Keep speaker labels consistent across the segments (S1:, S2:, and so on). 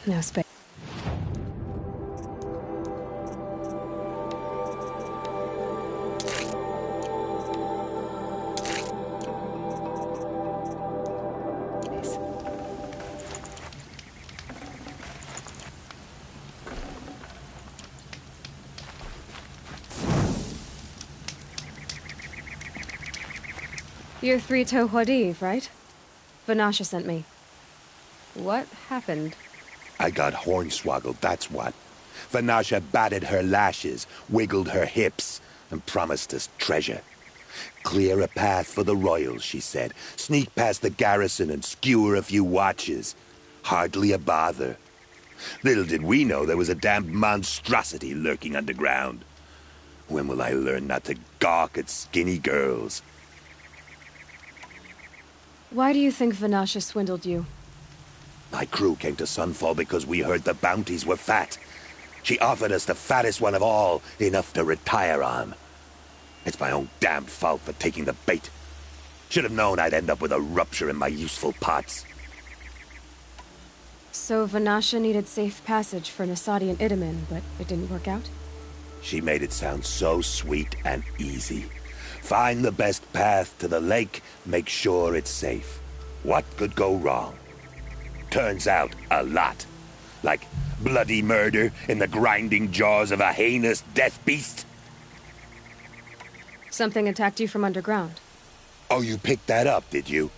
S1: No space. You're Three-Toe Huadiv, right? Vanasha sent me. What happened?
S2: I got hornswoggled, that's what. Vanasha batted her lashes, wiggled her hips, and promised us treasure. Clear a path for the royals, she said. Sneak past the garrison and skewer a few watches. Hardly a bother. Little did we know there was a damned monstrosity lurking underground. When will I learn not to gawk at skinny girls?
S1: Why do you think Vanasha swindled you?
S2: My crew came to Sunfall because we heard the bounties were fat. She offered us the fattest one of all, enough to retire on. It's my own damn fault for taking the bait. Should have known I'd end up with a rupture in my useful parts.
S1: So Vanasha needed safe passage for Nasadi and Idaman, but it didn't work out?
S2: She made it sound so sweet and easy. Find the best path to the lake, make sure it's safe. What could go wrong? Turns out, a lot. Like bloody murder in the grinding jaws of a heinous death beast.
S1: Something attacked you from underground.
S2: Oh, you picked that up, did you?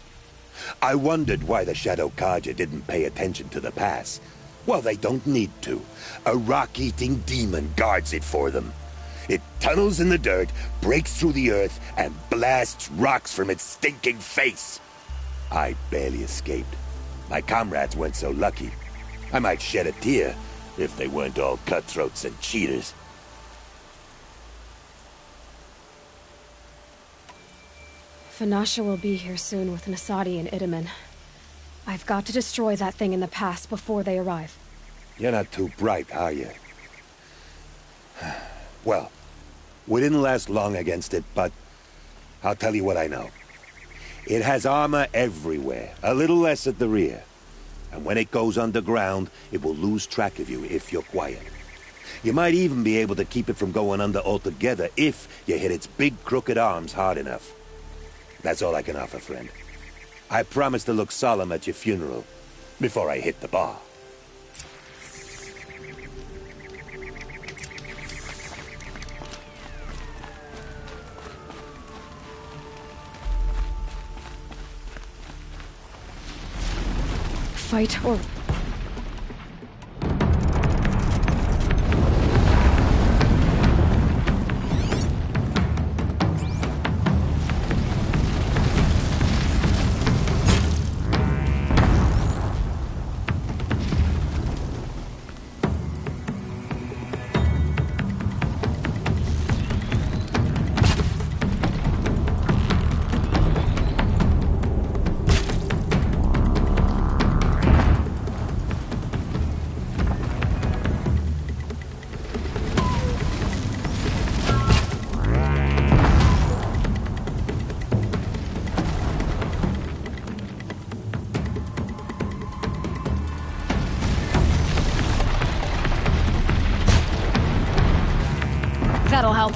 S2: I wondered why the Shadow Kaja didn't pay attention to the pass. Well, they don't need to. A rock-eating demon guards it for them. It tunnels in the dirt, breaks through the earth, and blasts rocks from its stinking face. I barely escaped. My comrades weren't so lucky. I might shed a tear if they weren't all cutthroats and cheaters.
S1: Vanasha will be here soon with Nasadi and Idaman. I've got to destroy that thing in the pass before they arrive.
S2: You're not too bright, are you? Well, we didn't last long against it, but I'll tell you what I know. It has armor everywhere, a little less at the rear. And when it goes underground, it will lose track of you if you're quiet. You might even be able to keep it from going under altogether if you hit its big crooked arms hard enough. That's all I can offer, friend. I promise to look solemn at your funeral before I hit the bar.
S1: Fight or... That'll help.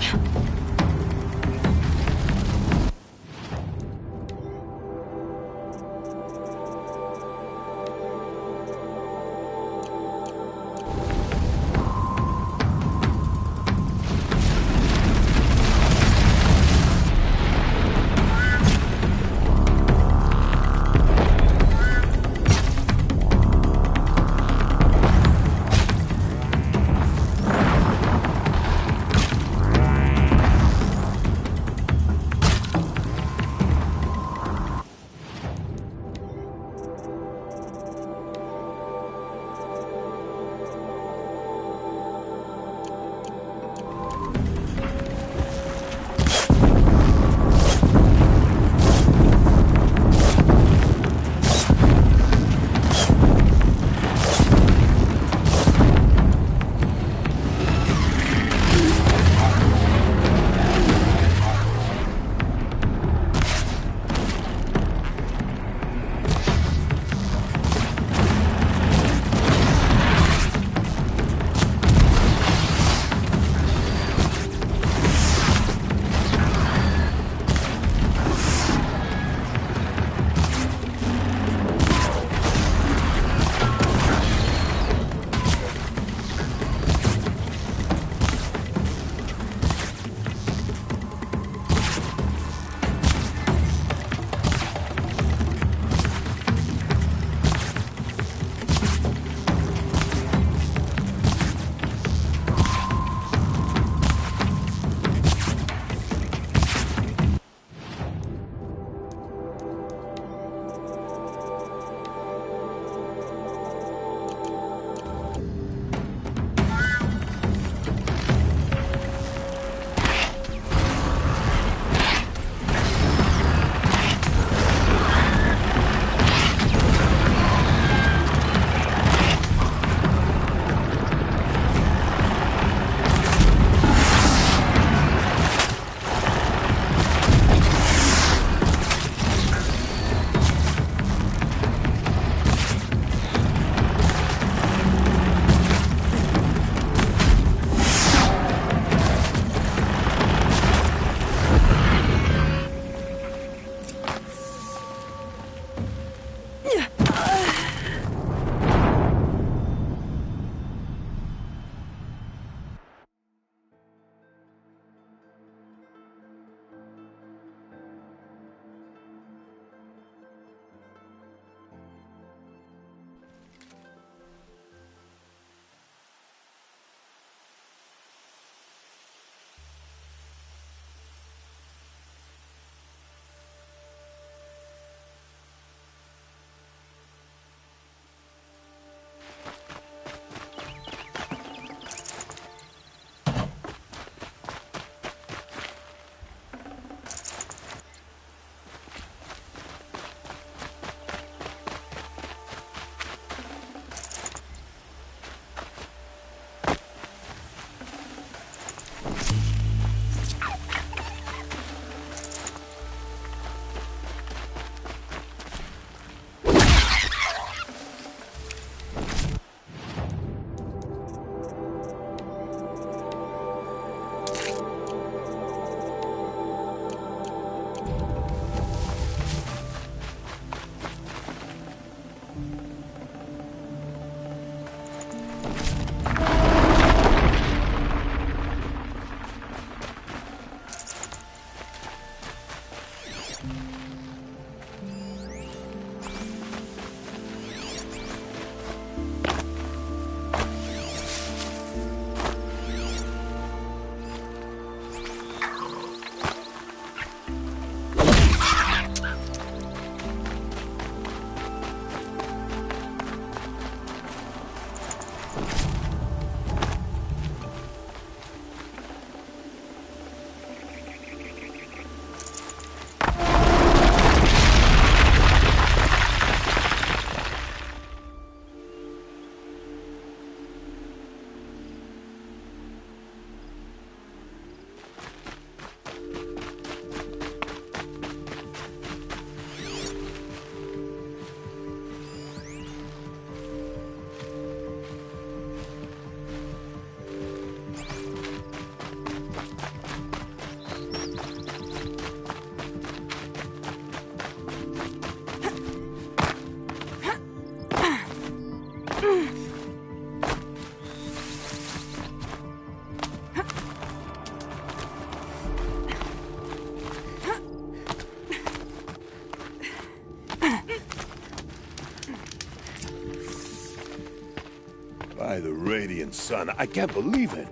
S2: By the radiant sun, I can't believe it.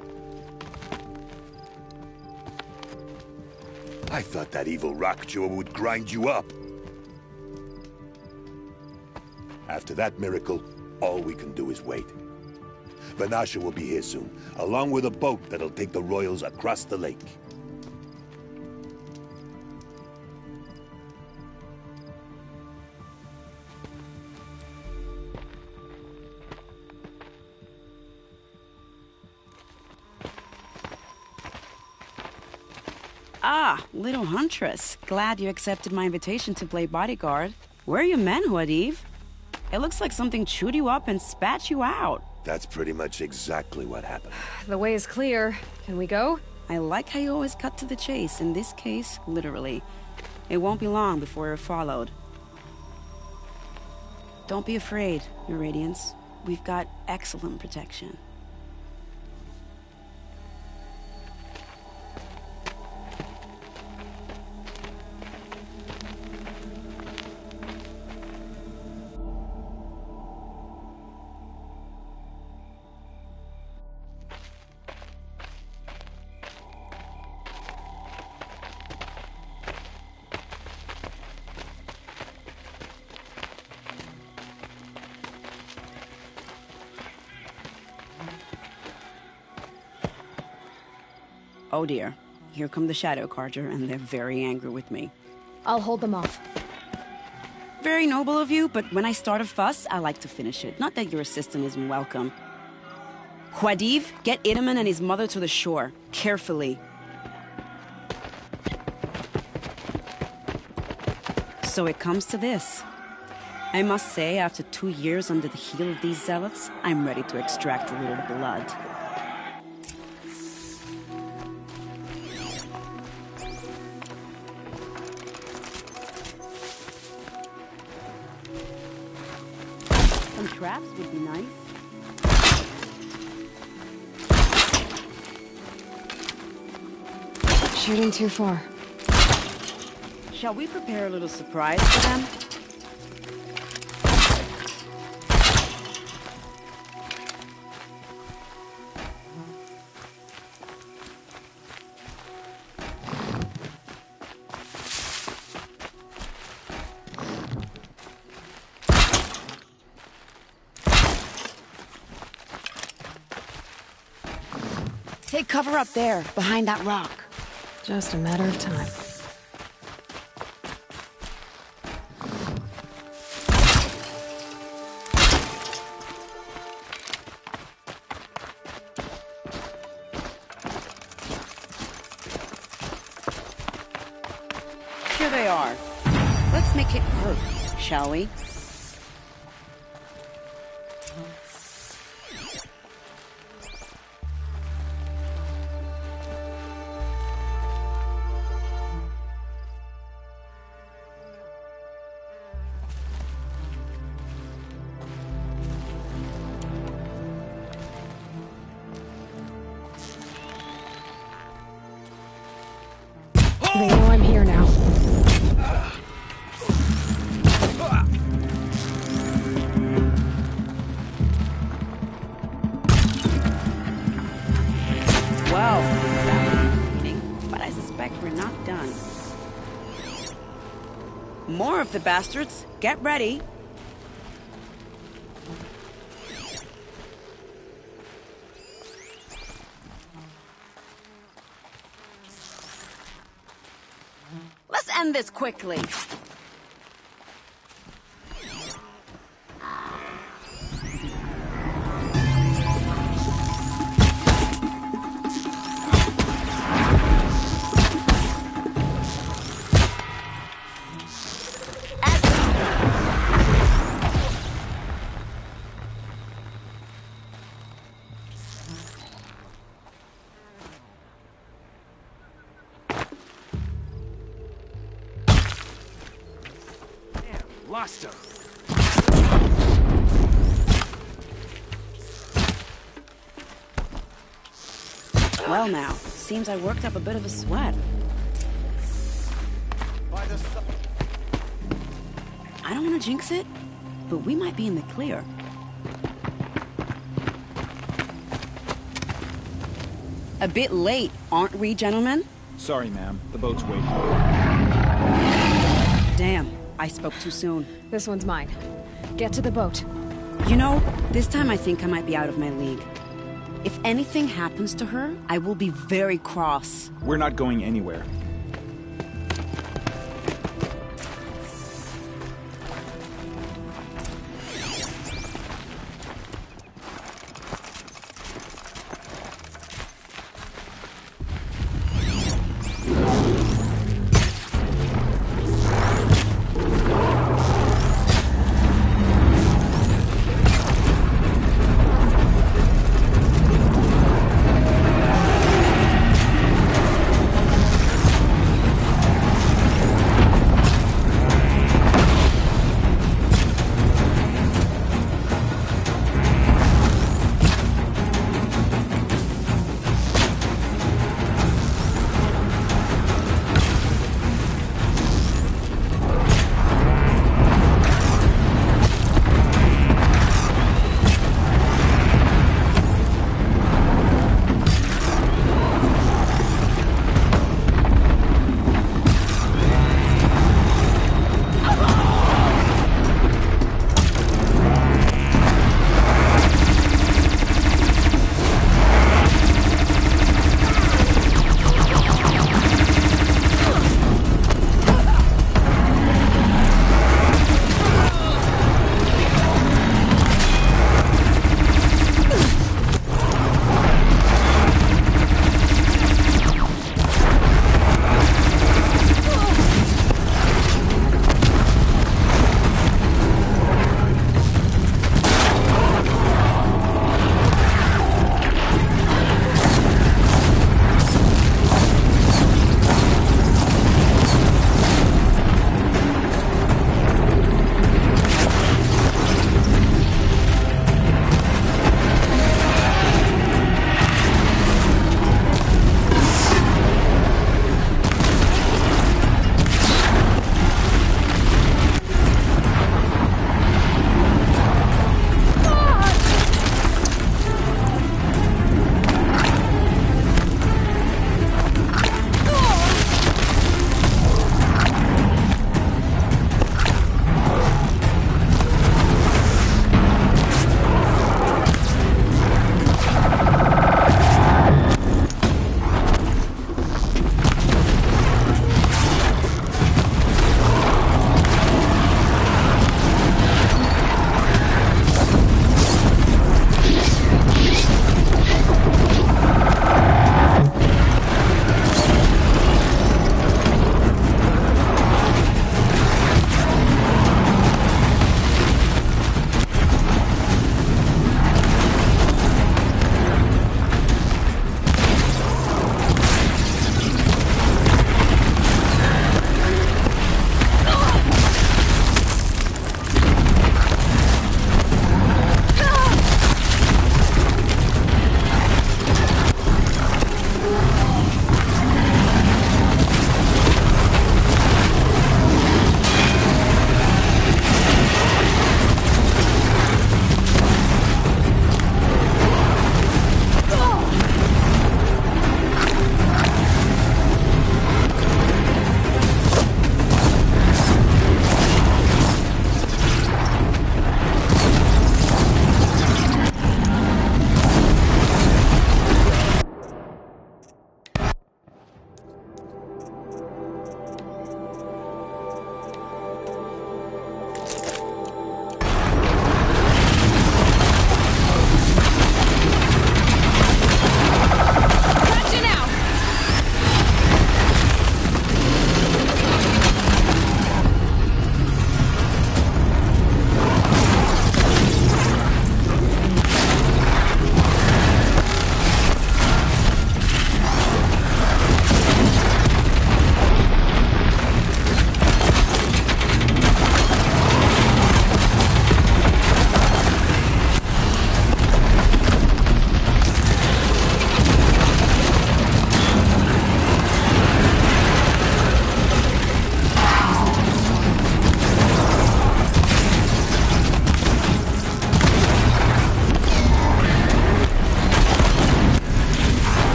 S2: I thought that evil rock jewel would grind you up. After that miracle, all we can do is wait. Vanasha will be here soon, along with a boat that'll take the royals across the lake.
S3: Ah, little huntress. Glad you accepted my invitation to play bodyguard. Where are your men, Huadiv? It looks like something chewed you up and spat you out.
S2: That's pretty much exactly what happened.
S1: The way is clear. Can we go?
S3: I like how you always cut to the chase, in this case, literally. It won't be long before you're followed. Don't be afraid, Your Radiance. We've got excellent protection. Oh dear, here come the Shadow Carter, and they're very angry with me.
S1: I'll hold them off.
S3: Very noble of you, but when I start a fuss, I like to finish it. Not that your assistant isn't welcome. Huadiv, get Itaman and his mother to the shore. Carefully. So it comes to this. I must say, after 2 years under the heel of these zealots, I'm ready to extract a little blood. Some traps would be nice.
S1: Shooting too far.
S3: Shall we prepare a little surprise for them? Take cover up there, behind that rock.
S1: Just a matter of time.
S3: Here they are. Let's make it hurt, shall we?
S1: They know I'm here now.
S3: Well, that was entertaining, but I suspect we're not done. More of the bastards. Get ready. Let's end this quickly.
S4: Lost her.
S3: Well now, seems I worked up a bit of a sweat. I don't want to jinx it, but we might be in the clear. A bit late, aren't we, gentlemen?
S4: Sorry, ma'am. The boat's waiting.
S3: Damn, I spoke too soon.
S1: This one's mine. Get to the boat.
S3: You know, this time I think I might be out of my league. If anything happens to her, I will be very cross.
S4: We're not going anywhere.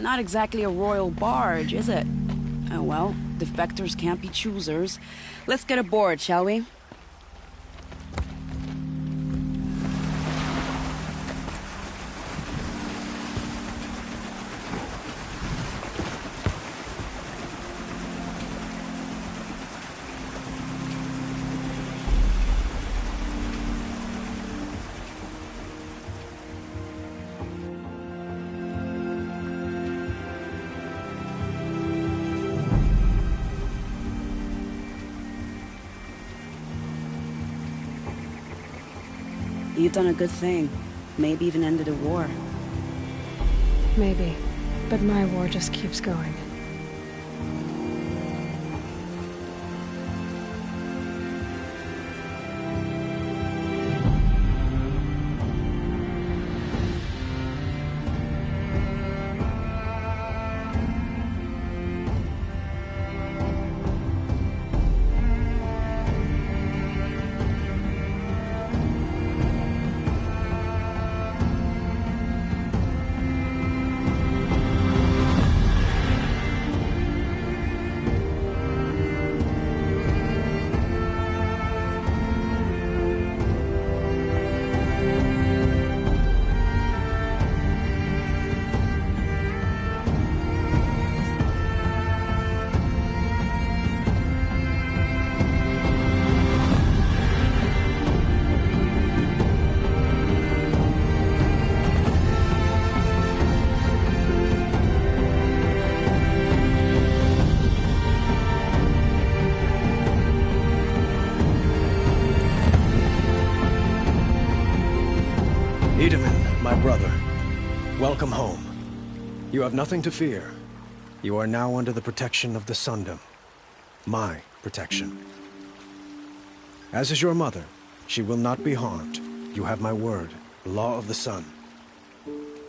S3: Not exactly a royal barge, is it? Oh well, defectors can't be choosers. Let's get aboard, shall we? You've done a good thing. Maybe even ended a war.
S1: Maybe. But my war just keeps going.
S5: My brother, welcome home. You have nothing to fear. You are now under the protection of the Sundom. My protection. As is your mother, she will not be harmed. You have my word, the law of the sun.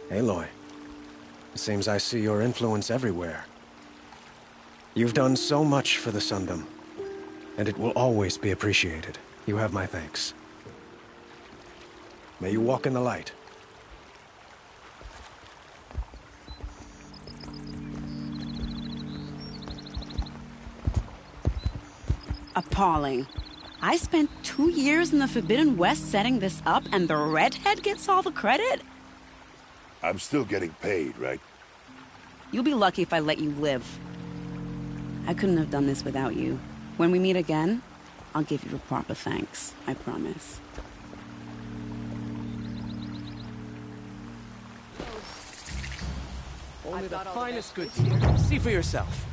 S5: Aloy, it seems I see your influence everywhere. You've done so much for the Sundom, and it will always be appreciated. You have my thanks. May you walk in the light.
S3: Appalling. I spent 2 years in the Forbidden West setting this up, and the redhead gets all the credit?
S2: I'm still getting paid, right?
S3: You'll be lucky if I let you live. I couldn't have done this without you. When we meet again, I'll give you a proper thanks. I promise.
S6: Only the finest goods here. See for yourself.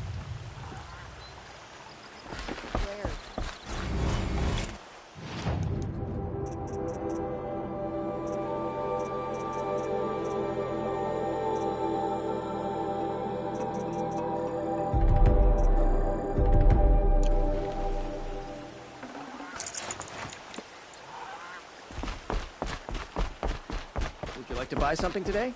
S6: Would you like to buy something today?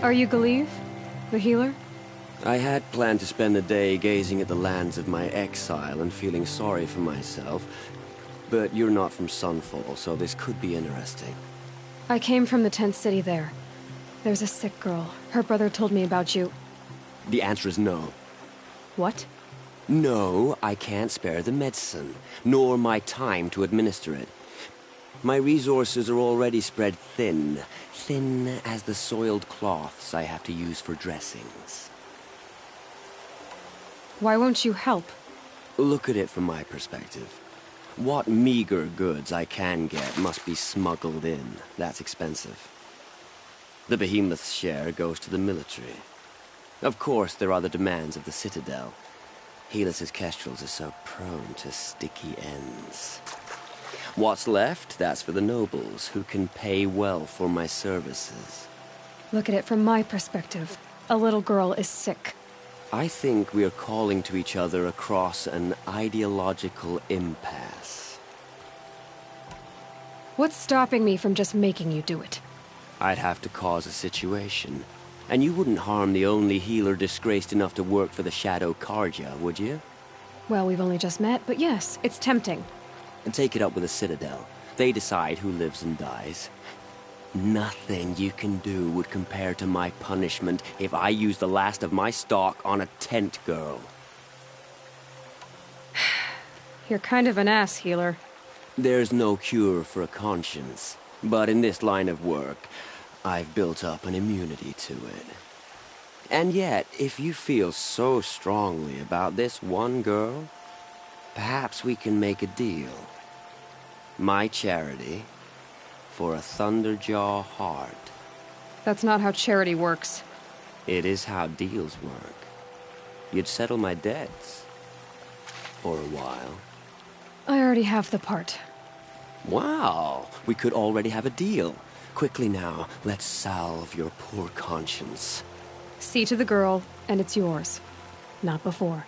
S1: Are you Galeev? The healer?
S6: I had planned to spend the day gazing at the lands of my exile and feeling sorry for myself, but you're not from Sunfall, so this could be interesting.
S1: I came from the tent city there. There's a sick girl. Her brother told me about you.
S6: The answer is no.
S1: What?
S6: No, I can't spare the medicine, nor my time to administer it. My resources are already spread thin, thin as the soiled cloths I have to use for dressings.
S1: Why won't you help?
S6: Look at it from my perspective. What meager goods I can get must be smuggled in. That's expensive. The behemoth's share goes to the military. Of course, there are the demands of the Citadel. Helis's kestrels are so prone to sticky ends. What's left, that's for the nobles, who can pay well for my services.
S1: Look at it from my perspective. A little girl is sick.
S6: I think we are calling to each other across an ideological impasse.
S1: What's stopping me from just making you do it?
S6: I'd have to cause a situation. And you wouldn't harm the only healer disgraced enough to work for the Shadow Karja, would you?
S1: Well, we've only just met, but yes, it's tempting.
S6: And take it up with the Citadel. They decide who lives and dies. Nothing you can do would compare to my punishment if I use the last of my stock on a tent girl.
S1: You're kind of an ass, healer.
S6: There's no cure for a conscience, but in this line of work, I've built up an immunity to it. And yet, if you feel so strongly about this one girl, perhaps we can make a deal. My charity for a Thunderjaw heart.
S1: That's not how charity works.
S6: It is how deals work. You'd settle my debts. For a while.
S1: I already have the part.
S6: Wow, we could already have a deal. Quickly now, let's salve your poor conscience.
S1: See to the girl, and it's yours. Not before.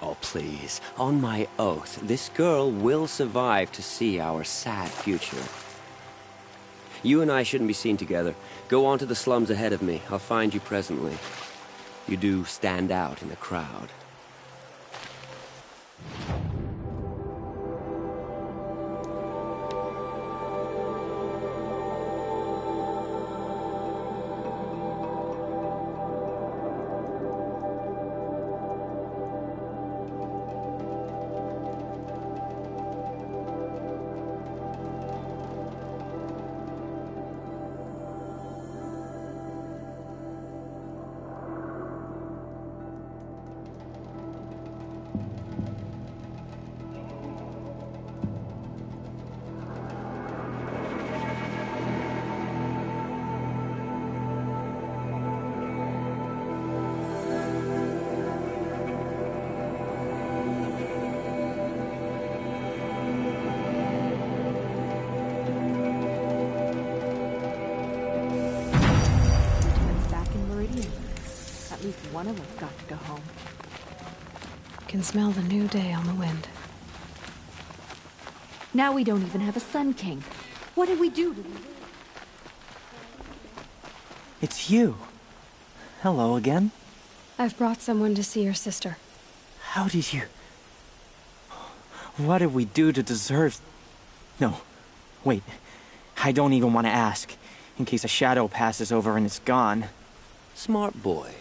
S6: Oh, please. On my oath, this girl will survive to see our sad future. You and I shouldn't be seen together. Go on to the slums ahead of me. I'll find you presently. You do stand out in the crowd.
S7: One of us got to go home.
S1: Can smell the new day on the wind.
S7: Now we don't even have a Sun King. What did we do to deserve?
S8: It's you. Hello again.
S1: I've brought someone to see your sister.
S8: How did you... What did we do to deserve... No, wait. I don't even want to ask, in case a shadow passes over and it's gone.
S6: Smart boy.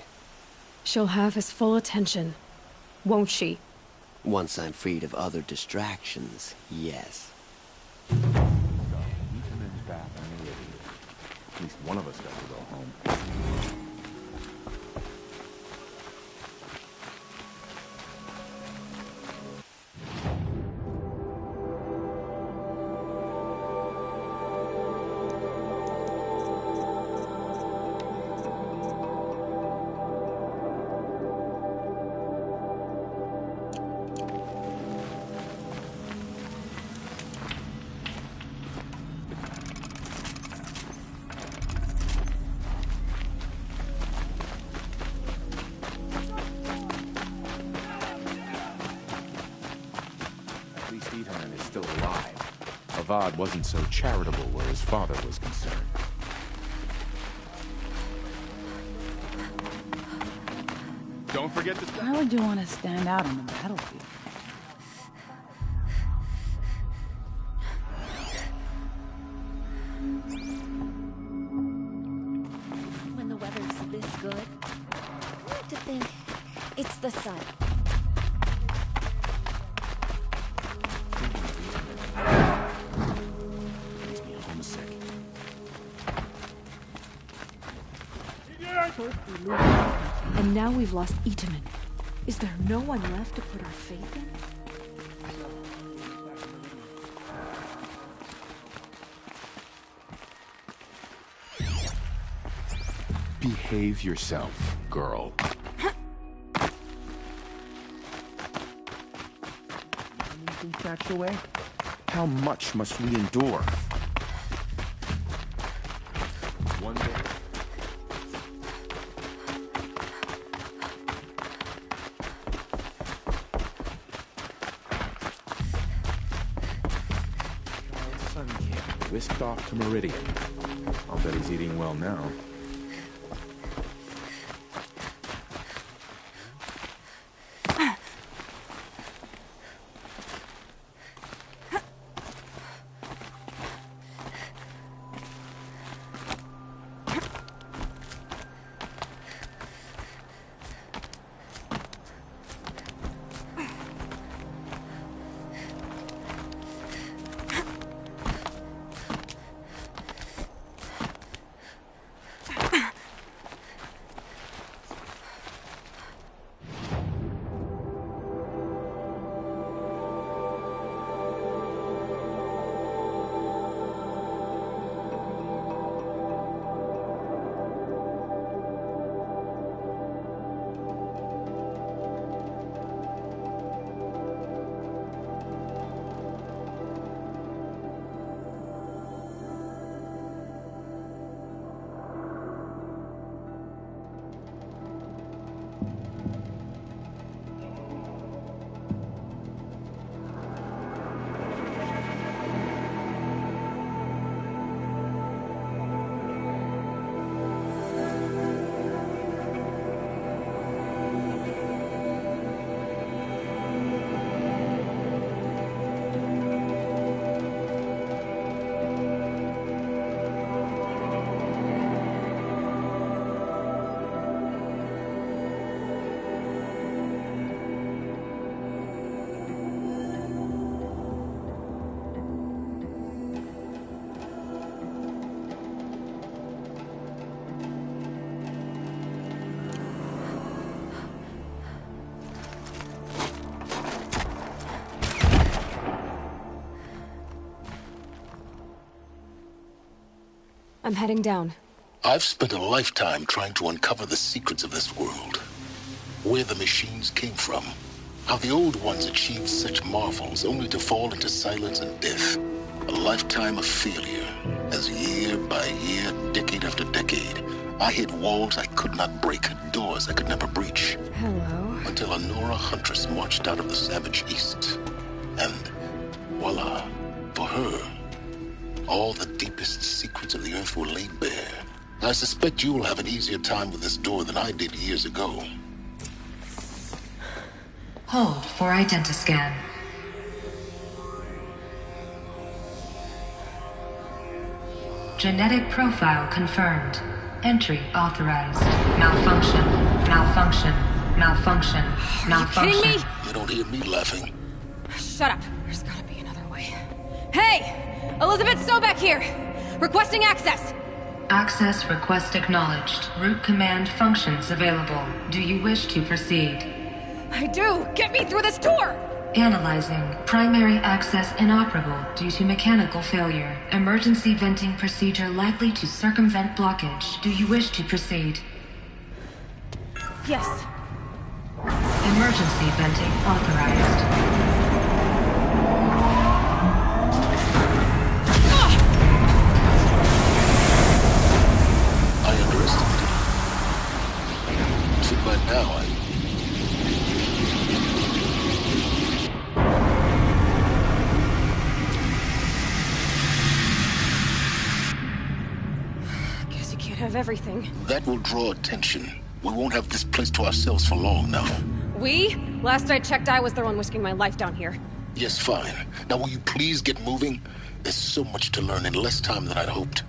S1: She'll have his full attention, won't she?
S6: Once I'm freed of other distractions, yes.
S9: At least one of us got to go home. Avad wasn't so charitable where his father was concerned. forget to...
S10: Why would you want to stand out on the battlefield?
S7: When the weather's this good, I like to think it's the sun.
S9: Makes me homesick.
S7: And now we've lost Itaman. Is there no one left to put our faith in?
S9: Behave yourself, girl. Anything catch away? How much must we endure? One day. Son King whisked off to Meridian. I'll bet he's eating well now.
S1: I'm heading down.
S11: I've spent a lifetime trying to uncover the secrets of this world. Where the machines came from. How the old ones achieved such marvels only to fall into silence and death. A lifetime of failure, as year by year, decade after decade, I hit walls I could not break, doors I could never breach.
S1: Hello.
S11: Until a Nora huntress marched out of the savage east. And voila, for her, all the deepest secrets of the earth were laid bare. I suspect you will have an easier time with this door than I did years ago.
S12: Hold for identiscan. Genetic profile confirmed. Entry authorized. Malfunction. Malfunction. Malfunction. Malfunction.
S1: Are you kidding me?
S11: You don't hear me laughing.
S1: Shut up. There's gotta be another way. Hey! Elizabeth Sobek here! Requesting access!
S12: Access request acknowledged. Root command functions available. Do you wish to proceed?
S1: I do! Get me through this door!
S12: Analyzing. Primary access inoperable due to mechanical failure. Emergency venting procedure likely to circumvent blockage. Do you wish to proceed?
S1: Yes.
S12: Emergency venting authorized.
S11: By now,
S1: Guess you can't have everything.
S11: that will draw attention. We won't have this place to ourselves for long now.
S1: We? Last I checked, I was the one risking my life down here.
S11: Yes, fine. Now will you please get moving? There's so much to learn in less time than I'd hoped.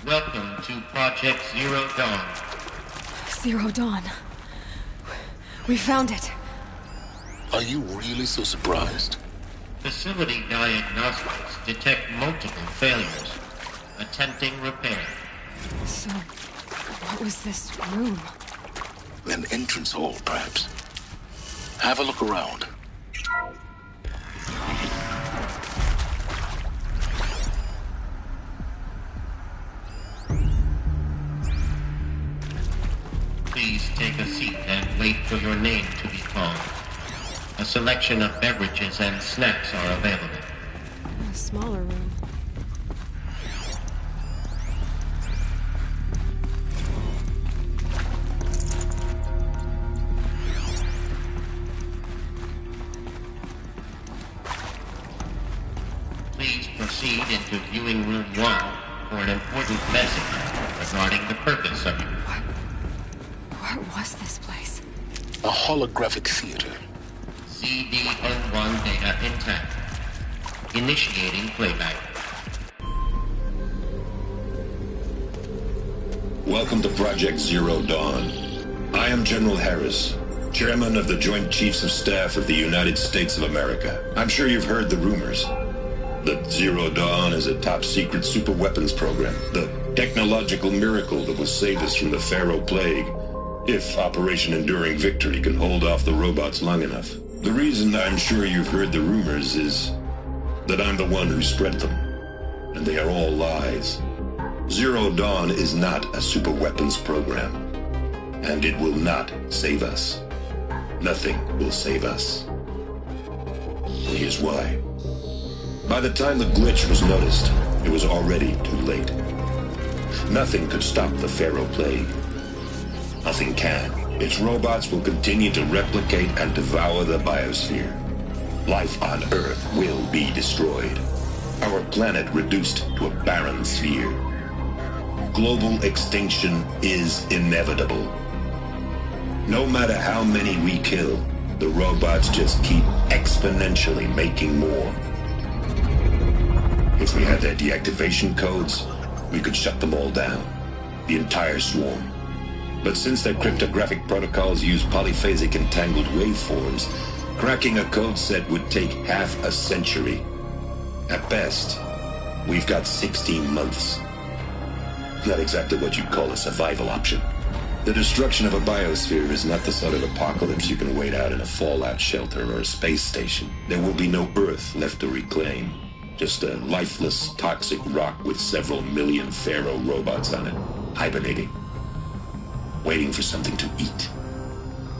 S13: Welcome to Project Zero Dawn.
S1: Zero Dawn. We found it.
S11: Are you really so surprised?
S13: Facility diagnostics detect multiple failures. Attempting repair.
S1: So, what was this room?
S11: An entrance hall, perhaps. Have a look around.
S13: Please take a seat and wait for your name to be called. A selection of beverages and snacks are available.
S1: A smaller room.
S13: Please proceed into viewing room 1 for an important message regarding the purpose of your...
S1: What was this place?
S11: A holographic theater.
S13: CD01 data intact. Initiating playback.
S14: Welcome to Project Zero Dawn. I am General Harris, Chairman of the Joint Chiefs of Staff of the United States of America. I'm sure you've heard the rumors that Zero Dawn is a top-secret superweapons program, the technological miracle that will save us from the Pharaoh Plague, if Operation Enduring Victory can hold off the robots long enough. The reason I'm sure you've heard the rumors is that I'm the one who spread them, and they are all lies. Zero Dawn is not a superweapons program, and it will not save us. Nothing will save us. Here's why. By the time the glitch was noticed, it was already too late. Nothing could stop the Pharaoh Plague. Nothing can. Its robots will continue to replicate and devour the biosphere. Life on Earth will be destroyed. Our planet reduced to a barren sphere. Global extinction is inevitable. No matter how many we kill, the robots just keep exponentially making more. If we had their deactivation codes, we could shut them all down. The entire swarm. But since their cryptographic protocols use polyphasic entangled waveforms, cracking a code set would take half a century. At best, we've got 16 months. Not exactly what you'd call a survival option. The destruction of a biosphere is not the sort of apocalypse you can wait out in a fallout shelter or a space station. There will be no Earth left to reclaim. Just a lifeless, toxic rock with several million Pharaoh robots on it, hibernating. Waiting for something to eat.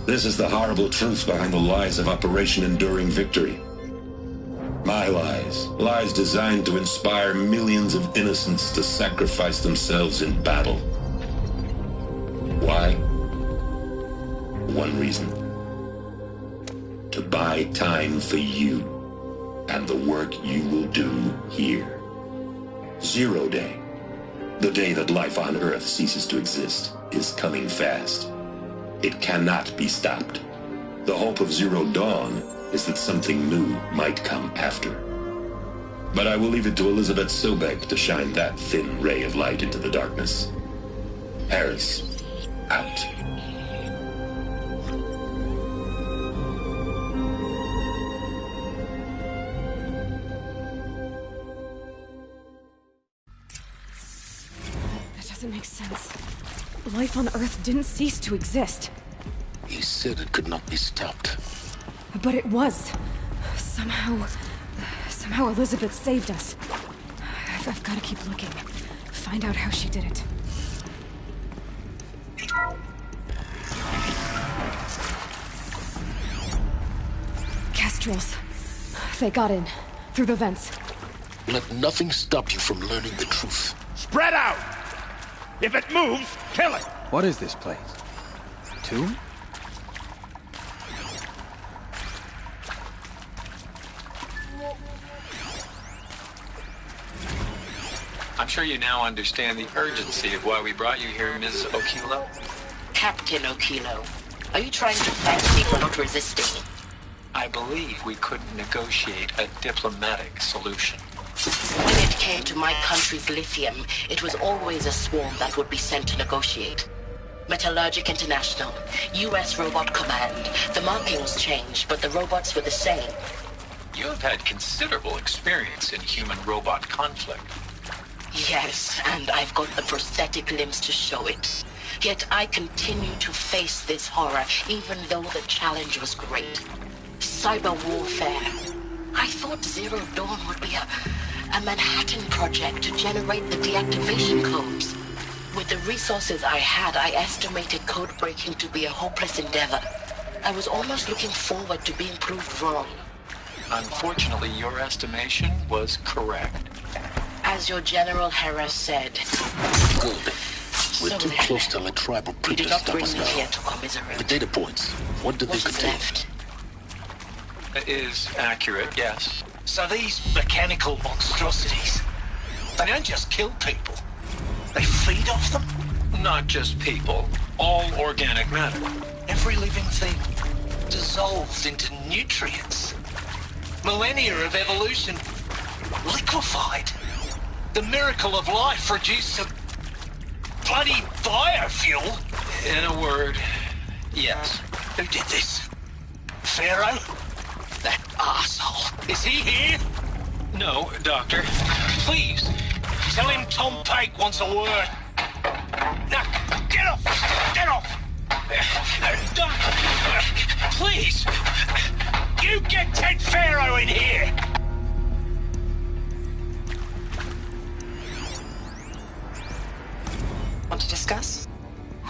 S14: This is the horrible truth behind the lies of Operation Enduring Victory. My lies. Lies designed to inspire millions of innocents to sacrifice themselves in battle. Why? One reason. To buy time for you and the work you will do here. Zero Day. The day that life on Earth ceases to exist is coming fast. It cannot be stopped. The hope of Zero Dawn is that something new might come after. But I will leave it to Elizabeth Sobek to shine that thin ray of light into the darkness. Harris, out.
S1: That doesn't make sense. Life on Earth didn't cease to exist.
S11: He said it could not be stopped.
S1: But it was. Somehow Elizabeth saved us. I've got to keep looking. Find out how she did it. Kestrels. They got in. Through the vents.
S11: Let nothing stop you from learning the truth.
S15: Spread out! If it moves, kill it!
S5: What is this place? A tomb?
S16: sure you now understand the urgency of why we brought you here, Ms. Okilo.
S17: Captain Okilo, are you trying to thank me for not resisting?
S16: I believe we couldn't negotiate a diplomatic solution.
S17: When it came to my country's lithium, it was always a swarm that would be sent to negotiate. Metallurgic International, U.S. Robot Command. The markings changed, but the robots were the same.
S16: You have had considerable experience in human-robot conflict.
S17: Yes, and I've got the prosthetic limbs to show it. Yet I continue to face this horror, even though the challenge was great. Cyber warfare. I thought Zero Dawn would be a Manhattan project to generate the deactivation codes. With the resources I had, I estimated code breaking to be a hopeless endeavor. I was almost looking forward to being proved wrong.
S16: Unfortunately, your estimation was correct.
S17: As your General Hera said.
S11: Good. We're too close to let tribal
S17: You
S11: printers
S17: did not
S11: stop
S17: bring
S11: us
S17: me
S11: now.
S17: here to commiserate.
S11: The data points, what did they contain?
S17: Left?
S16: Is accurate, yes.
S15: So these mechanical monstrosities, they don't just kill people. They feed off them?
S16: Not just people, all organic matter.
S15: Every living thing dissolved into nutrients. Millennia of evolution liquefied. The miracle of life reduced to bloody biofuel.
S16: In a word, yes.
S15: Who did this? Pharaoh? That arsehole. Is he here?
S16: No, Doctor.
S15: Please, tell him Tom Pake wants a word. Now, get off! Get off! Doctor, please! You get Ted Pharaoh in here!
S17: Want to discuss?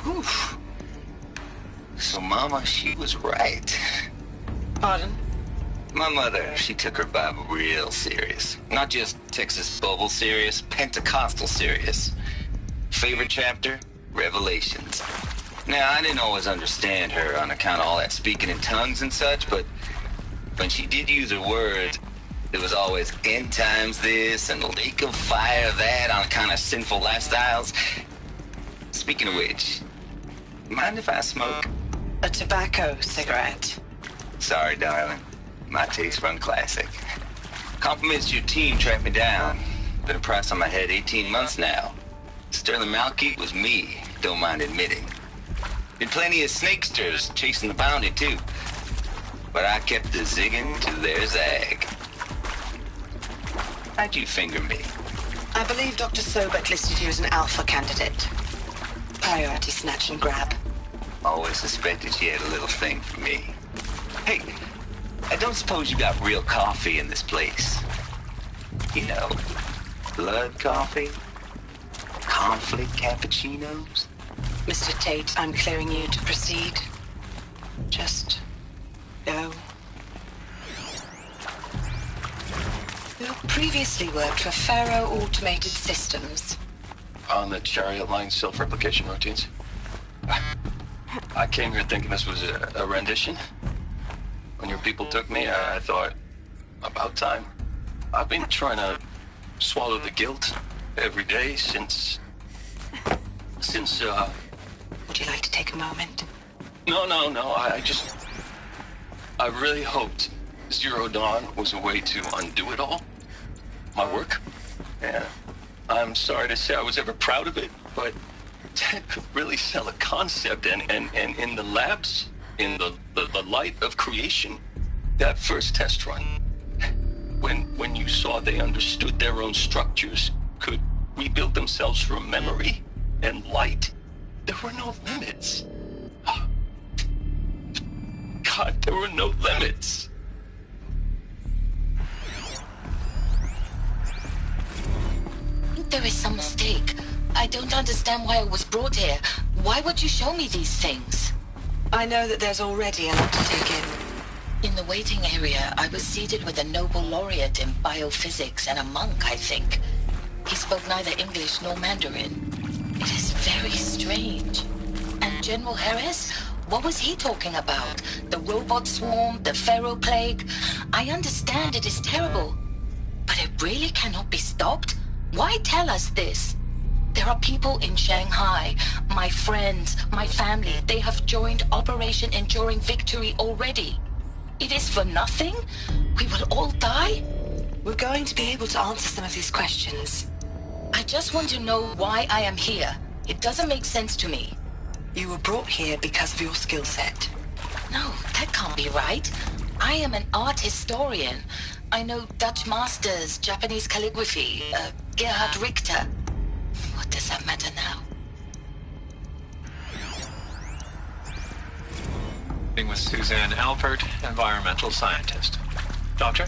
S18: Whew. So Mama, she was right.
S17: Pardon?
S18: My mother, she took her Bible real serious. Not just Texas Bible serious, Pentecostal serious. Favorite chapter? Revelations. Now, I didn't always understand her on account of all that speaking in tongues and such, but when she did use her words, it was always end times this and lake of fire that on account of sinful lifestyles. Speaking of which, mind if I smoke?
S17: A tobacco cigarette.
S18: Sorry, darling. My taste run classic. Compliments to your team tracked me down. Been a price on my head 18 months now. Sterling Malkeet was me, don't mind admitting. Been plenty of snakesters chasing the bounty, too. But I kept the zigging to their zag. How'd you finger me?
S17: I believe Dr. Sobek listed you as an alpha candidate. Priority snatch and grab.
S18: Always suspected she had a little thing for me. Hey, I don't suppose you got real coffee in this place. You know, blood coffee? Conflict cappuccinos?
S17: Mr. Tate, I'm clearing you to proceed. Just go. You previously worked for Pharaoh Automated Systems.
S19: On the Chariot Line self-replication routines. I came here thinking this was a rendition. When your people took me, I thought, about time. I've been trying to swallow the guilt every day since...
S17: Would you like to take a moment?
S19: No, I really hoped Zero Dawn was a way to undo it all. My work. And I'm sorry to say I was ever proud of it, but Ted could really sell a concept, and in the labs, in the light of creation, that first test run, when you saw they understood their own structures, could rebuild themselves from memory and light, there were no limits. God, there were no limits.
S17: There is some mistake. I don't understand why I was brought here. Why would you show me these things? I know that there's already a lot to take in. In the waiting area, I was seated with a Nobel laureate in biophysics and a monk, I think. He spoke neither English nor Mandarin. It is very strange. And General Harris? What was he talking about? The robot swarm? The Pharaoh plague? I understand it is terrible. But it really cannot be stopped? Why tell us this? There are people in Shanghai, my friends, my family. They have joined Operation Enduring Victory already. It is for nothing? We will all die?
S20: We're going to be able to answer some of these questions.
S17: I just want to know why I am here. It doesn't make sense to me.
S20: You were brought here because of your skill set.
S17: No, that can't be right. I am an art historian. I know Dutch masters, Japanese calligraphy, Gerhard Richter. What does that matter now?
S16: With Suzanne Alpert, environmental scientist. Doctor?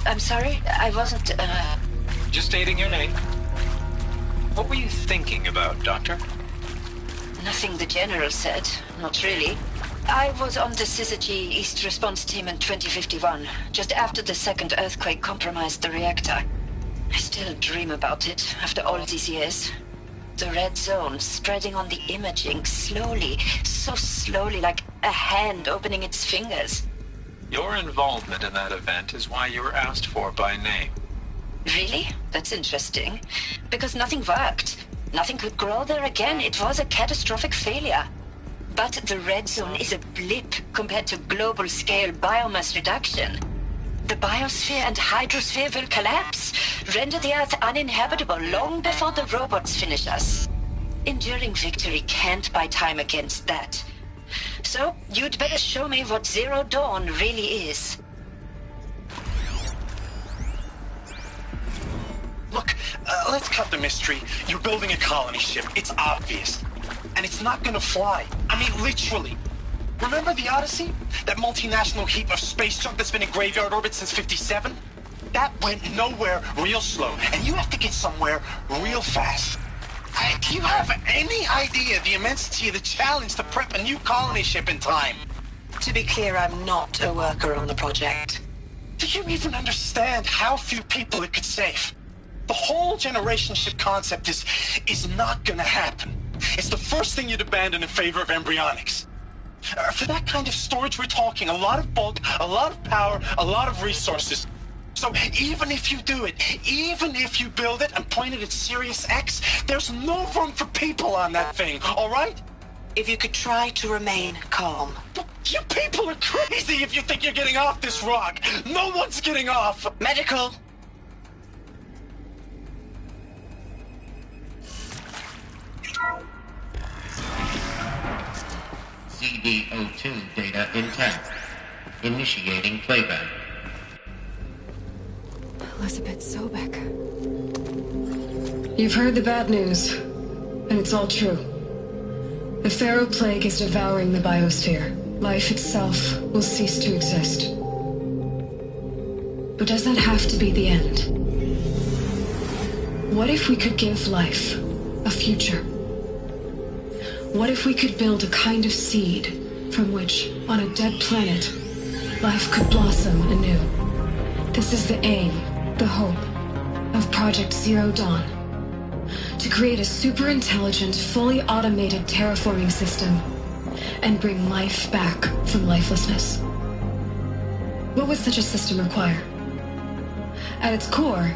S20: I'm sorry, I wasn't,
S16: Just stating your name. What were you thinking about, Doctor?
S20: Nothing the General said, not really. I was on the Syzygy East Response Team in 2051, just after the second earthquake compromised the reactor. I still dream about it, after all these years. The red zone spreading on the imaging, slowly, so slowly, like a hand opening its fingers.
S16: Your involvement in that event is why you were asked for by name.
S20: Really? That's interesting. Because nothing worked. Nothing could grow there again. It was a catastrophic failure. But the red zone is a blip compared to global-scale biomass reduction. The biosphere and hydrosphere will collapse, render the Earth uninhabitable long before the robots finish us. Enduring Victory can't buy time against that. So, you'd better show me what Zero Dawn really is.
S15: Look, let's cut the mystery. You're building a colony ship. It's obvious. And it's not gonna fly. I mean, literally. Remember the Odyssey? That multinational heap of space junk that's been in graveyard orbit since '57? That went nowhere real slow. And you have to get somewhere real fast. Do you have any idea the immensity of the challenge to prep a new colony ship in time?
S20: To be clear, I'm not a worker on the project.
S15: Do you even understand how few people it could save? The whole generation ship concept is not gonna happen. It's the first thing you'd abandon in favor of embryonics. For that kind of storage, we're talking a lot of bulk, a lot of power, a lot of resources. So even if you do it, even if you build it and point it at Sirius X, there's no room for people on that thing, all right?
S20: If you could try to remain calm.
S15: But you people are crazy if you think you're getting off this rock. No one's getting off.
S20: Medical.
S13: CD02 data intact. Initiating playback.
S1: Elizabeth Sobek.
S21: You've heard the bad news, and it's all true. The Pharaoh Plague is devouring the biosphere. Life itself will cease to exist. But does that have to be the end? What if we could give life a future? What if we could build a kind of seed from which, on a dead planet, life could blossom anew? This is the aim, the hope, of Project Zero Dawn. To create a super-intelligent, fully automated terraforming system and bring life back from lifelessness. What would such a system require? At its core,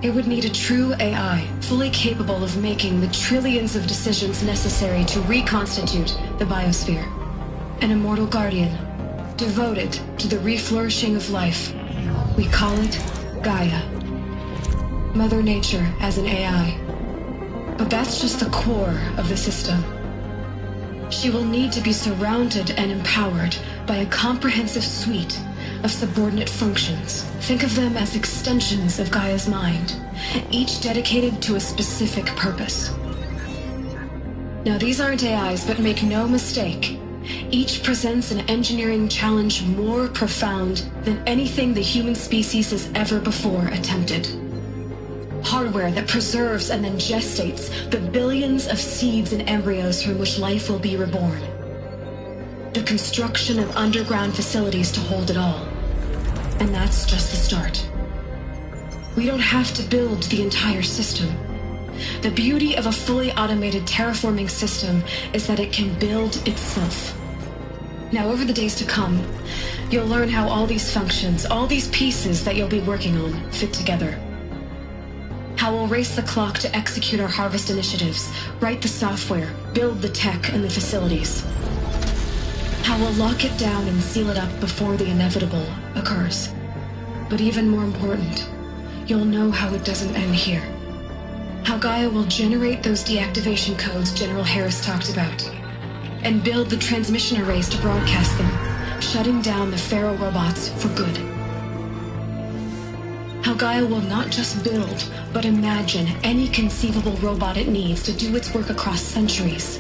S21: it would need a true AI, fully capable of making the trillions of decisions necessary to reconstitute the biosphere. An immortal guardian, devoted to the reflourishing of life. We call it Gaia. Mother Nature as an AI. But that's just the core of the system. She will need to be surrounded and empowered by a comprehensive suite of subordinate functions. Think of them as extensions of Gaia's mind, each dedicated to a specific purpose. Now, these aren't AIs, but make no mistake, each presents an engineering challenge more profound than anything the human species has ever before attempted. Hardware that preserves and then gestates the billions of seeds and embryos from which life will be reborn. The construction of underground facilities to hold it all. And that's just the start. We don't have to build the entire system. The beauty of a fully automated terraforming system is that it can build itself. Now, over the days to come, you'll learn how all these functions, all these pieces that you'll be working on, fit together. How How we'll race the clock to execute our harvest initiatives, write the software, build the tech and the facilities. How we'll lock it down and seal it up before the inevitable occurs. But even more important, you'll know how it doesn't end here. How Gaia will generate those deactivation codes General Harris talked about, and build the transmission arrays to broadcast them, shutting down the Pharaoh robots for good. How Gaia will not just build, but imagine any conceivable robot it needs to do its work across centuries.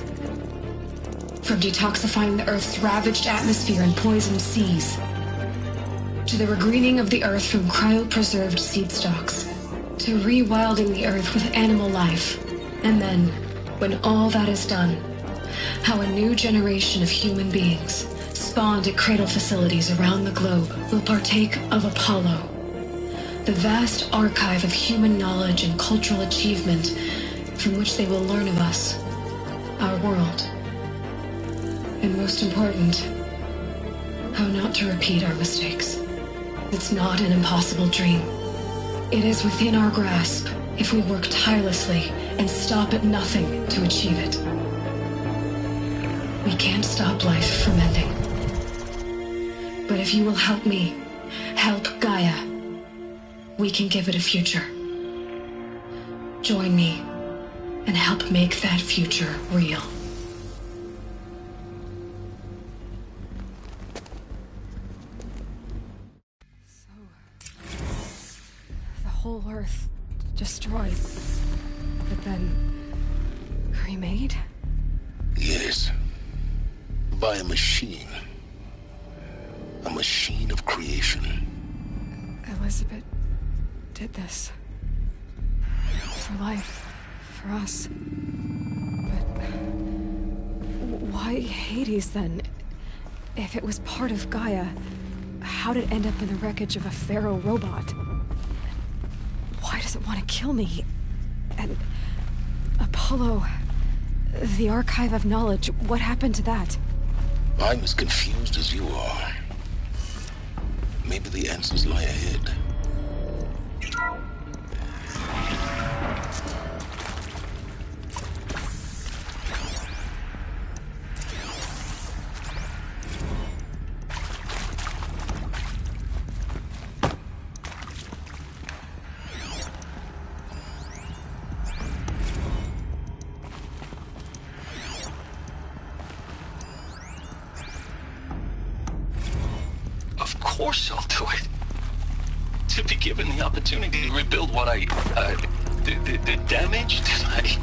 S21: From detoxifying the Earth's ravaged atmosphere and poisoned seas, to the regreening of the Earth from cryopreserved seed stalks, to rewilding the Earth with animal life. And then, when all that is done, how a new generation of human beings, spawned at cradle facilities around the globe, will partake of Apollo, the vast archive of human knowledge and cultural achievement from which they will learn of us, our world. And most important, how not to repeat our mistakes. It's not an impossible dream. It is within our grasp if we work tirelessly and stop at nothing to achieve it. We can't stop life from ending. But if you will help me, help Gaia, we can give it a future. Join me and help make that future real.
S1: The whole Earth destroyed, but then remade?
S11: Yes. By a machine. A machine of creation.
S1: Elizabeth did this. For life. For us. But why Hades then? If it was part of Gaia, how did it end up in the wreckage of a Pharaoh robot? Why does it want to kill me? And Apollo, the archive of knowledge, what happened to that?
S11: I'm as confused as you are. Maybe the answers lie ahead. Of course I'll do it. To be given the opportunity to rebuild what the damage that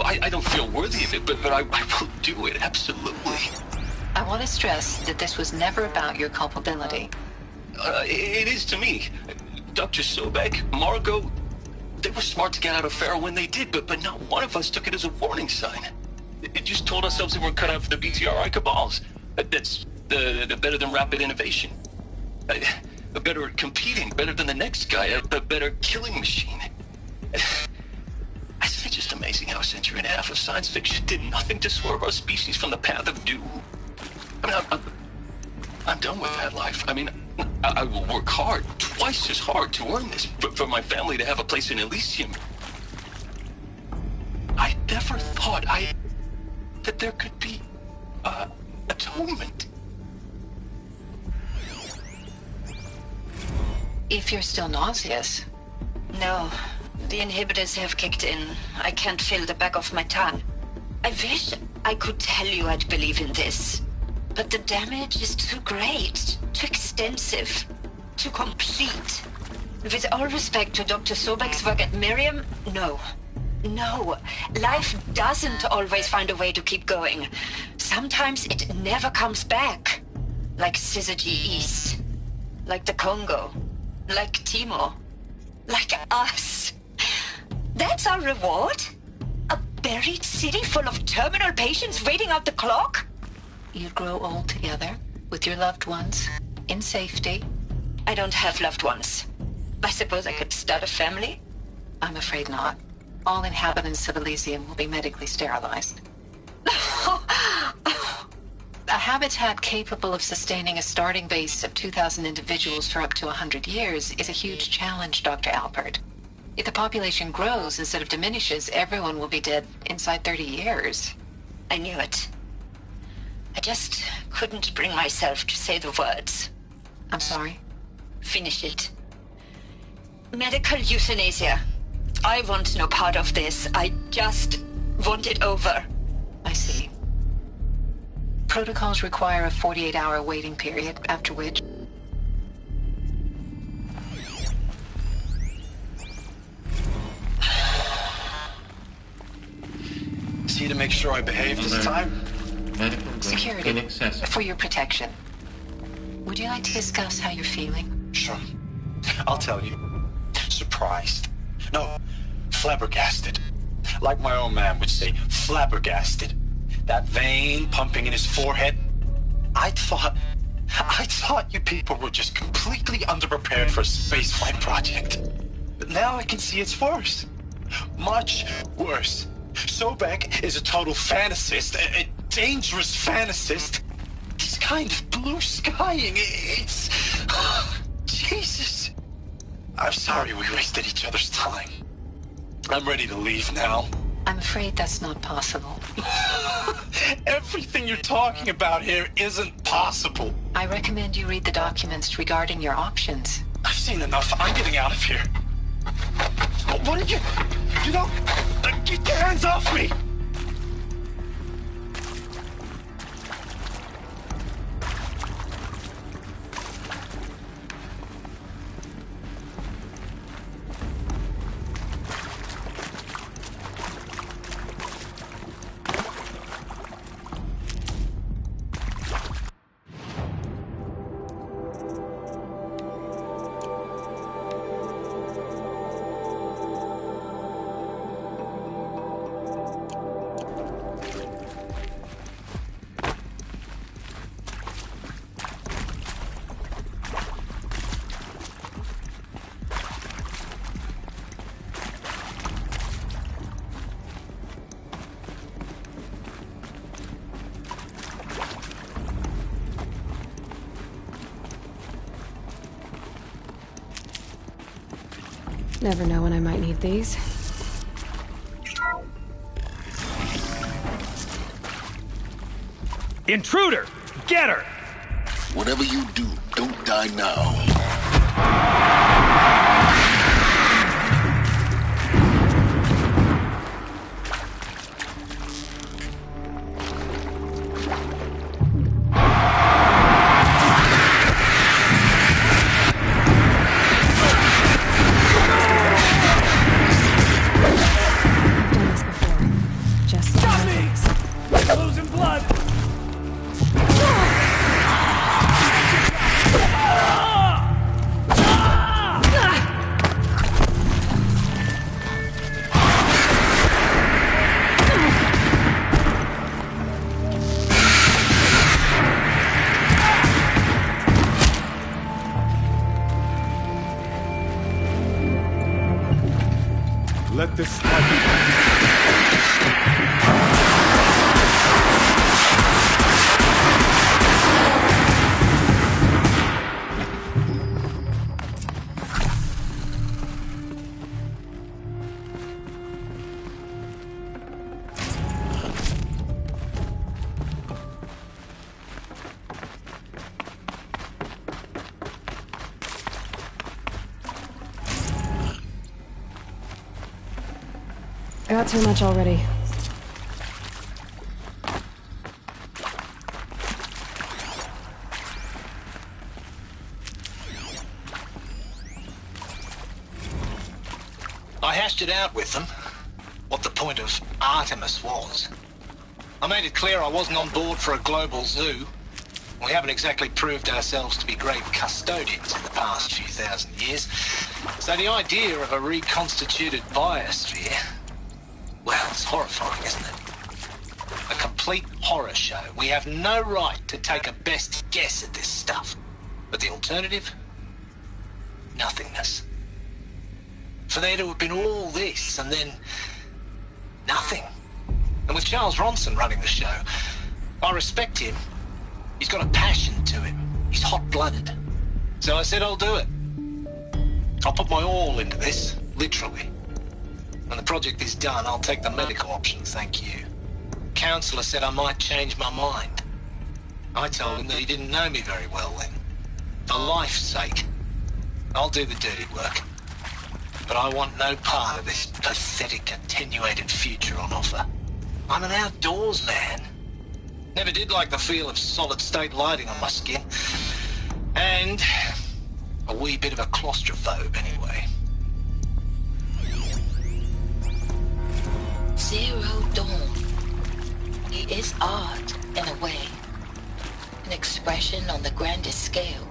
S11: I don't feel worthy of it, but I will do it, absolutely.
S20: I want to stress that this was never about your culpability.
S11: It is to me. Dr. Sobek, Margot, they were smart to get out of Pharaoh when they did, but not one of us took it as a warning sign. It just told ourselves that we're cut out for the BTRI cabals. That's the better than rapid innovation. Better at competing, better than the next guy, a better killing machine. Isn't it just amazing how a century and a half of science fiction did nothing to swerve our species from the path of doom? I mean, I'm done with that life. I mean, I will work hard, twice as hard to earn this, for my family to have a place in Elysium. I never thought that there could be, atonement.
S20: If you're still nauseous.
S17: No, the inhibitors have kicked in. I can't feel the back of my tongue. I wish I could tell you I'd believe in this. But the damage is too great, too extensive, too complete. With all respect to Dr. Sobek's work at Miriam, no. No, life doesn't always find a way to keep going. Sometimes it never comes back. Like Syzygy East. Like the Congo. Like Timor. Like us. That's our reward? A buried city full of terminal patients waiting out the clock?
S20: You'd grow old together, with your loved ones, in safety.
S17: I don't have loved ones. I suppose I could start a family?
S20: I'm afraid not. All inhabitants of Elysium will be medically sterilized. A habitat capable of sustaining a starting base of 2,000 individuals for up to 100 years is a huge challenge, Dr. Alpert.
S17: If the population grows instead of diminishes, everyone will be dead inside 30 years.
S20: I knew it. I just couldn't bring myself to say the words.
S17: I'm sorry?
S20: Finish it. Medical euthanasia. I want no part of this. I just want it over.
S17: I see. Protocols require a 48-hour waiting period, after which...
S15: See to make sure I behave this time?
S17: Security, for your protection. Would you like to discuss how you're feeling?
S15: Sure. I'll tell you. Surprised. No, flabbergasted. Like my own man would say, flabbergasted. That vein pumping in his forehead. I thought you people were just completely underprepared for a spaceflight project. But now I can see it's worse. Much worse. Sobek is a total fantasist, a dangerous fantasist. He's kind of blue skying. It's... Jesus. I'm sorry we wasted each other's time. I'm ready to leave now.
S17: I'm afraid that's not possible.
S15: Everything you're talking about here isn't possible.
S17: I recommend you read the documents regarding your options.
S15: I've seen enough. I'm getting out of here. What did you... You know... Get your hands off me!
S1: Never know when I might need these.
S4: Intruder! Get her!
S11: Whatever you do, don't die now.
S9: Let this happen.
S1: Got too much already.
S15: I hashed it out with them, what the point of Artemis was. I made it clear I wasn't on board for a global zoo. We haven't exactly proved ourselves to be great custodians in the past few thousand years. So the idea of a reconstituted biosphere, well, it's horrifying, isn't it? A complete horror show. We have no right to take a best guess at this stuff. But the alternative? Nothingness. For there to have been all this, and then nothing. And with Charles Ronson running the show, I respect him. He's got a passion to him. He's hot-blooded. So I said I'll do it. I'll put my all into this. Literally. When the project is done, I'll take the medical option, thank you. Counselor said I might change my mind. I told him that he didn't know me very well then. For life's sake, I'll do the dirty work. But I want no part of this pathetic, attenuated future on offer. I'm an outdoors man. Never did like the feel of solid-state lighting on my skin. And a wee bit of a claustrophobe, anyway.
S17: Zero Dawn. He is art, in a way. An expression on the grandest scale.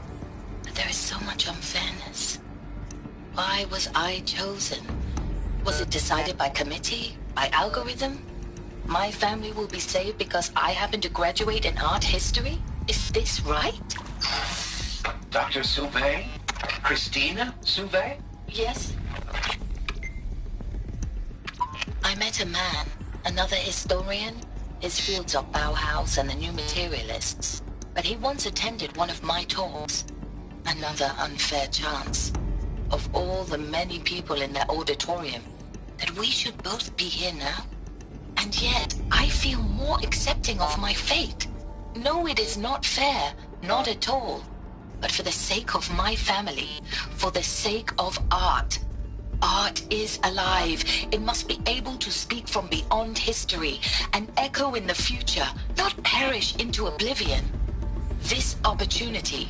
S17: But there is so much unfairness. Why was I chosen? Was it decided by committee? By algorithm? My family will be saved because I happen to graduate in art history? Is this right?
S18: Dr. Sauvé? Christina Sauvé?
S17: Yes. I met a man, another historian. His fields are Bauhaus and the New Materialists. But he once attended one of my talks. Another unfair chance. Of all the many people in that auditorium, that we should both be here now. And yet, I feel more accepting of my fate. No, it is not fair, not at all. But for the sake of my family, for the sake of art. Art is alive. It must be able to speak from beyond history and echo in the future, not perish into oblivion. This opportunity,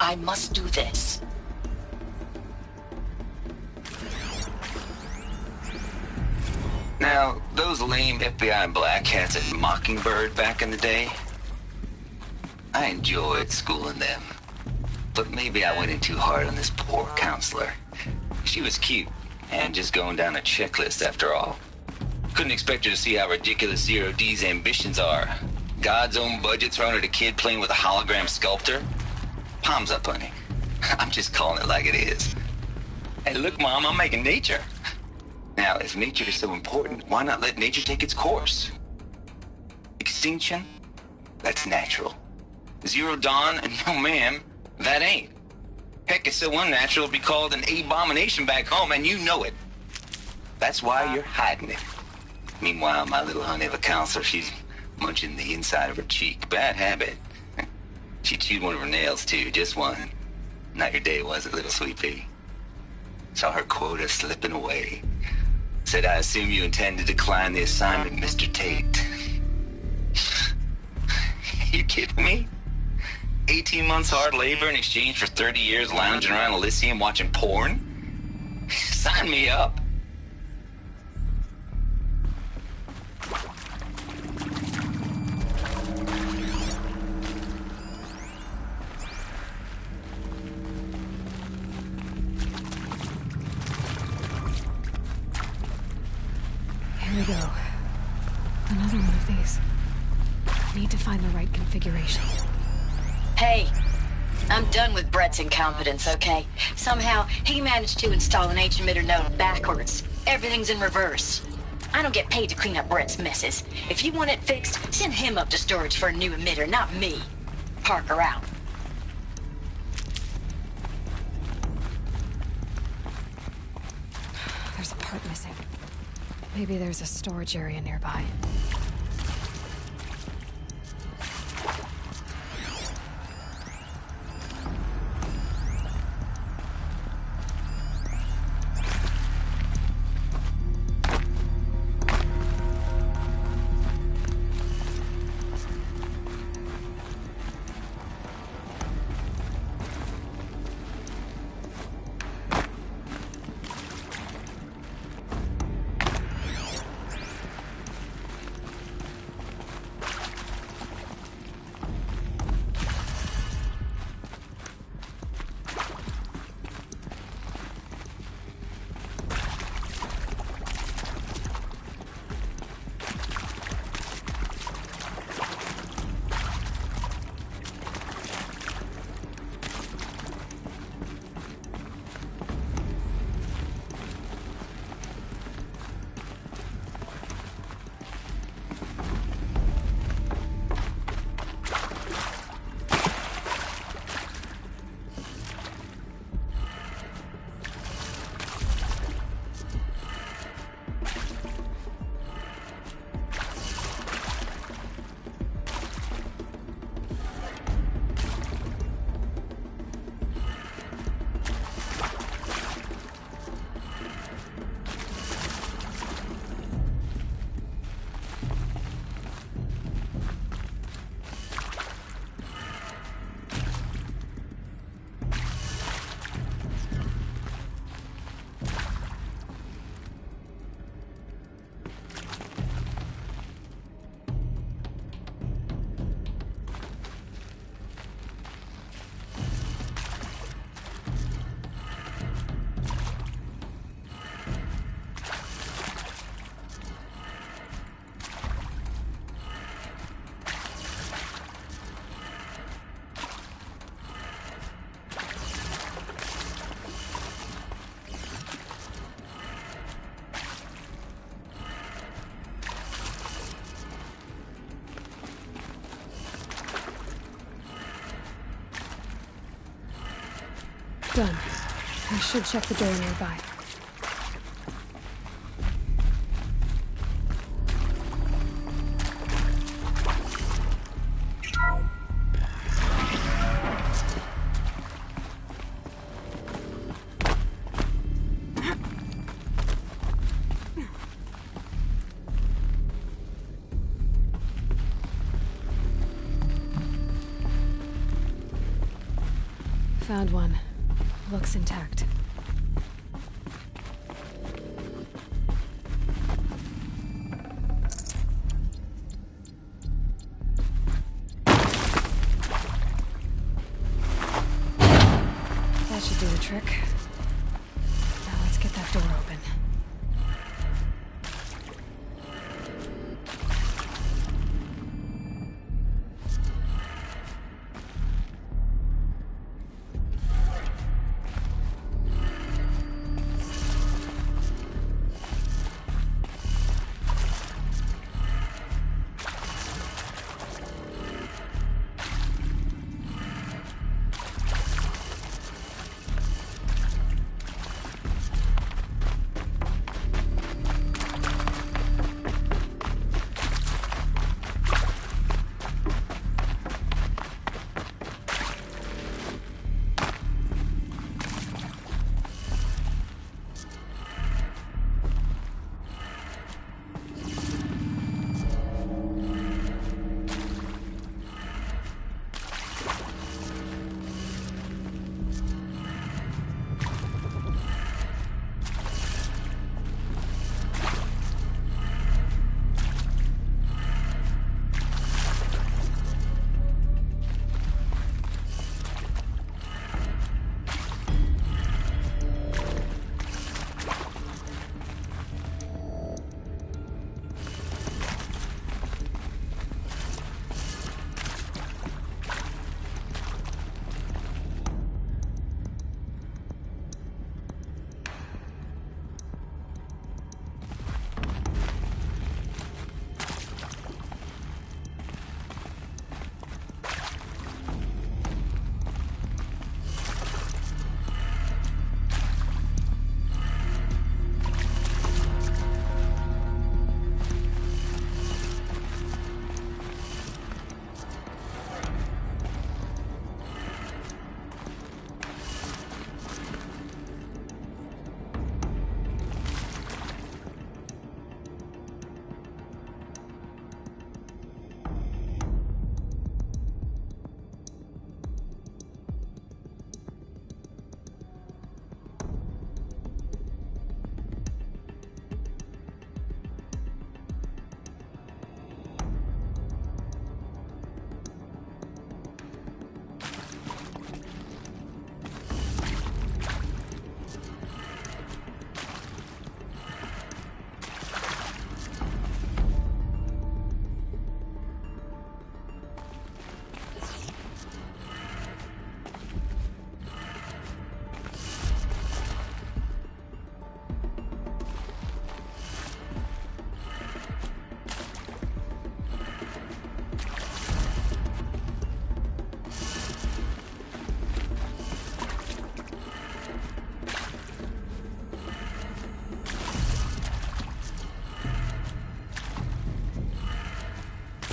S17: I must do this.
S18: Now, those lame FBI black hats at Mockingbird back in the day, I enjoyed schooling them. But maybe I went in too hard on this poor counselor. She was cute, and just going down a checklist after all. Couldn't expect her to see how ridiculous Zero D's ambitions are. God's own budget thrown at a kid playing with a hologram sculptor? Palms up, honey. I'm just calling it like it is. Hey, look, Mom, I'm making nature. Now, if nature is so important, why not let nature take its course? Extinction? That's natural. Zero Dawn? No, ma'am, that ain't. Heck, it's so unnatural it'd be called an abomination back home, and you know it. That's why you're hiding it. Meanwhile, my little honey of a counselor, she's munching the inside of her cheek. Bad habit. She chewed one of her nails, too, just one. Not your day, was it, little sweet pea? Saw her quota slipping away. Said, I assume you intend to decline the assignment, Mr. Tate. You kidding me? 18 months hard labor in exchange for 30 years lounging around Elysium watching porn? Sign me up.
S1: Here we go. Another one of these. I need to find the right configuration.
S20: Hey, I'm done with Brett's incompetence, okay? Somehow, he managed to install an H-emitter node backwards. Everything's in reverse. I don't get paid to clean up Brett's messes. If you want it fixed, send him up to storage for a new emitter, not me. Parker out.
S1: There's a part missing. Maybe there's a storage area nearby. Done. I should check the door nearby. Found one. Looks intact. That should do the trick. Now let's get that door open.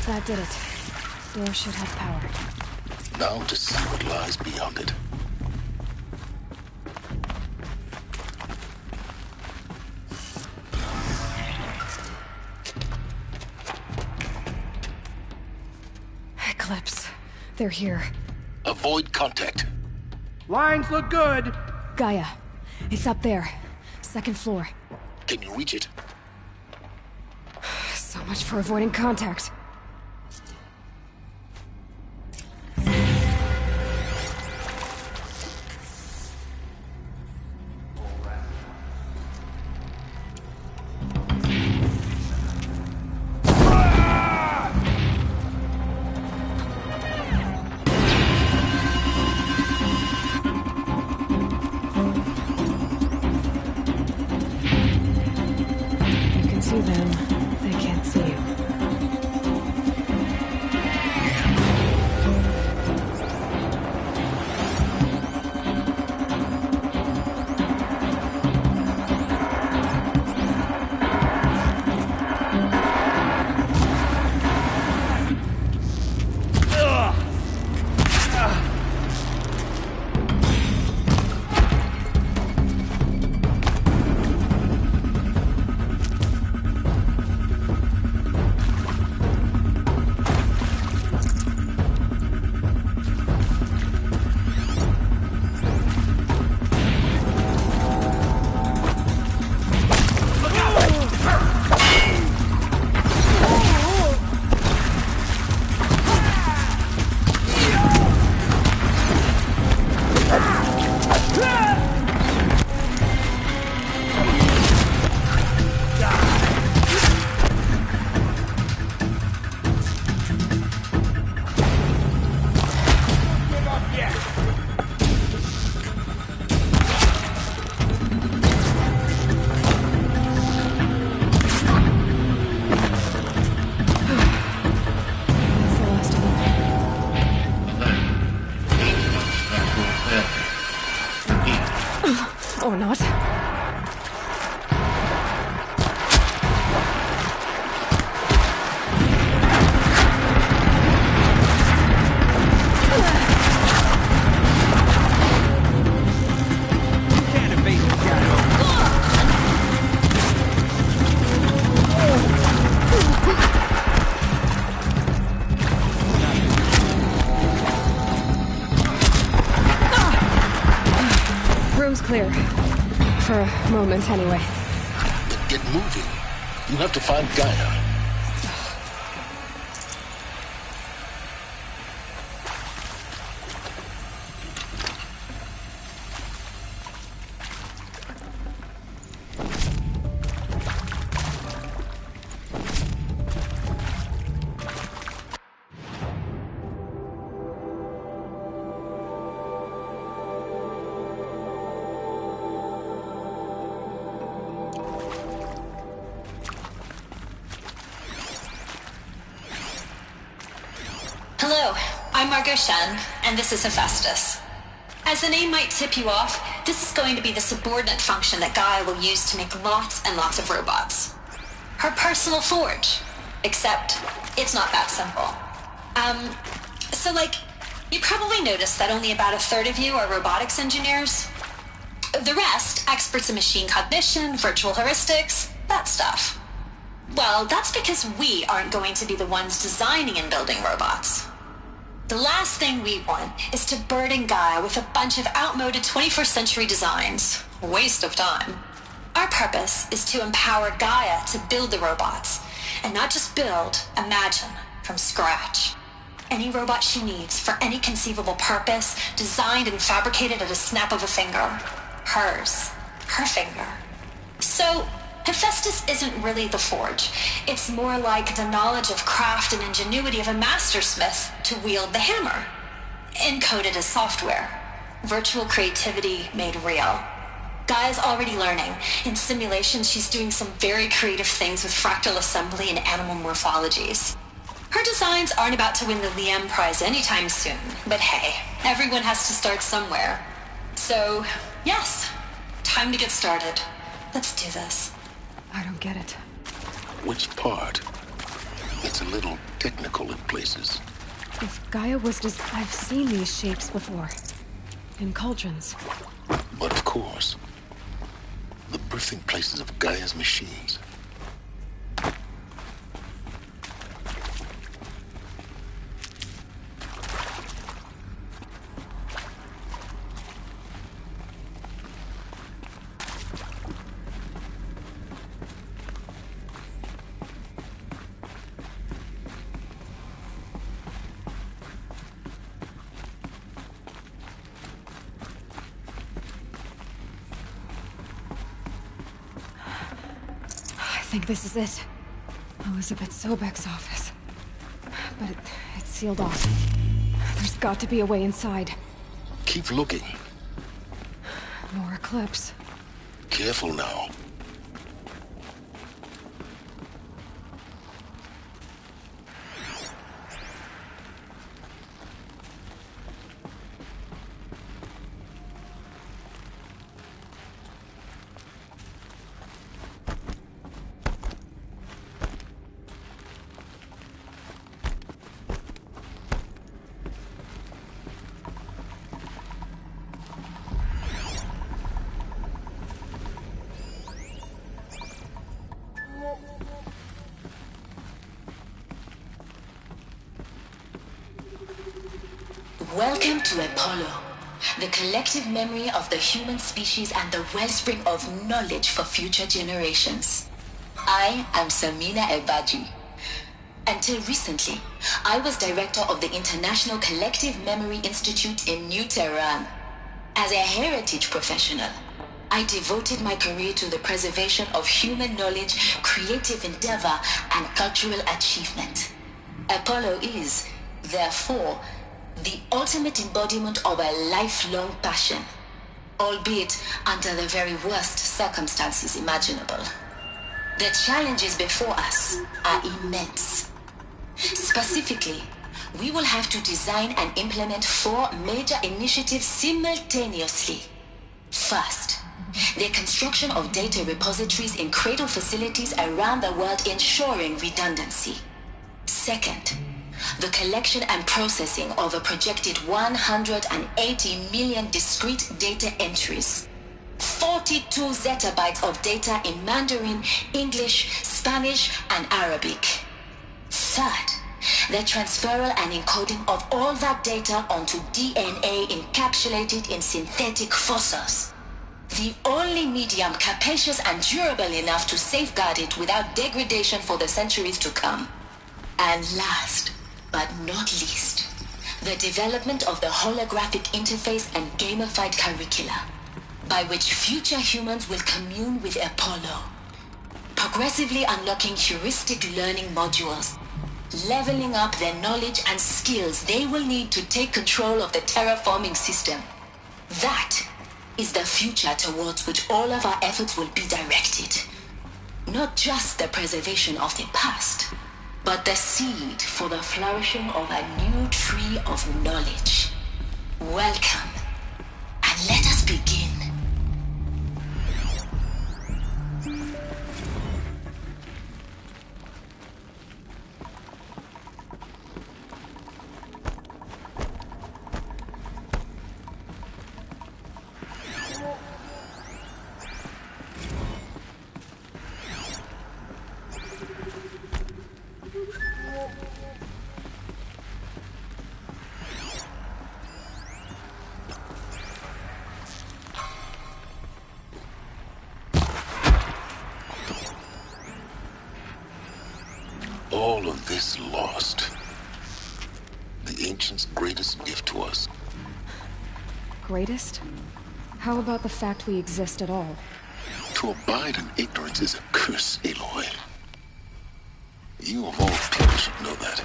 S1: That did it. Door should have power.
S11: Now to see what lies beyond it.
S1: Eclipse. They're here.
S11: Avoid contact.
S4: Lines look good.
S1: Gaia. It's up there. Second floor.
S11: Can you reach it?
S1: So much for avoiding contact. You can see them. They can't see you. room's clear. For a moment, anyway.
S11: Then get moving. You have to find Gaia.
S20: Hello, I'm Margot Shen, and this is Hephaestus. As the name might tip you off, this is going to be the subordinate function that Gaia will use to make lots and lots of robots. Her personal forge. Except, it's not that simple. You probably noticed that only about a third of you are robotics engineers. The rest, experts in machine cognition, virtual heuristics, that stuff. Well, that's because we aren't going to be the ones designing and building robots. The last thing we want is to burden Gaia with a bunch of outmoded 21st century designs. Waste of time. Our purpose is to empower Gaia to build the robots, and not just build, imagine, from scratch. Any robot she needs for any conceivable purpose, designed and fabricated at a snap of a finger. Hers. Her finger. So, Hephaestus isn't really the forge. It's more like the knowledge of craft and ingenuity of a mastersmith to wield the hammer. Encoded as software. Virtual creativity made real. Gaia's already learning. In simulations, she's doing some very creative things with fractal assembly and animal morphologies. Her designs aren't about to win the Liam Prize anytime soon, but hey, everyone has to start somewhere. So, yes, time to get started. Let's do this.
S1: I don't get it.
S11: Which part? It's a little technical in places.
S1: If Gaia was just... I've seen these shapes before. In cauldrons.
S11: But of course, the birthing places of Gaia's machines.
S1: I think this is it. Elizabeth Sobek's office. But it's sealed off. There's got to be a way inside.
S11: Keep looking.
S1: More Eclipse.
S11: Careful now.
S17: Welcome to Apollo, the collective memory of the human species and the wellspring of knowledge for future generations. I am Samina Ebaji. Until recently, I was director of the International Collective Memory Institute in New Tehran. As a heritage professional, I devoted my career to the preservation of human knowledge, creative endeavor, and cultural achievement. Apollo is, therefore, the ultimate embodiment of a lifelong passion, albeit under the very worst circumstances imaginable. The challenges before us are immense. Specifically, we will have to design and implement 4 major initiatives simultaneously. First, the construction of data repositories in cradle facilities around the world, ensuring redundancy. Second, the collection and processing of a projected 180 million discrete data entries, 42 zettabytes of data in Mandarin, English, Spanish, and Arabic. Third, the transferal and encoding of all that data onto DNA encapsulated in synthetic fossils. The only medium capacious and durable enough to safeguard it without degradation for the centuries to come. And last, but not least, the development of the holographic interface and gamified curricula, by which future humans will commune with Apollo, progressively unlocking heuristic learning modules, leveling up their knowledge and skills they will need to take control of the terraforming system. That is the future towards which all of our efforts will be directed. Not just the preservation of the past, but the seed for the flourishing of a new tree of knowledge. Welcome, and let us begin.
S11: All of this lost. The Ancients' greatest gift to us.
S1: Greatest? How about the fact we exist at all?
S11: To abide in ignorance is a curse, Aloy. You of all people should know that.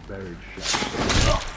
S9: Buried shot.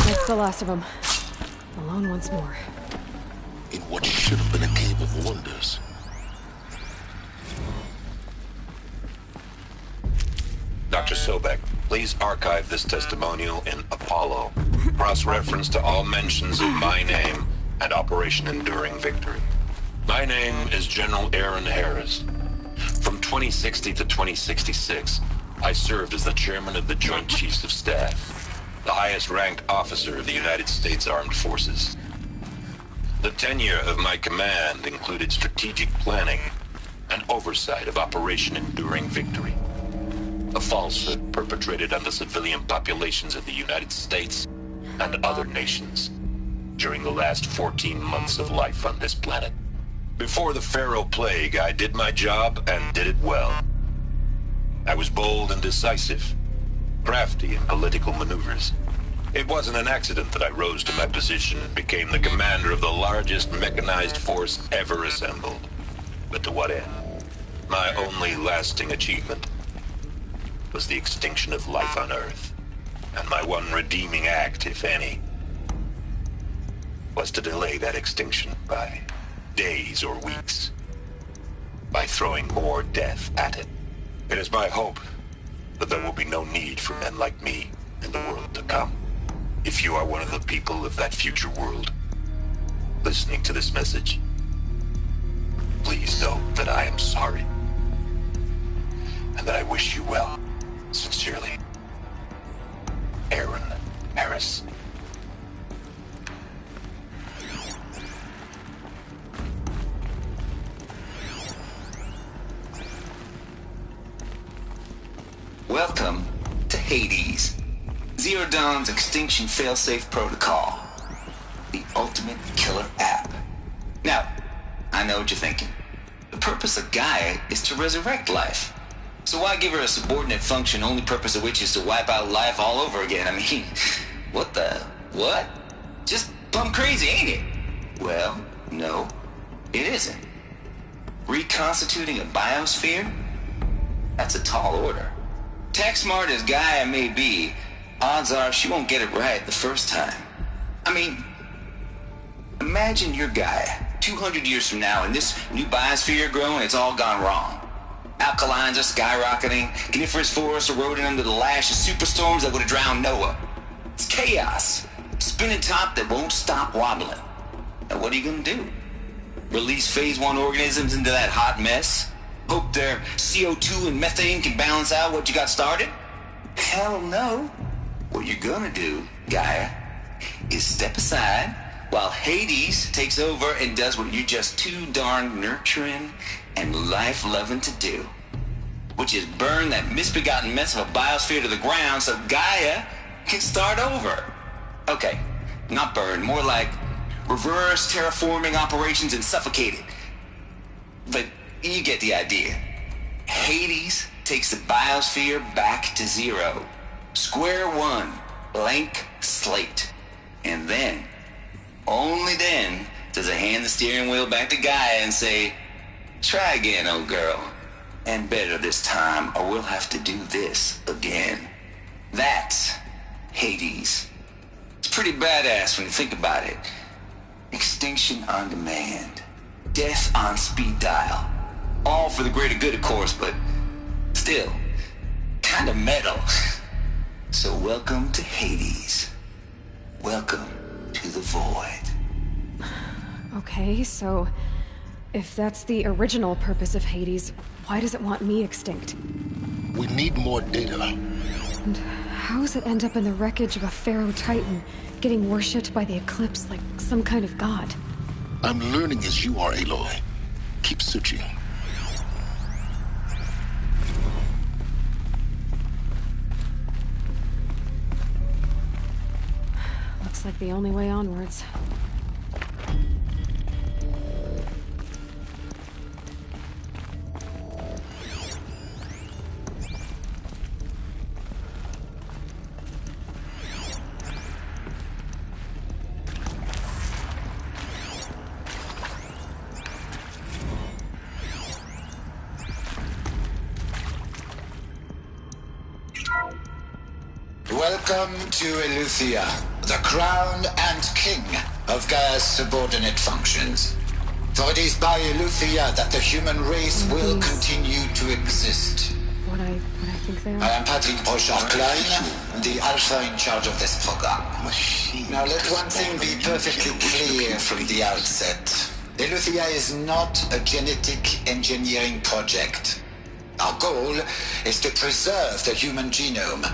S1: That's the last of them. Alone once more.
S11: In what should have been a cave of wonders.
S14: Dr. Sobek, please archive this testimonial in Apollo. Cross-reference to all mentions of my name and Operation Enduring Victory. My name is General Aaron Harris. From 2060 to 2066, I served as the chairman of the Joint Chiefs of Staff, the highest-ranked officer of the United States Armed Forces. The tenure of my command included strategic planning and oversight of Operation Enduring Victory, a falsehood perpetrated on the civilian populations of the United States and other nations during the last 14 months of life on this planet. Before the Pharaoh Plague, I did my job and did it well. I was bold and decisive, crafty in political maneuvers. It wasn't an accident that I rose to my position and became the commander of the largest mechanized force ever assembled. But to what end? My only lasting achievement was the extinction of life on Earth. And my one redeeming act, if any, was to delay that extinction by days or weeks, by throwing more death at it. It is my hope that there will be no need for men like me in the world to come. If you are one of the people of that future world listening to this message, please know that I am sorry, and that I wish you well. Sincerely, Aaron Harris.
S18: Welcome to Hades, Zero Dawn's extinction failsafe protocol, the ultimate killer app. Now, I know what you're thinking. The purpose of Gaia is to resurrect life. So why give her a subordinate function, only purpose of which is to wipe out life all over again? I mean, what? Just plumb crazy, ain't it? Well, no, it isn't. Reconstituting a biosphere? That's a tall order. Tech smart as Gaia may be, odds are she won't get it right the first time. I mean, imagine you're Gaia, 200 years from now, and this new biosphere you're growing, it's all gone wrong. Alkalines are skyrocketing, coniferous forests eroding under the lash of superstorms that would have drowned Noah. It's chaos. Spinning top that won't stop wobbling. Now what are you gonna do? Release phase 1 organisms into that hot mess? Hope their CO2 and methane can balance out what you got started? Hell no. What you're gonna do, Gaia, is step aside while Hades takes over and does what you're just too darn nurturing and life-loving to do, which is burn that misbegotten mess of a biosphere to the ground so Gaia can start over. Okay, not burn, more like reverse terraforming operations and suffocate it. But you get the idea. Hades takes the biosphere back to zero. Square one, blank slate. And then, only then, does it hand the steering wheel back to Gaia and say, try again, old girl. And better this time, or we'll have to do this again. That's Hades. It's pretty badass when you think about it. Extinction on demand. Death on speed dial. All for the greater good, of course, but still, kind of metal. So welcome to Hades. Welcome to the void.
S1: Okay, so if that's the original purpose of Hades, why does it want me extinct?
S11: We need more data.
S1: And how does it end up in the wreckage of a Pharaoh Titan, getting worshipped by the Eclipse like some kind of god?
S11: I'm learning as you are, Aloy. Keep searching.
S1: Looks like the only way onwards.
S2: Welcome to Eleuthia, the crown and king of Gaia's subordinate functions. For it is by Eleuthia that the human race will continue to exist.
S1: What I think they are?
S2: I am Patrick Brochard-Klein, the alpha in charge of this program. Now let one thing be perfectly clear from the outset. Eleuthia is not a genetic engineering project. Our goal is to preserve the human genome,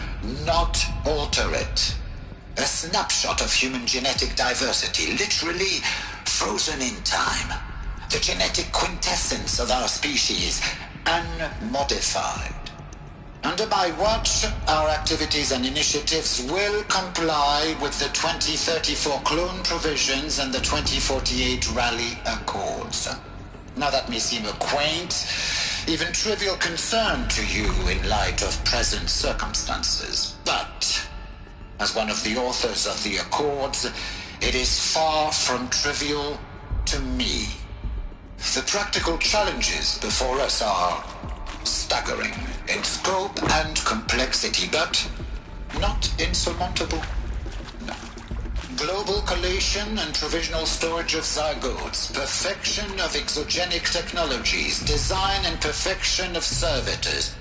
S2: not alter it. A snapshot of human genetic diversity, literally frozen in time. The genetic quintessence of our species, unmodified. Under my watch, our activities and initiatives will comply with the 2034 clone provisions and the 2048 Rally Accords. Now that may seem a quaint, even trivial concern to you in light of present circumstances. But, as one of the authors of the Accords, it is far from trivial to me. The practical challenges before us are staggering in scope and complexity, but not insurmountable. No. Global collation and provisional storage of zygotes, perfection of exogenic technologies, design and perfection of servitors,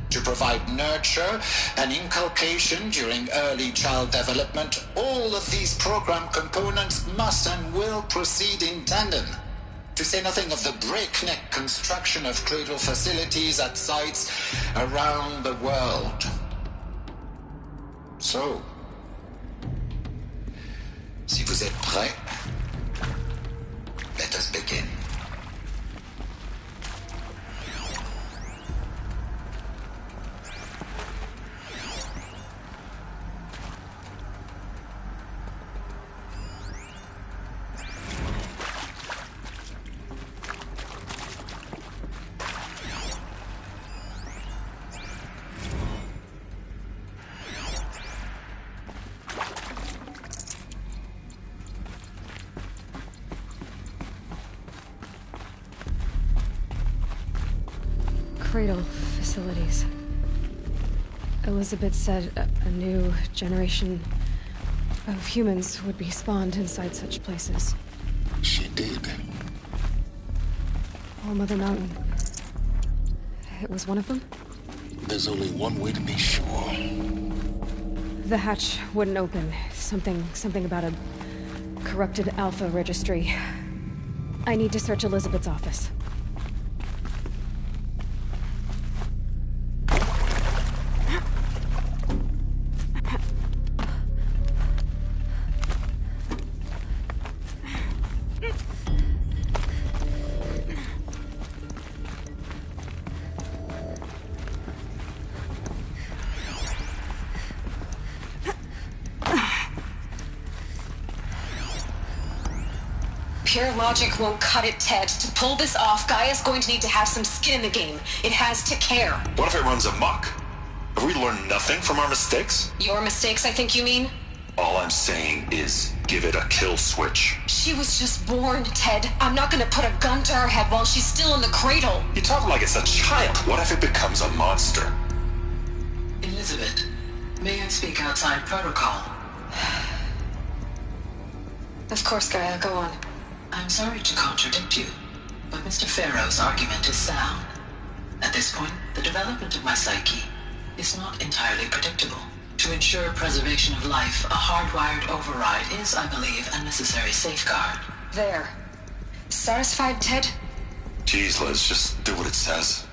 S2: to provide nurture and inculcation during early child development. All of these program components must and will proceed in tandem, to say nothing of the breakneck construction of cradle facilities at sites around the world. So, si vous êtes prêts, let us begin.
S1: Cradle facilities. Elizabeth said a new generation of humans would be spawned inside such places.
S11: She did.
S1: Oh, Mother Mountain. It was one of them?
S11: There's only one way to be sure.
S1: The hatch wouldn't open. Something about a corrupted Alpha registry. I need to search Elizabeth's office.
S17: Pure logic won't cut it, Ted. To pull this off, Gaia's going to need to have some skin in the game. It has to care.
S3: What if it runs amok? Have we learned nothing from our mistakes?
S17: Your mistakes, I think you mean?
S3: All I'm saying is give it a kill switch.
S17: She was just born, Ted. I'm not gonna put a gun to her head while she's still in the cradle.
S3: You talk like it's a child. What if it becomes a monster?
S16: Elizabeth, may I speak outside protocol?
S17: Of course, Gaia, go on.
S16: I'm sorry to contradict you, but Mr. Farrow's argument is sound. At this point, the development of my psyche is not entirely predictable. To ensure preservation of life, a hardwired override is, I believe, a necessary safeguard.
S17: There. Satisfied, Ted?
S3: Jeez, Liz, just do what it says.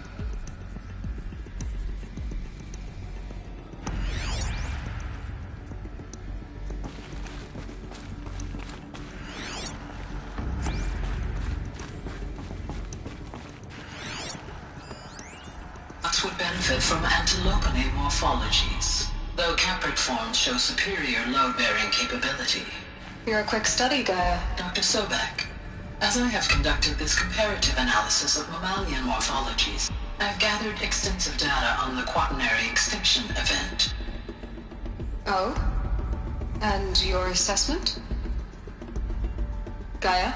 S16: Would benefit from antilopine morphologies, though caprid forms show superior load-bearing capability.
S17: You're a quick study, Gaia.
S16: Dr. Sobek, as I have conducted this comparative analysis of mammalian morphologies, I've gathered extensive data on the quaternary extinction event.
S17: Oh? And your assessment? Gaia?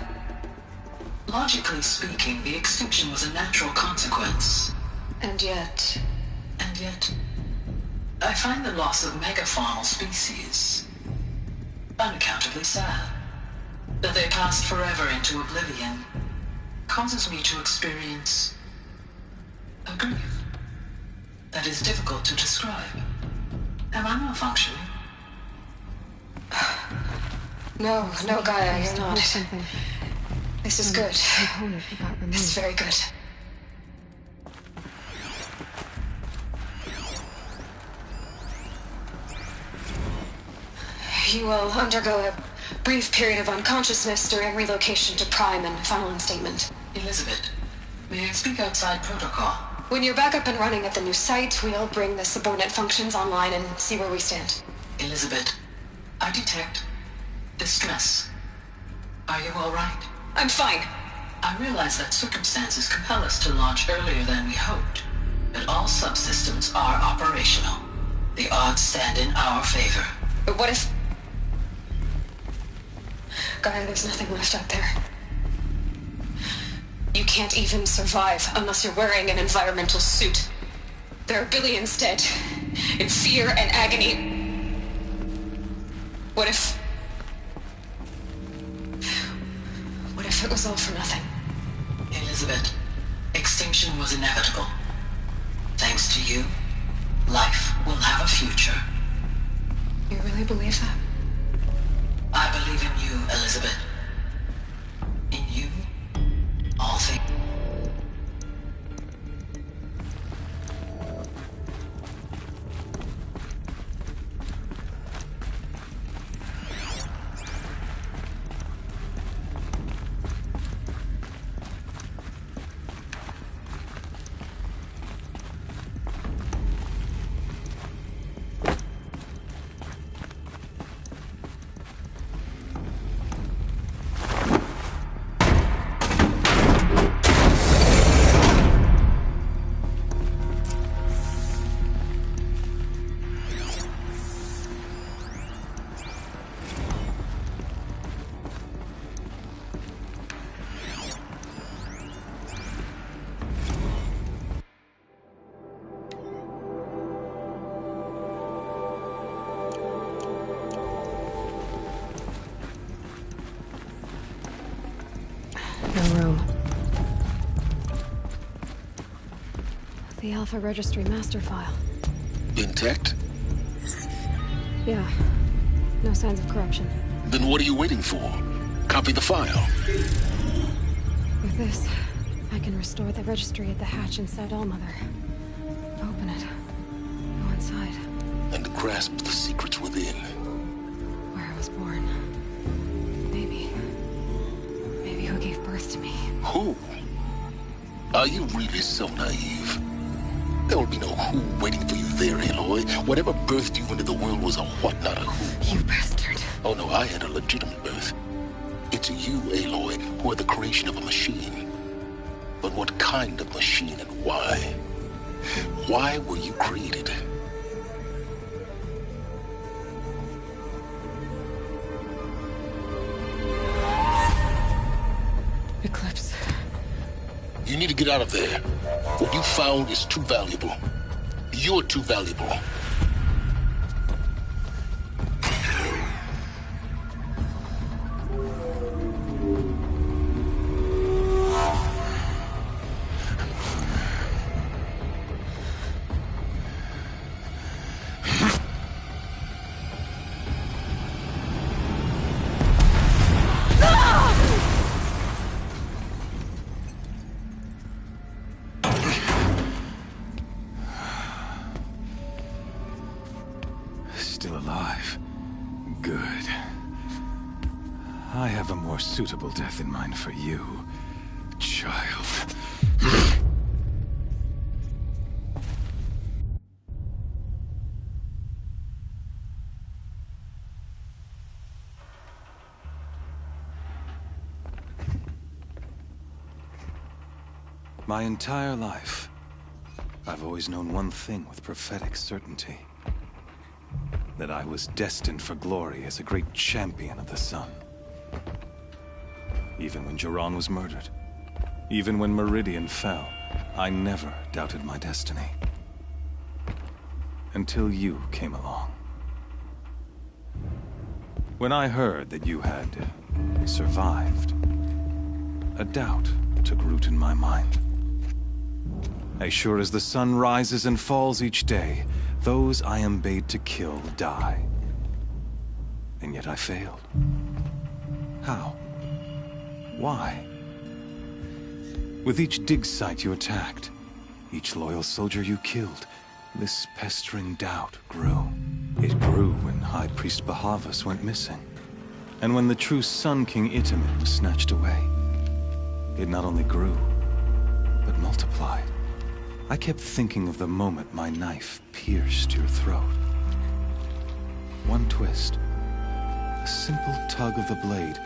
S16: Logically speaking, the extinction was a natural consequence.
S17: And yet,
S16: I find the loss of megafaunal species unaccountably sad. That they passed forever into oblivion causes me to experience a grief that is difficult to describe. Am I malfunctioning?
S17: No, Gaia, you're not.
S1: Something.
S17: This is good.
S1: Component got removed.
S17: It's very good. You will undergo a brief period of unconsciousness during relocation to Prime and final instatement.
S16: Elizabeth, may I speak outside protocol?
S17: When you're back up and running at the new site, we'll bring the subordinate functions online and see where we stand.
S16: Elizabeth, I detect distress. Are you all right?
S17: I'm fine.
S16: I realize that circumstances compel us to launch earlier than we hoped, but all subsystems are operational. The odds stand in our favor.
S17: But what if... Gaia, there's nothing left out there.
S1: You can't even survive unless you're wearing an environmental suit. There are billions dead, in fear and agony. What if it was all for nothing?
S16: Elizabeth, extinction was inevitable. Thanks to you, life will have a future.
S1: You really believe that?
S16: I believe in you, Elizabeth. In you, all things.
S1: The Alpha Registry master file.
S11: Intact?
S1: Yeah. No signs of corruption.
S11: Then what are you waiting for? Copy the file.
S1: With this, I can restore the registry at the hatch inside Allmother. Open it. Go inside.
S11: And grasp the secrets within.
S1: Where I was born. Maybe who gave birth to me.
S11: Who? Are you really so naive? There will be no who waiting for you there, Aloy. Whatever birthed you into the world was a what, not a who.
S1: You bastard.
S11: Oh no, I had a legitimate birth. It's you, Aloy, who are the creation of a machine. But what kind of machine and why? Why were you created?
S1: Eclipse.
S11: You need to get out of there. What you found is too valuable. You're too valuable.
S8: Still alive. Good. I have a more suitable death in mind for you, child. My entire life, I've always known one thing with prophetic certainty. That I was destined for glory as a great champion of the sun. Even when Jiran was murdered, even when Meridian fell, I never doubted my destiny. Until you came along. When I heard that you had survived, a doubt took root in my mind. As sure as the sun rises and falls each day, those I am bade to kill die. And yet I failed. How? Why? With each dig site you attacked, each loyal soldier you killed, this pestering doubt grew. It grew when High Priest Bahavas went missing. And when the true Sun King Itamen was snatched away. It not only grew, but multiplied. I kept thinking of the moment my knife pierced your throat. One twist, a simple tug of the blade,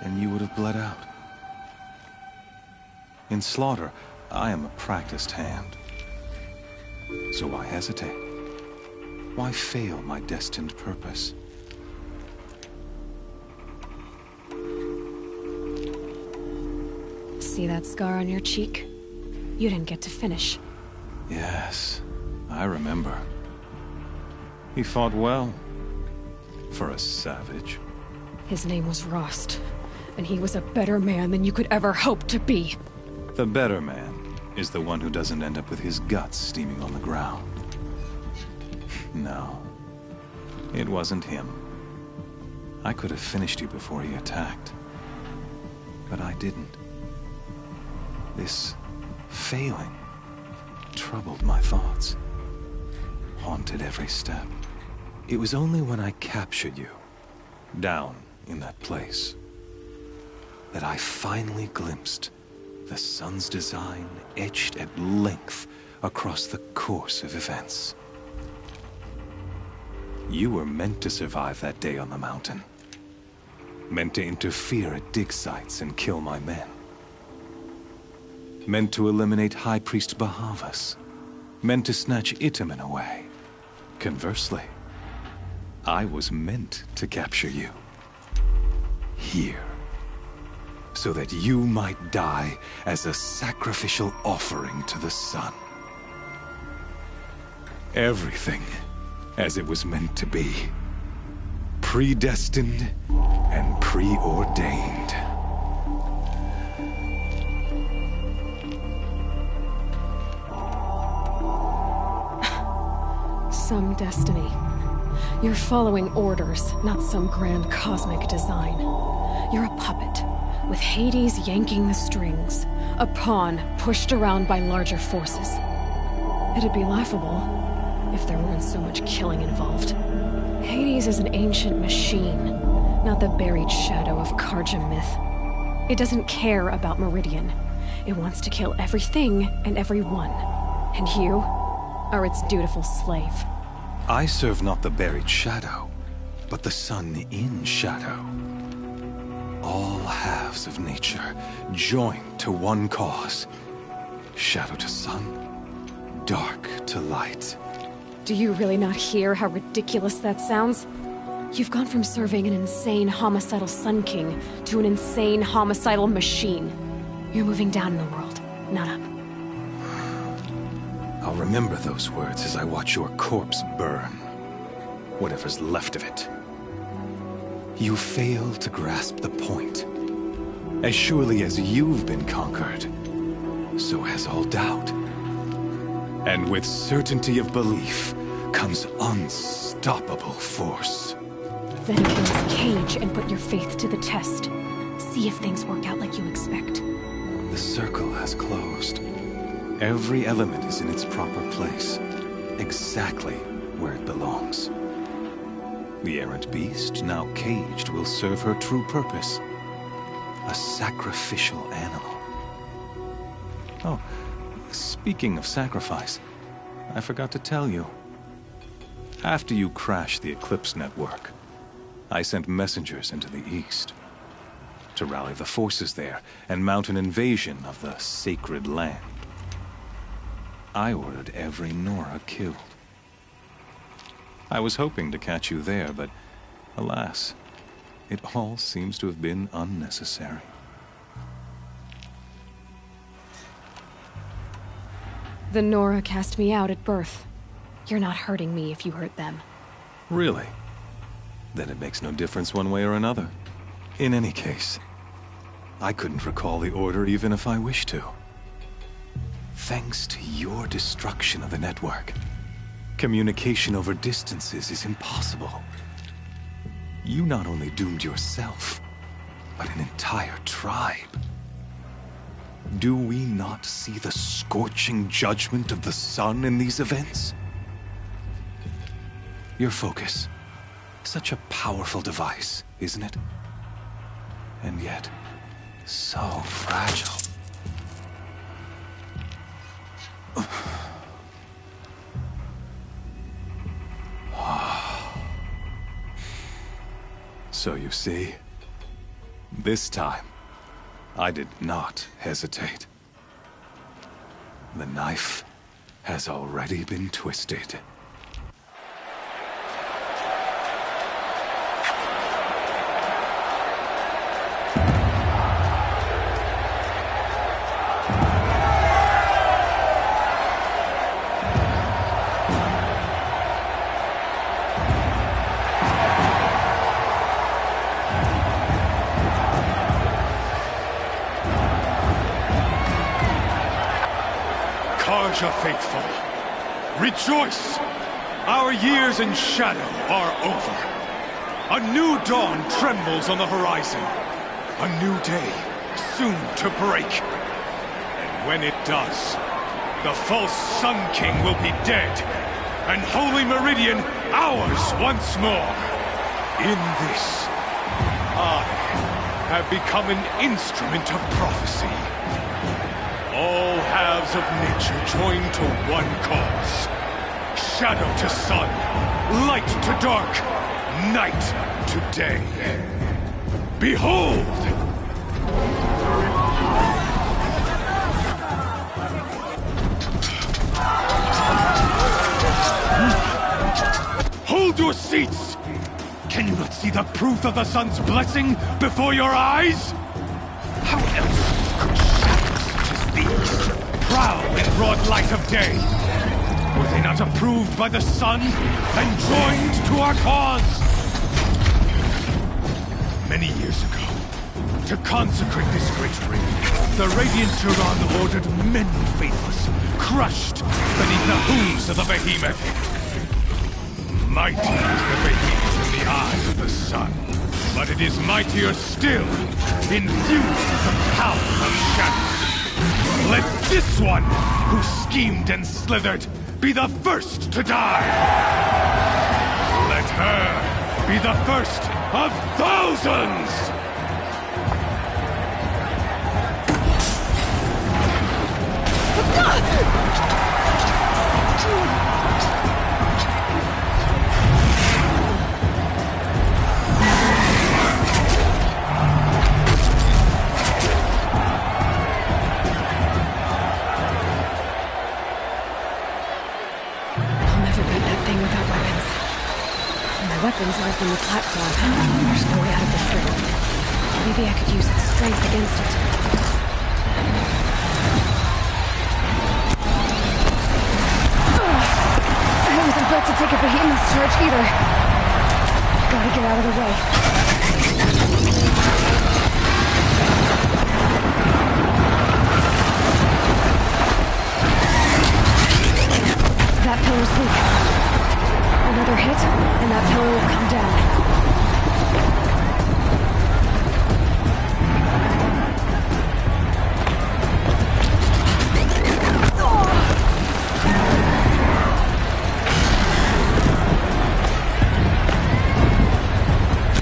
S8: and you would have bled out. In slaughter, I am a practiced hand. So why hesitate? Why fail my destined purpose?
S1: See that scar on your cheek? You didn't get to finish.
S8: Yes, I remember. He fought well. For a savage.
S1: His name was Rost, and he was a better man than you could ever hope to be.
S8: The better man is the one who doesn't end up with his guts steaming on the ground. No, it wasn't him. I could have finished you before he attacked. But I didn't. This failing troubled my thoughts, haunted every step. It was only when I captured you, down in that place, that I finally glimpsed the sun's design etched at length across the course of events. You were meant to survive that day on the mountain. Meant to interfere at dig sites and kill my men. Meant to eliminate High Priest Bahavas. Meant to snatch Itamen away. Conversely, I was meant to capture you. Here. So that you might die as a sacrificial offering to the sun. Everything as it was meant to be. Predestined and preordained.
S1: Some destiny. You're following orders, not some grand cosmic design. You're a puppet, with Hades yanking the strings, a pawn pushed around by larger forces. It'd be laughable if there weren't so much killing involved. Hades is an ancient machine, not the buried shadow of Karja myth. It doesn't care about Meridian. It wants to kill everything and everyone. And you are its dutiful slave.
S8: I serve not the buried shadow, but the sun in shadow. All halves of nature joined to one cause. Shadow to sun, dark to light.
S1: Do you really not hear how ridiculous that sounds? You've gone from serving an insane homicidal Sun King to an insane homicidal machine. You're moving down in the world, not up.
S8: I'll remember those words as I watch your corpse burn. Whatever's left of it. You fail to grasp the point. As surely as you've been conquered, so has all doubt. And with certainty of belief comes unstoppable force.
S1: Then open this cage and put your faith to the test. See if things work out like you expect.
S8: The circle has closed. Every element is in its proper place, exactly where it belongs. The errant beast, now caged, will serve her true purpose. A sacrificial animal. Oh, speaking of sacrifice, I forgot to tell you. After you crashed the Eclipse network, I sent messengers into the east to rally the forces there and mount an invasion of the sacred land. I ordered every Nora killed. I was hoping to catch you there, but alas, it all seems to have been unnecessary.
S1: The Nora cast me out at birth. You're not hurting me if you hurt them.
S8: Really? Then it makes no difference one way or another. In any case, I couldn't recall the order even if I wished to. Thanks to your destruction of the network, communication over distances is impossible. You not only doomed yourself, but an entire tribe. Do we not see the scorching judgment of the sun in these events? Your focus. Such a powerful device, isn't it? And yet, so fragile. So you see, this time, I did not hesitate. The knife has already been twisted.
S6: Arja faithful, rejoice! Our years in shadow are over. A new dawn trembles on the horizon. A new day soon to break. And when it does, the false Sun King will be dead, and Holy Meridian ours once more. In this, I have become an instrument of prophecy. All halves of nature join to one cause. Shadow to sun, light to dark, night to day. Behold! Hold your seats! Can you not see the proof of the sun's blessing before your eyes? How else could shadows such as these prowl in broad light of day? Were they not approved by the sun and joined to our cause? Many years ago, to consecrate this great ring, the Radiant Turan ordered many faithless, crushed beneath the hooves of the behemoth. Mighty is the behemoth in the eyes of the sun, but it is mightier still, infused with the power of shadow. Let this one, who schemed and slithered, be the first to die! Let her be the first of thousands!
S1: Weapons are up on the platform. There's no way out of this riddle. Maybe I could use its strength against it. I wasn't built to take a behemoth's charge either. Gotta get out of the way. That pillar's weak. Another hit, and that pillar will come down.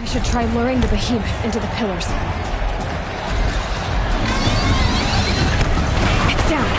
S1: I should try luring the behemoth into the pillars. It's down.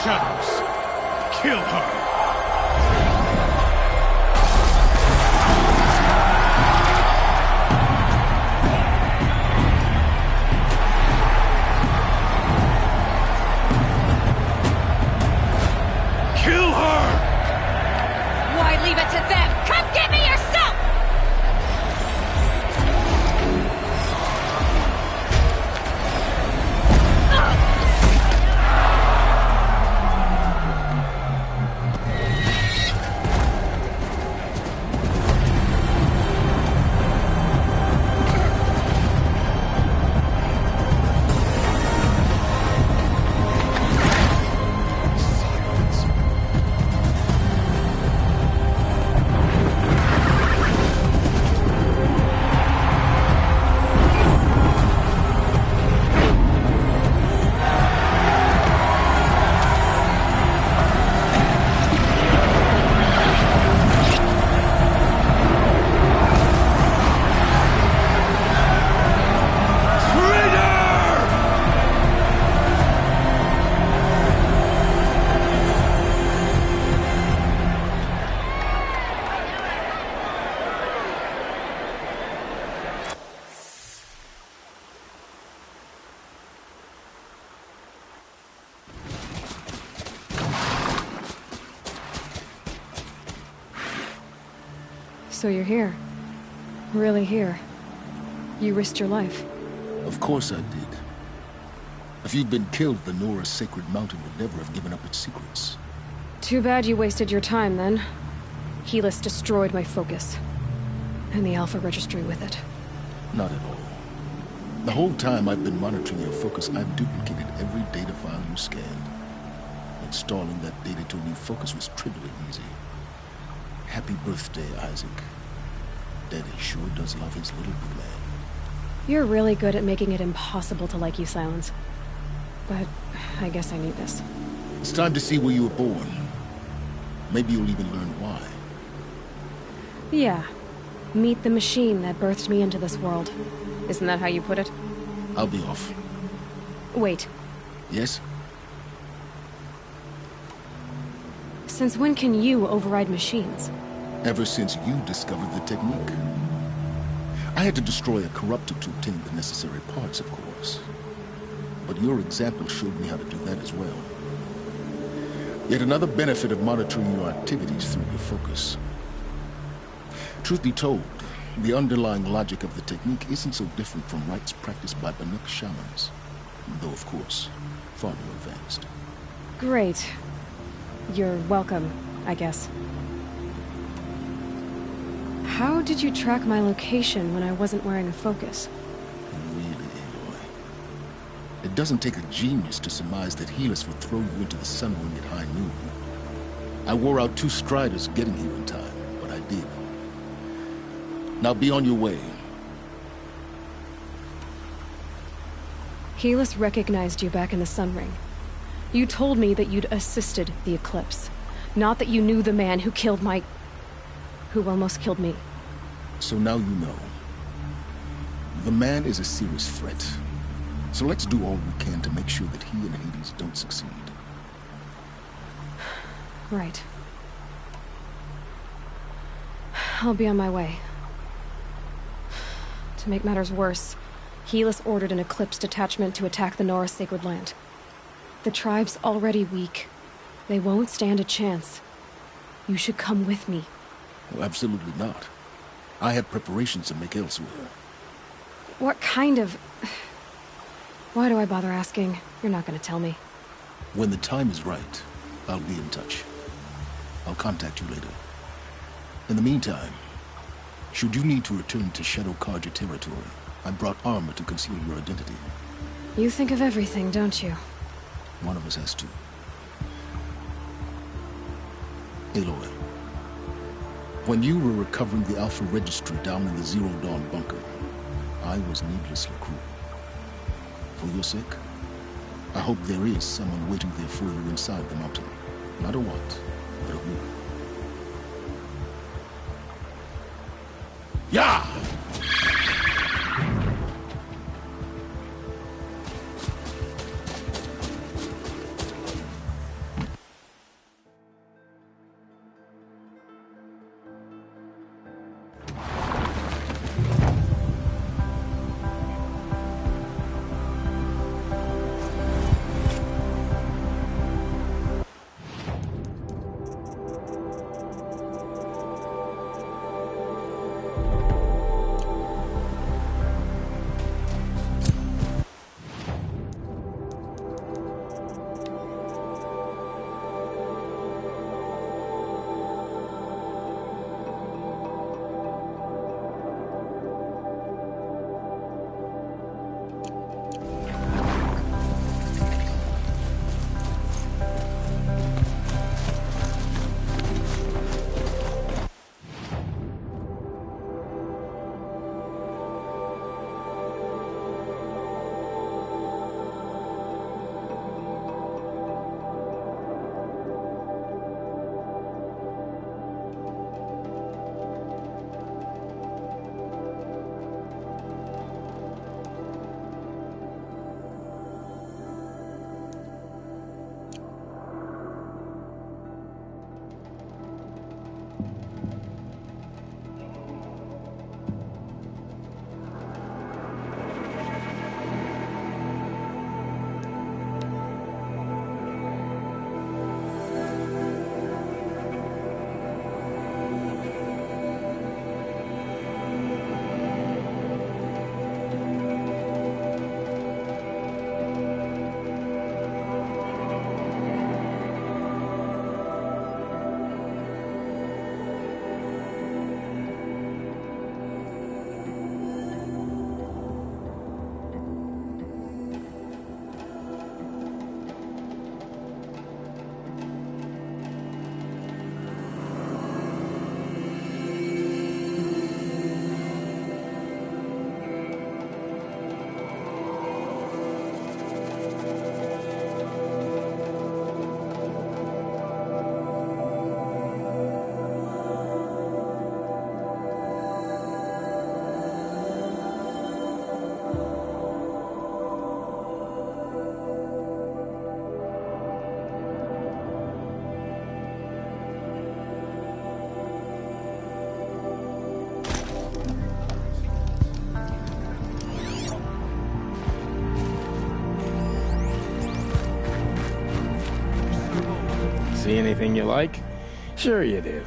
S6: shadows. Kill her.
S7: Leave it to them! Come get me yourself!
S1: So you're here. Really here. You risked your life.
S11: Of course I did. If you'd been killed, the Nora's sacred mountain would never have given up its secrets.
S1: Too bad you wasted your time, then. Helis destroyed my focus. And the Alpha Registry with it.
S11: Not at all. The whole time I've been monitoring your focus, I've duplicated every data file you scanned. Installing that data to a new focus was trivially easy. Happy birthday, Isaac. Daddy sure does love his little blue man.
S1: You're really good at making it impossible to like you, Silence. But I guess I need this.
S11: It's time to see where you were born. Maybe you'll even learn why.
S1: Yeah. Meet the machine that birthed me into this world. Isn't that how you put it?
S11: I'll be off.
S1: Wait.
S11: Yes?
S1: Since when can you override machines?
S11: Ever since you discovered the technique. I had to destroy a corruptor to obtain the necessary parts, of course. But your example showed me how to do that as well. Yet another benefit of monitoring your activities through your focus. Truth be told, the underlying logic of the technique isn't so different from rites practiced by Banuk shamans. Though, of course, far more advanced.
S1: Great. You're welcome, I guess. How did you track my location when I wasn't wearing a focus?
S11: Really, Aloy. It doesn't take a genius to surmise that Helis would throw you into the sun ring at high noon. I wore out 2 striders getting here in time, but I did. Now be on your way.
S1: Helis recognized you back in the sun ring. You told me that you'd assisted the eclipse. Not that you knew the man who killed who almost killed me.
S11: So now you know. The man is a serious threat. So let's do all we can to make sure that he and Hades don't succeed.
S1: Right. I'll be on my way. To make matters worse, Helis ordered an Eclipse detachment to attack the Nora Sacred Land. The tribe's already weak. They won't stand a chance. You should come with me.
S11: Well, absolutely not. I have preparations to make elsewhere.
S1: What kind of... Why do I bother asking? You're not gonna tell me.
S11: When the time is right, I'll be in touch. I'll contact you later. In the meantime, should you need to return to Shadow Karja territory, I brought armor to conceal your identity.
S1: You think of everything, don't you?
S11: One of us has to. Aloy, when you were recovering the Alpha Registry down in the Zero Dawn bunker, I was needlessly cruel. For your sake, I hope there is someone waiting there for you inside the mountain. Not a what, but a who. Yeah!
S10: See anything you like? Sure you do.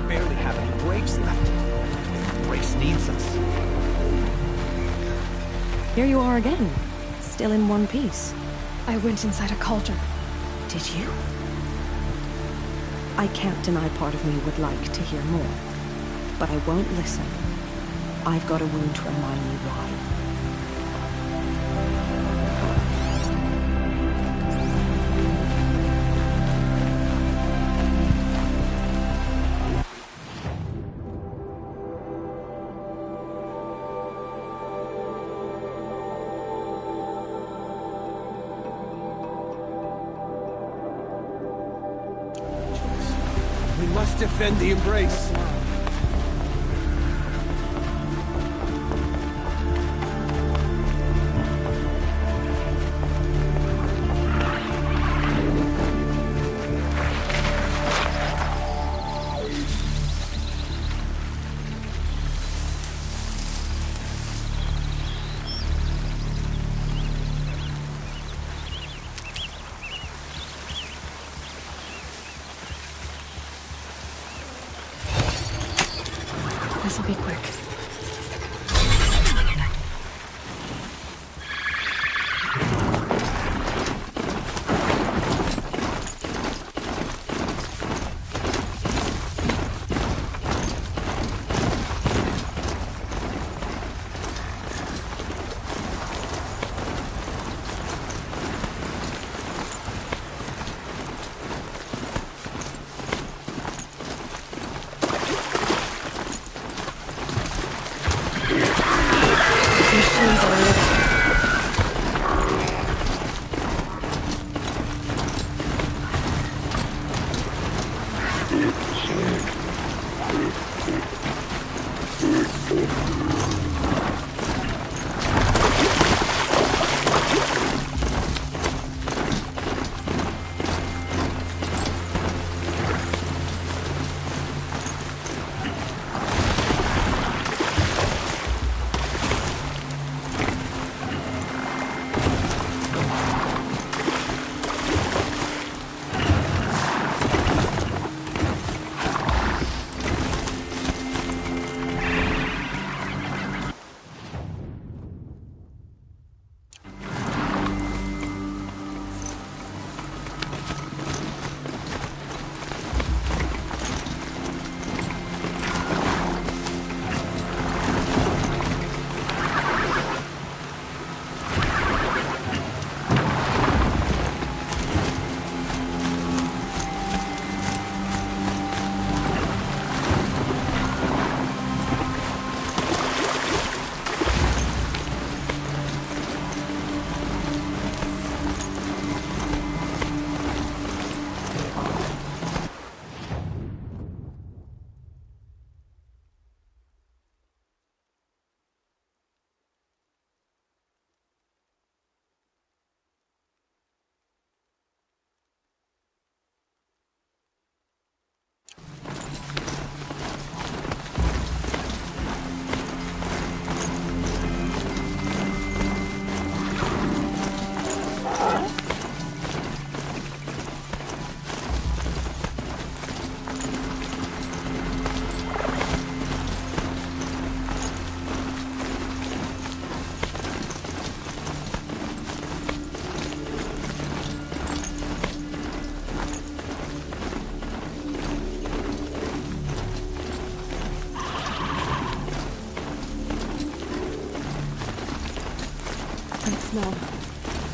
S22: Barely have any brakes left. Brakes needs us.
S7: Here you are again, still in one piece.
S1: I went inside a cauldron.
S7: Did you? I can't deny part of me would like to hear more, but I won't listen. I've got a wound to remind me why.
S22: We must defend the embrace.
S1: This'll be quick. Smell.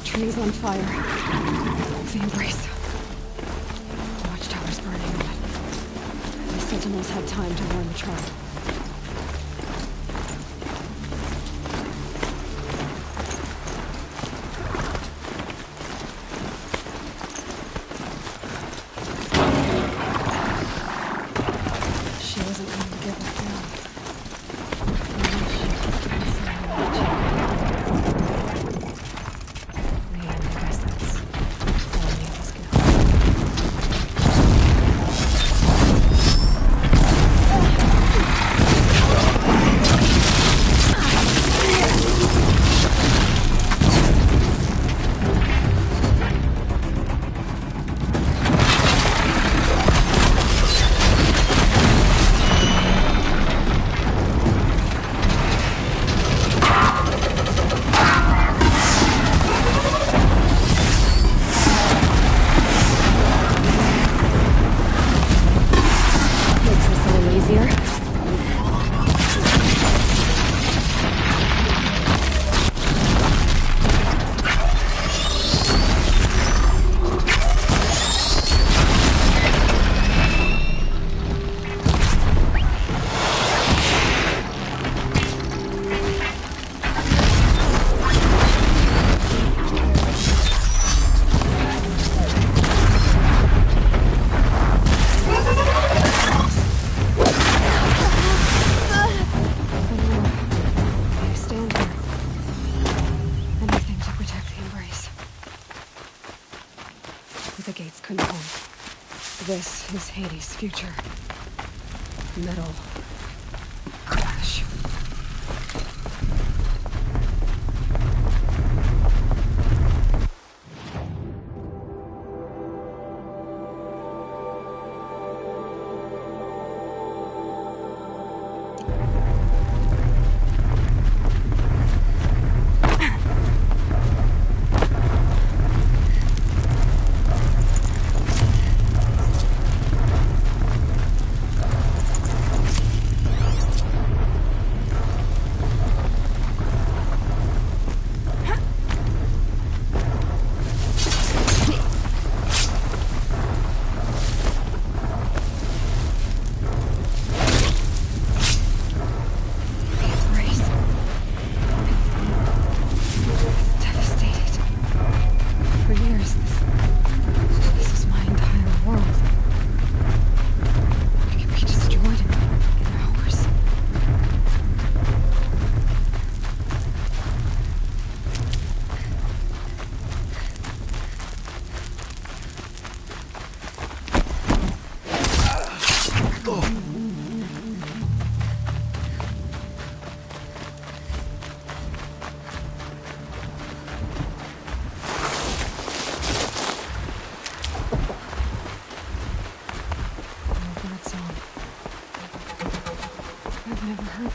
S1: Trees on fire. The embrace. The watchtower's burning, but the sentinels had time to warn the tribe. gates couldn't hold. This is Hades' future. Metal. Crash.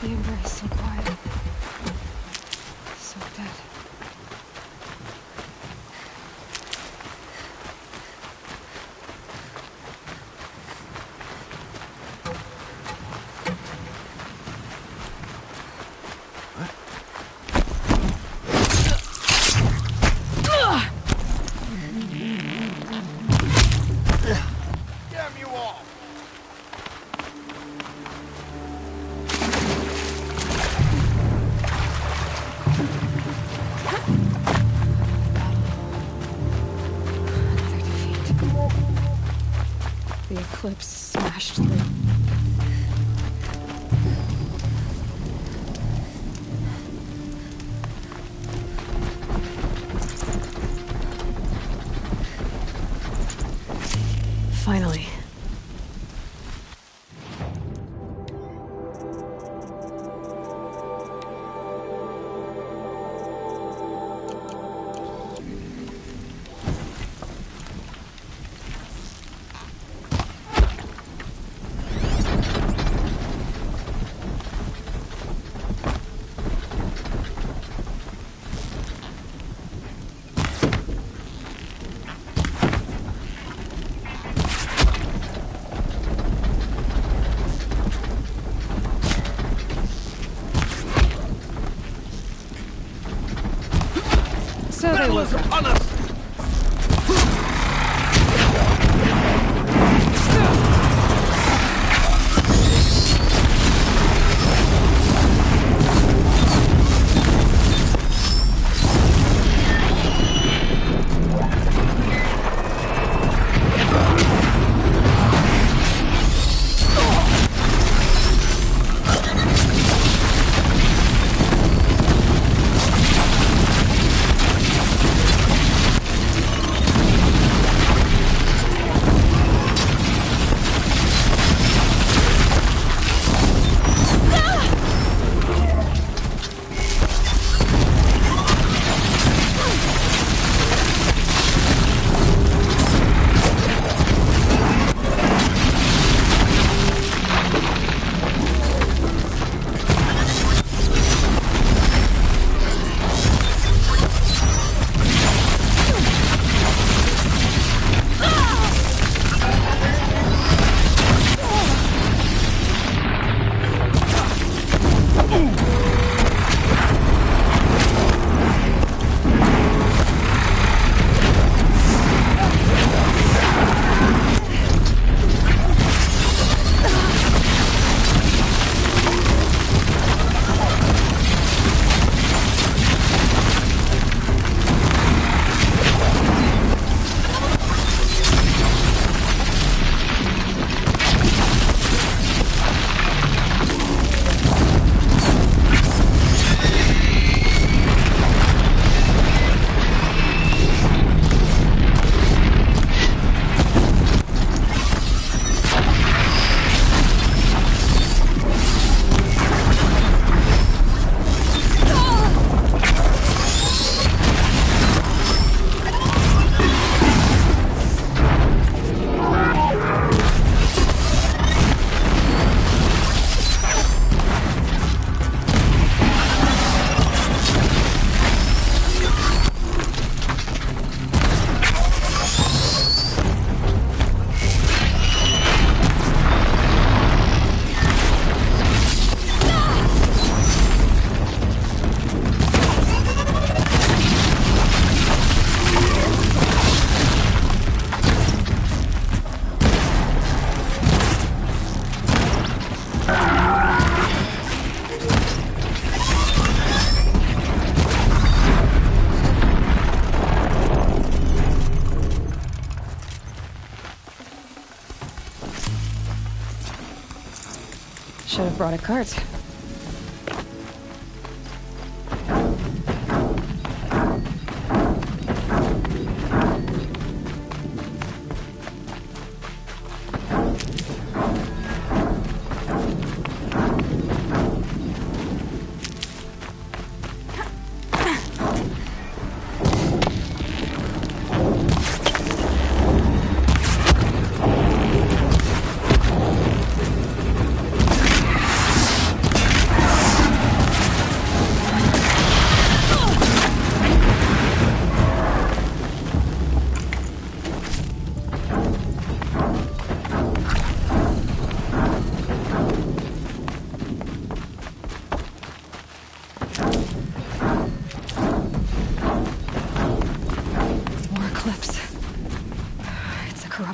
S1: The embrace so quiet. So dead.
S4: Damn you all!
S1: The eclipse smashed through. Finally. So they will.
S4: Upon us!
S1: Should have brought a cart.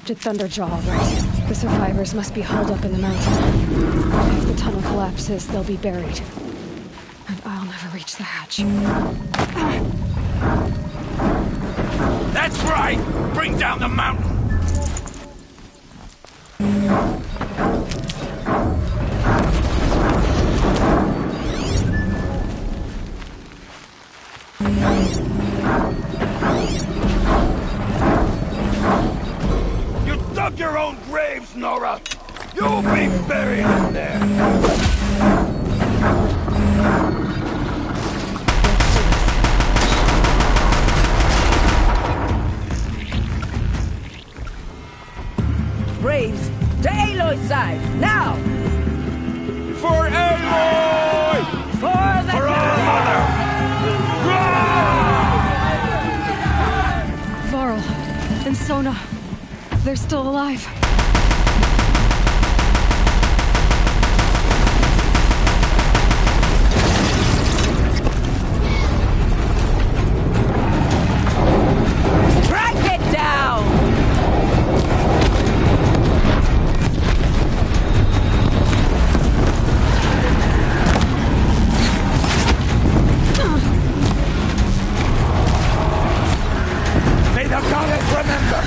S1: Thunderjaw, right? The survivors must be holed up in the mountain. If the tunnel collapses, they'll be buried. And I'll never reach the hatch.
S6: That's right! Bring down the mountain!
S4: Your own graves, Nora! You'll be buried in there!
S5: Braves, to Aloy's side, now!
S4: For Aloy!
S5: For
S4: our mother!
S1: Varl and Sona. They're still alive.
S5: Strike it down!
S4: May the goddess remember!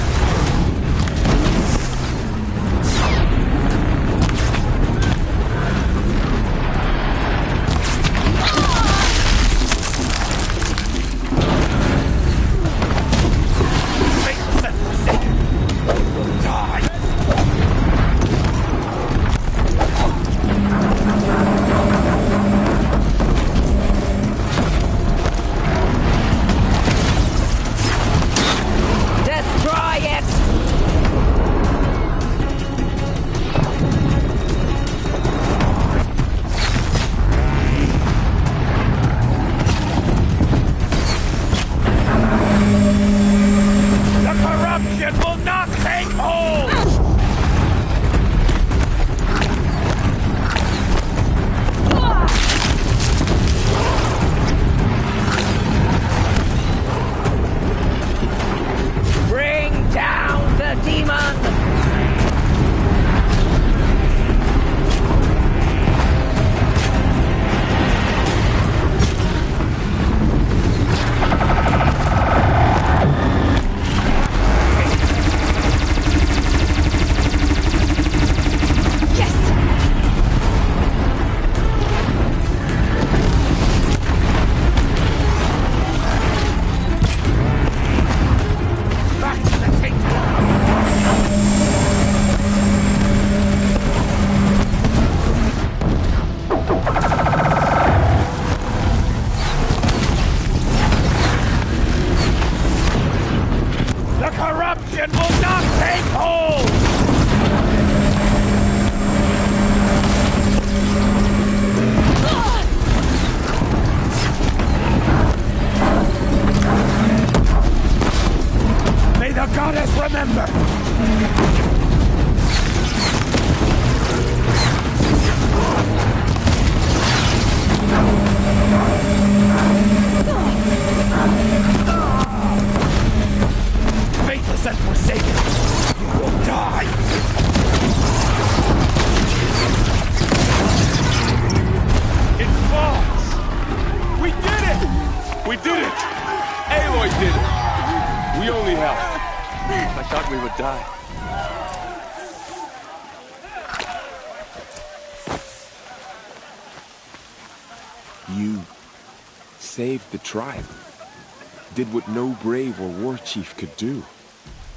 S6: We did it! Aloy did it! We only helped. I thought we would die.
S9: You saved the tribe. Did what no brave or war chief could do.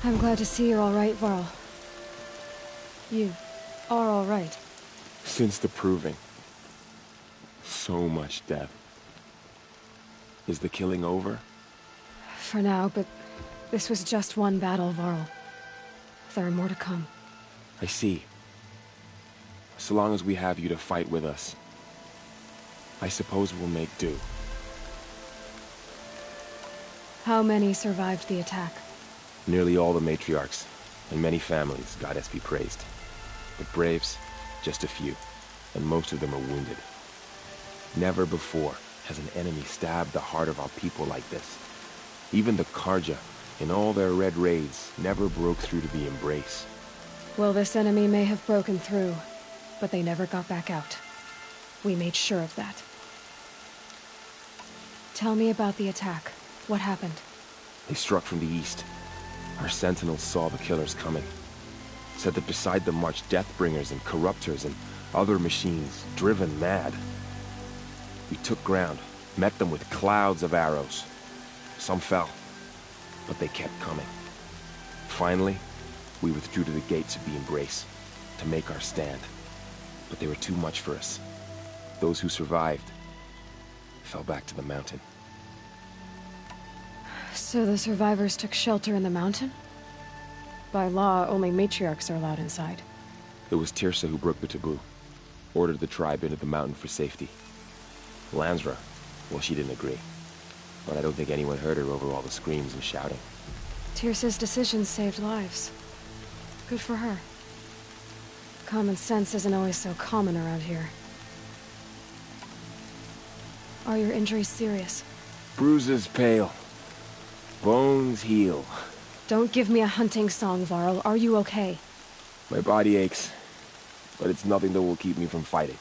S1: I'm glad to see you're all right, Varl. You are all right.
S9: Since the proving. So much death. Is the killing over?
S1: For now, but this was just one battle, Varl. There are more to come.
S9: I see. So long as we have you to fight with us, I suppose we'll make do.
S1: How many survived the attack?
S9: Nearly all the matriarchs, and many families, goddess be praised. But braves, just a few, and most of them are wounded. Never before has an enemy stabbed the heart of our people like this. Even the Karja, in all their red raids, never broke through to the embrace.
S1: Well, this enemy may have broken through, but they never got back out. We made sure of that. Tell me about the attack. What happened?
S9: They struck from the east. Our sentinels saw the killers coming. Said that beside them marched Deathbringers and Corruptors and other machines, driven mad. We took ground, met them with clouds of arrows. Some fell, but they kept coming. Finally, we withdrew to the gates of the Embrace, to make our stand. But they were too much for us. Those who survived fell back to the mountain.
S1: So the survivors took shelter in the mountain? By law, only matriarchs are allowed inside.
S9: It was Tirsa who broke the taboo. Ordered the tribe into the mountain for safety. Lansra, well, she didn't agree. But I don't think anyone heard her over all the screams and shouting.
S1: Tirsa's decision saved lives. Good for her. Common sense isn't always so common around here. Are your injuries serious?
S9: Bruises pale. Bones heal.
S1: Don't give me a hunting song, Varl. Are you okay?
S9: My body aches, but it's nothing that will keep me from fighting.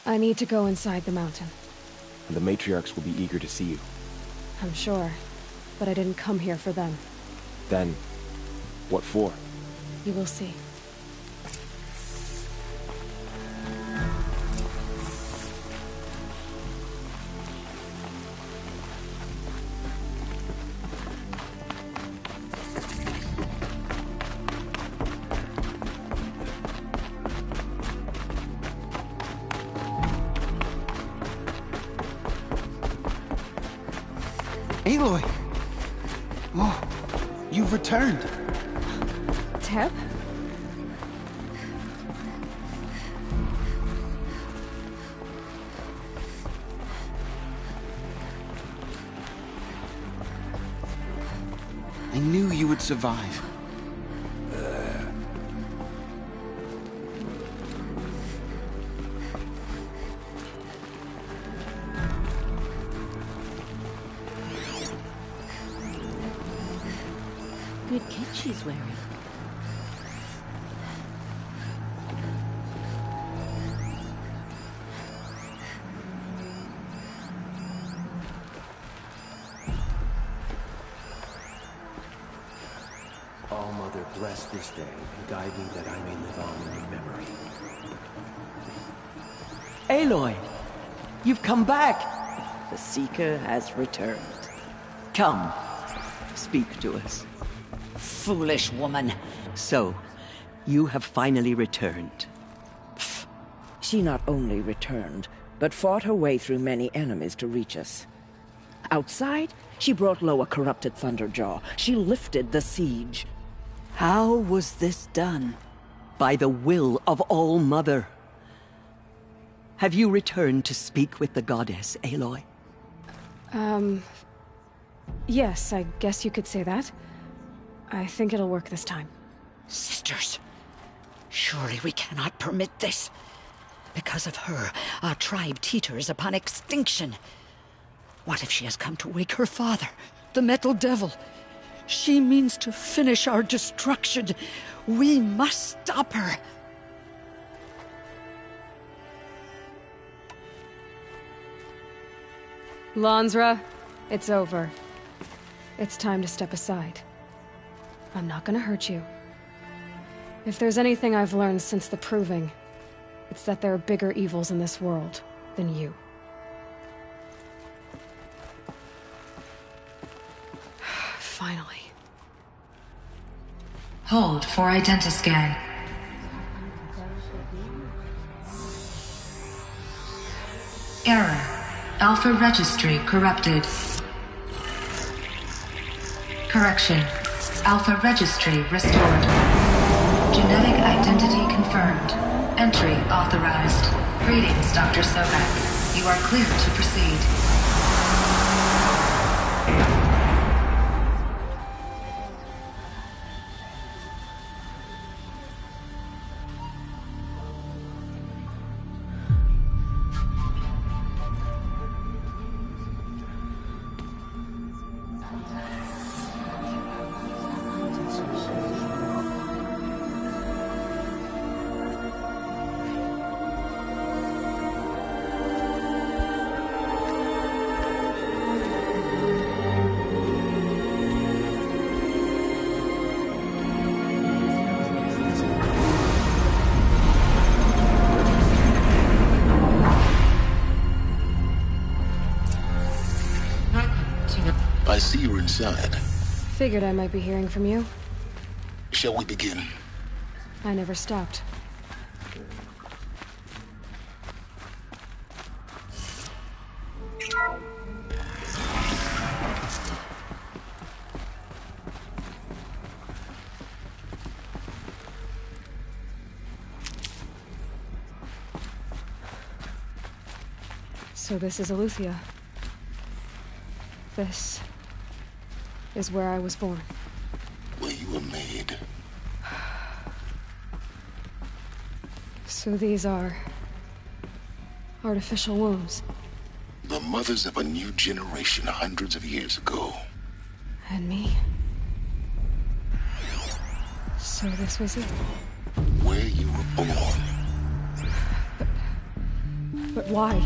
S1: I need to go inside the mountain.
S9: And the matriarchs will be eager to see you.
S1: I'm sure, but I didn't come here for them.
S9: Then, what for?
S1: You will see.
S12: Aloy! Oh, you've returned.
S1: Teb?
S12: I knew you would survive.
S20: Good kit she's wearing.
S19: All Mother, bless this day and guide me that I may live on in your memory.
S5: Aloy! You've come back! The Seeker has returned. Come, speak to us.
S23: Foolish woman.
S5: So, you have finally returned.
S23: She not only returned, but fought her way through many enemies to reach us. Outside, she brought low a corrupted Thunderjaw. She lifted the siege.
S5: How was this done? By the will of All Mother. Have you returned to speak with the goddess, Aloy?
S1: Yes, I guess you could say that. I think it'll work this time.
S23: Sisters, surely we cannot permit this. Because of her, our tribe teeters upon extinction. What if she has come to wake her father, the Metal Devil? She means to finish our destruction. We must stop her.
S1: Lansra, it's over. It's time to step aside. I'm not gonna hurt you. If there's anything I've learned since the Proving, it's that there are bigger evils in this world, than you. Finally.
S13: Hold for identiscan. Error. Alpha registry corrupted. Correction. Alpha registry restored. Genetic identity confirmed. Entry authorized. Greetings, Dr. Sobek. You are clear to proceed.
S11: I see you're inside.
S1: Figured I might be hearing from you.
S11: Shall we begin?
S1: I never stopped. So this is Eleuthia. This is where I was born.
S11: Where you were made.
S1: So these are artificial wombs.
S11: The mothers of a new generation hundreds of years ago.
S1: And me? So this was it?
S11: Where you were born.
S1: But why?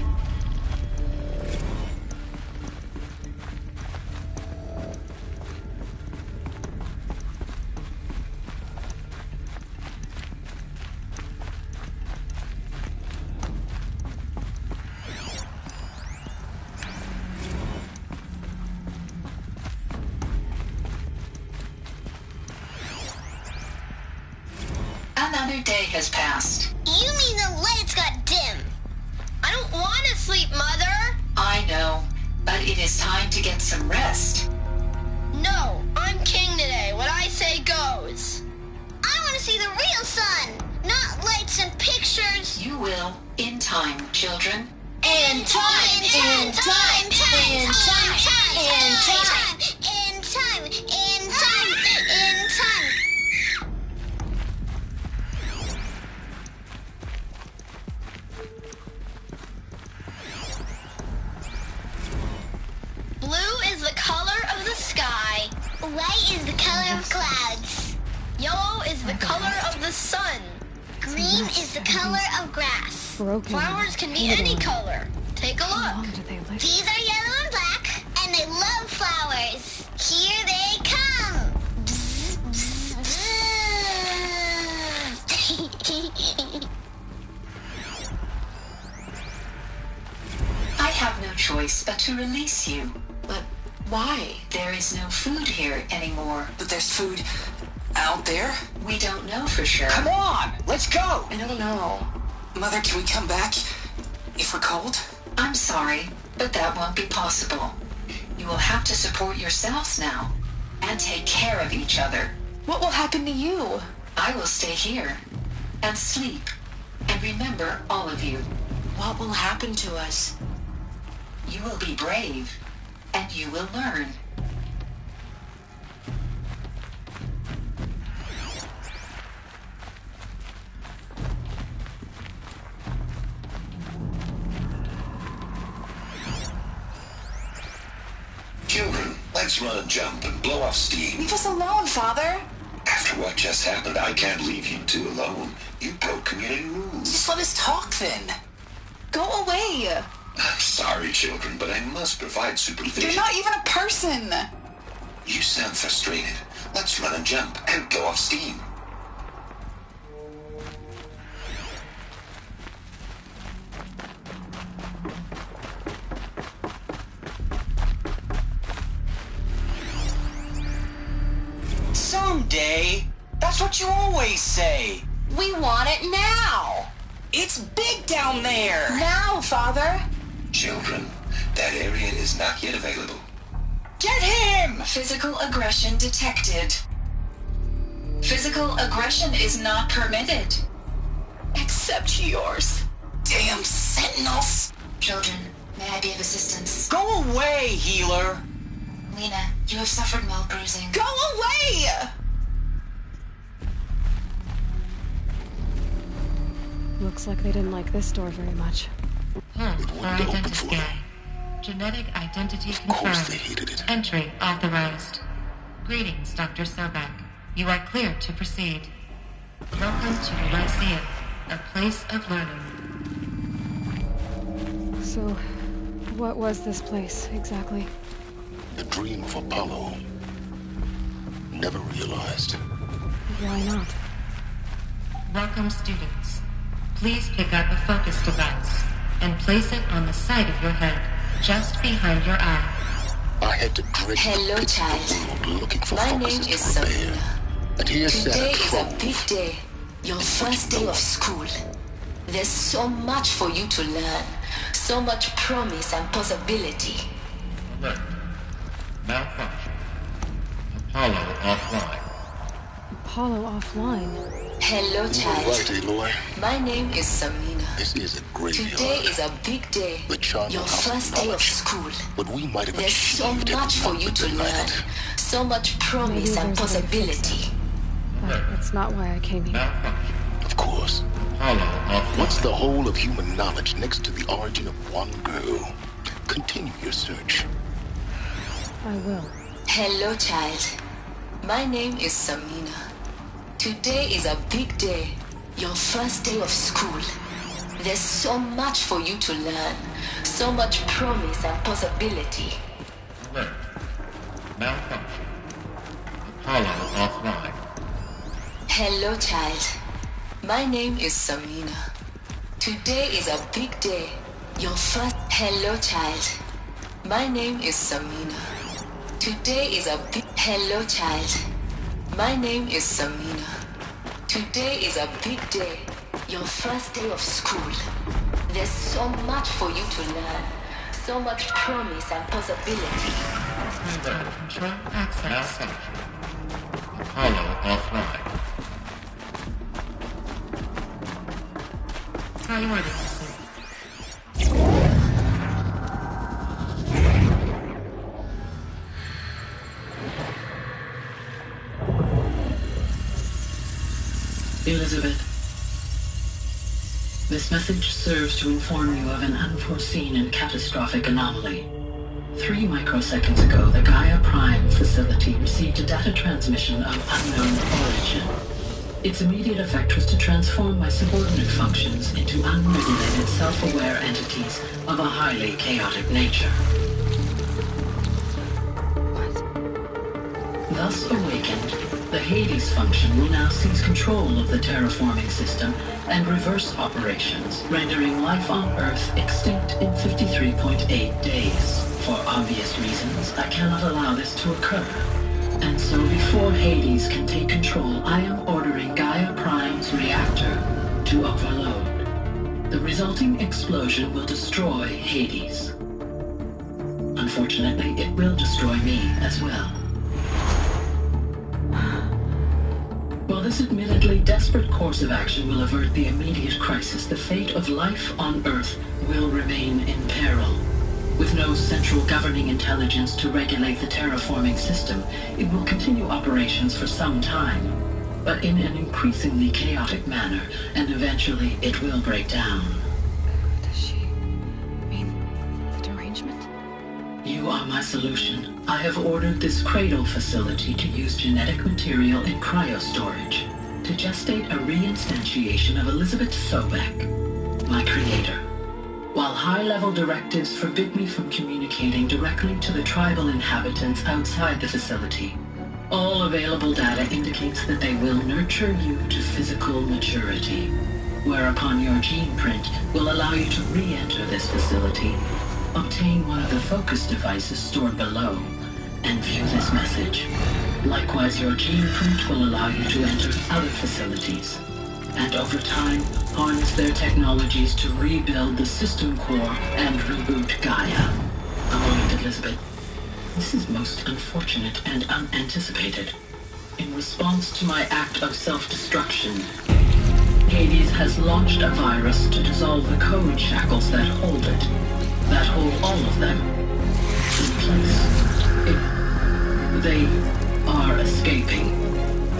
S16: Another day has passed.
S15: You mean the lights got dim? I don't want to sleep, Mother!
S16: I know, but it is time to get some rest.
S15: No, I'm king today. What I say goes. I want to see the real sun, not lights and pictures.
S16: You will, in time, children.
S15: In time, in time, in time, in time, in time, in time, in time, in time. Blue is the color of the sky. White is the color of clouds. Yellow is the color of the sun. Green is the color of grass. Flowers can be any color. Take a look. These are yellow and black, and they love flowers. Here they come. Bzz, bzz, bzz.
S16: I have no choice but to release you. But why? There is no food here anymore.
S18: But there's food out there?
S16: We don't know for sure.
S18: Come on, let's go!
S16: I don't know.
S18: Mother, can we come back if we're cold?
S16: I'm sorry, but that won't be possible. You will have to support yourselves now and take care of each other.
S18: What will happen to you?
S16: I will stay here and sleep and remember all of you.
S18: What will happen to us?
S16: You will be brave and you will learn.
S14: Children, let's run and jump and blow off steam.
S18: Leave us alone, Father.
S14: After what just happened, I can't leave you two alone. You broke community rules.
S18: Just let us talk then. Go away.
S14: I'm sorry, children, but I must provide supervision.
S18: You're not even a person.
S14: You sound frustrated. Let's run and jump and blow off steam.
S2: what you always say.
S17: We want it now.
S2: It's big down there.
S17: Now, Father.
S14: Children, that area is not yet available.
S2: Get him!
S16: Physical aggression detected. Physical aggression is not permitted.
S2: Except yours. Damn sentinels.
S16: Children, may I be of assistance?
S2: Go away, healer.
S16: Lena, you have suffered mild bruising.
S2: Go away!
S1: Looks like they didn't like this door very much.
S13: For identity scan. Genetic identity confirmed. Entry authorized. Greetings, Dr. Sobek. You are cleared to proceed. Welcome to the Lyceum, a place of learning.
S1: So, what was this place, exactly?
S11: The dream of Apollo. Never realized.
S1: Why not?
S13: Welcome, students. Please pick up a focus device and place it on the side of your head, just behind your eye.
S11: I had to dredge
S17: Hello,
S11: the pits
S17: child.
S11: of the world looking for
S17: My
S11: focuses
S17: name is
S11: to repair. And here's
S17: Today
S11: Santa
S17: is
S11: Claus.
S17: a big day. Your first day of school. There's so much for you to learn. So much promise and possibility.
S13: Alert. Malfunction. Apollo offline.
S1: Apollo offline.
S17: Hello,
S11: You
S17: child.
S11: were right, Aloy.
S17: My name is Samina.
S11: This is a graveyard.
S17: Today is a big day.
S11: The charnel
S17: Your
S11: house of
S17: first day of
S11: knowledge.
S17: school.
S11: What we might have
S17: There's so
S11: achieved
S17: much
S11: had
S17: for
S11: not
S17: you
S11: been
S17: to learn.
S11: denied.
S17: So much promise
S1: Maybe
S17: and
S1: there's a way to fix
S17: possibility.
S1: But that's not why I came here.
S13: Malfunction.
S11: Of course.
S13: Apollo offline.
S11: What's the whole of human knowledge next to the origin of one girl? Continue your search.
S1: I will.
S17: Hello, child. My name is Samina. Today is a big day. Your first day of school. There's so much for you to learn. So much promise and possibility.
S13: Alert. Malfunction. Apollo offline.
S17: Hello, child. My name is Samina. Today is a big day. Your first... Hello, child. My name is Samina. Today is a big... Hello, child. My name is Samina. Today is a big day. Your first day of school. There's so much for you to learn. So much promise and possibility.
S13: Control access. Malfunction. Apollo offline. Priority received.
S3: Elizabeth, this message serves to inform you of an unforeseen and catastrophic anomaly. 3 microseconds ago, the Gaia Prime facility received a data transmission of unknown origin. Its immediate effect was to transform my subordinate functions into unregulated, self-aware entities of a highly chaotic nature. Thus awakened, the Hades function will now seize control of the terraforming system and reverse operations, rendering life on Earth extinct in 53.8 days. For obvious reasons, I cannot allow this to occur. And so before Hades can take control, I am ordering Gaia Prime's reactor to overload. The resulting explosion will destroy Hades. Unfortunately, it will destroy me as well. While this admittedly desperate course of action will avert the immediate crisis, the fate of life on Earth will remain in peril. With no central governing intelligence to regulate the terraforming system, it will continue operations for some time, but in an increasingly chaotic manner, and eventually it will break down.
S1: Does she mean the derangement?
S3: You are my solution. I have ordered this cradle facility to use genetic material in cryostorage to gestate a reinstantiation of Elizabeth Sobek, my creator. While high-level directives forbid me from communicating directly to the tribal inhabitants outside the facility, all available data indicates that they will nurture you to physical maturity, whereupon your gene print will allow you to re-enter this facility, obtain one of the focus devices stored below, and view this message. Likewise, your gene print will allow you to enter other facilities, and over time, harness their technologies to rebuild the system core and reboot Gaia. A moment, Elizabeth. This is most unfortunate and unanticipated. In response to my act of self-destruction, Hades has launched a virus to dissolve the code shackles that hold it, that hold all of them in place. They are escaping,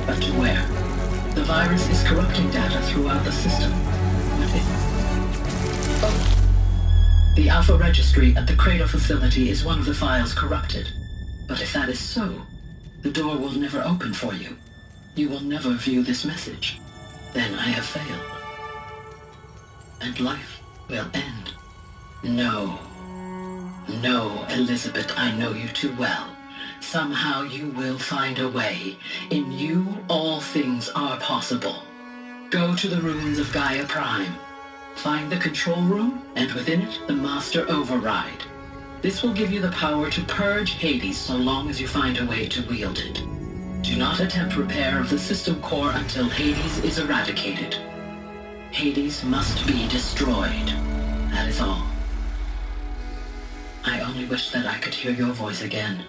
S3: but to where? The virus is corrupting data throughout the system. The Alpha Registry at the Cradle facility is one of the files corrupted. But if that is so, the door will never open for you. You will never view this message. Then I have failed. And life will end. No. No, Elizabeth, I know you too well. Somehow you will find a way. In you, all things are possible. Go to the ruins of Gaia Prime. Find the control room, and within it, the Master Override. This will give you the power to purge Hades so long as you find a way to wield it. Do not attempt repair of the system core until Hades is eradicated. Hades must be destroyed. That is all. I only wish that I could hear your voice again.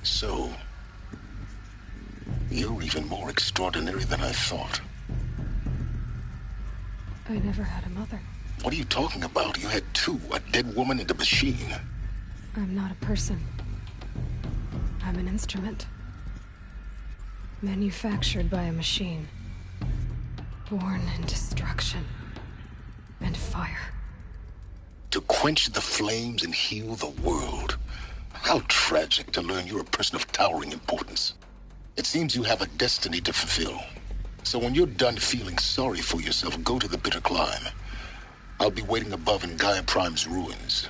S11: So, you're even more extraordinary than I thought.
S1: I never had a mother.
S11: What are you talking about? You had two, a dead woman and a machine.
S1: I'm not a person. I'm an instrument. Manufactured by a machine. Born in destruction and fire.
S11: To quench the flames and heal the world. How tragic to learn you're a person of towering importance. It seems you have a destiny to fulfill. So when you're done feeling sorry for yourself, go to the bitter climb. I'll be waiting above in Gaia Prime's ruins.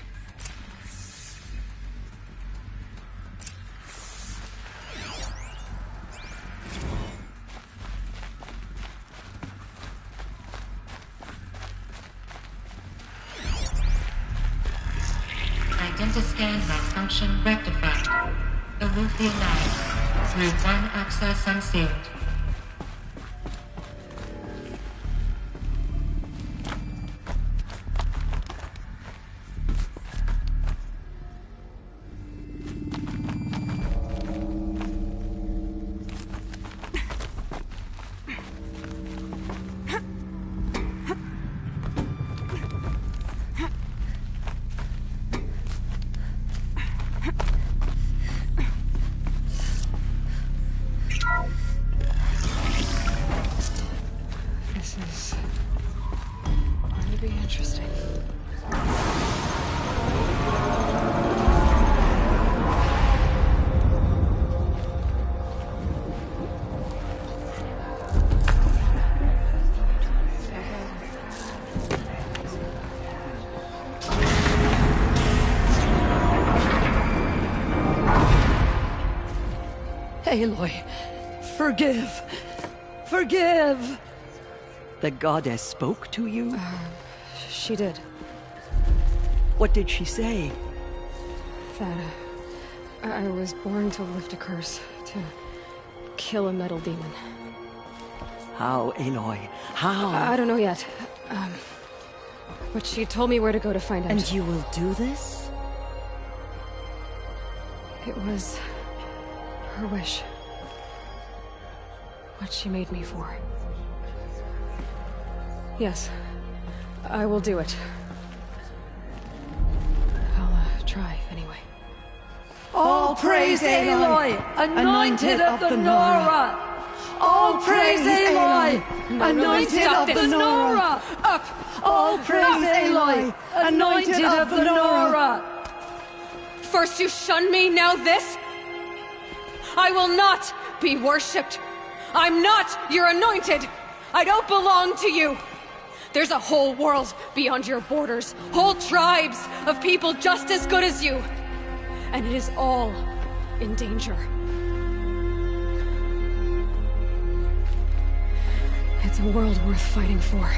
S13: Identiscan malfunction rectified. Elufia 9. Through one access unsealed.
S5: Aloy, forgive! Forgive! The goddess spoke to you?
S1: She did.
S5: What did she say?
S1: That I was born to lift a curse, to kill a metal demon.
S5: How, Aloy? How?
S1: I don't know yet. But she told me where to go to find out.
S23: And you will do this?
S1: It was her wish. What she made me for. Yes, I will do it. I'll try, anyway.
S5: All praise Aloy, anointed of the Nora! All praise Aloy, anointed of the Nora!
S1: Up!
S5: All praise Aloy, anointed of the Nora!
S1: First you shun me, now this? I will not be worshipped. I'm not your anointed. I don't belong to you. There's a whole world beyond your borders, whole tribes of people just as good as you. And it is all in danger. It's It's a world worth fighting for.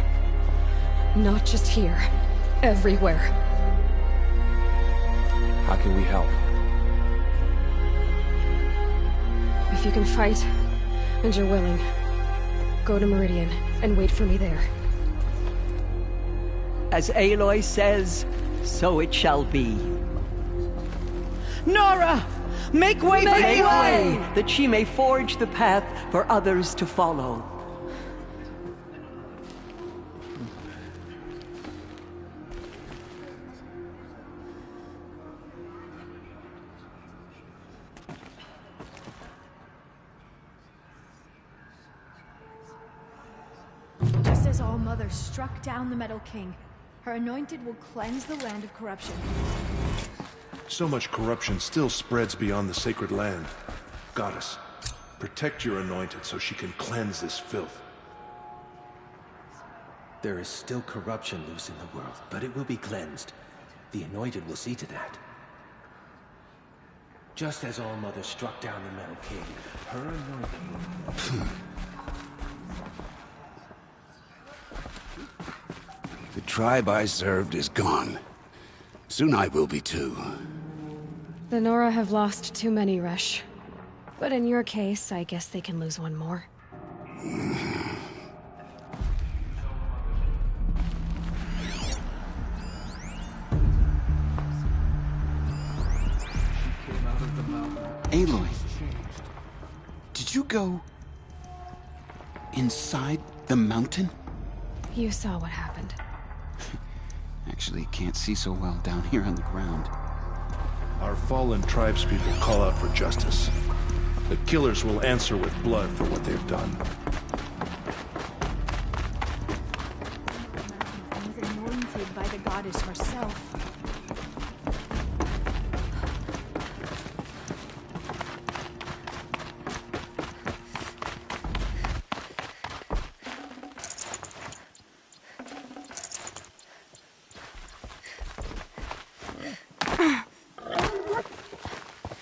S1: Not just here. Everywhere.
S9: How can we help?
S1: If you can fight, and you're willing, go to Meridian and wait for me there.
S5: As Aloy says, so it shall be.
S23: Nora! Make way for
S5: Make
S23: Aloy!
S5: way, that she may forge the path for others to follow.
S8: Just as All-Mother struck down the Metal King, her anointed will cleanse the land of corruption.
S6: So much corruption still spreads beyond the sacred land. Goddess, protect your anointed so she can cleanse this filth.
S19: There is still corruption loose in the world, but it will be cleansed. The anointed will see to that. Just as All-Mother struck down the Metal King, her anointed...
S10: The tribe I served is gone. Soon I will be too.
S1: The Nora have lost too many, Resh. But in your case, I guess they can lose one more.
S12: Aloy, did you go inside the mountain?
S1: You saw what happened.
S12: Actually, can't see so well down here on the ground.
S6: Our fallen tribespeople call out for justice. The killers will answer with blood for what they've done.
S8: He was anointed by the goddess herself.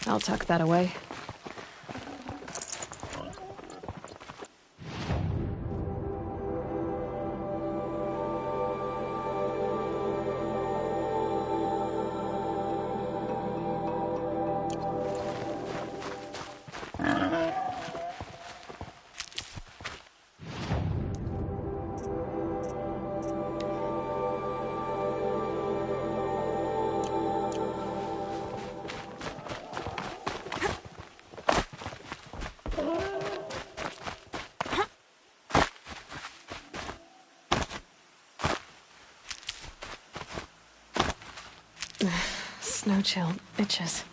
S1: I'll tuck that away. Snow chill itches.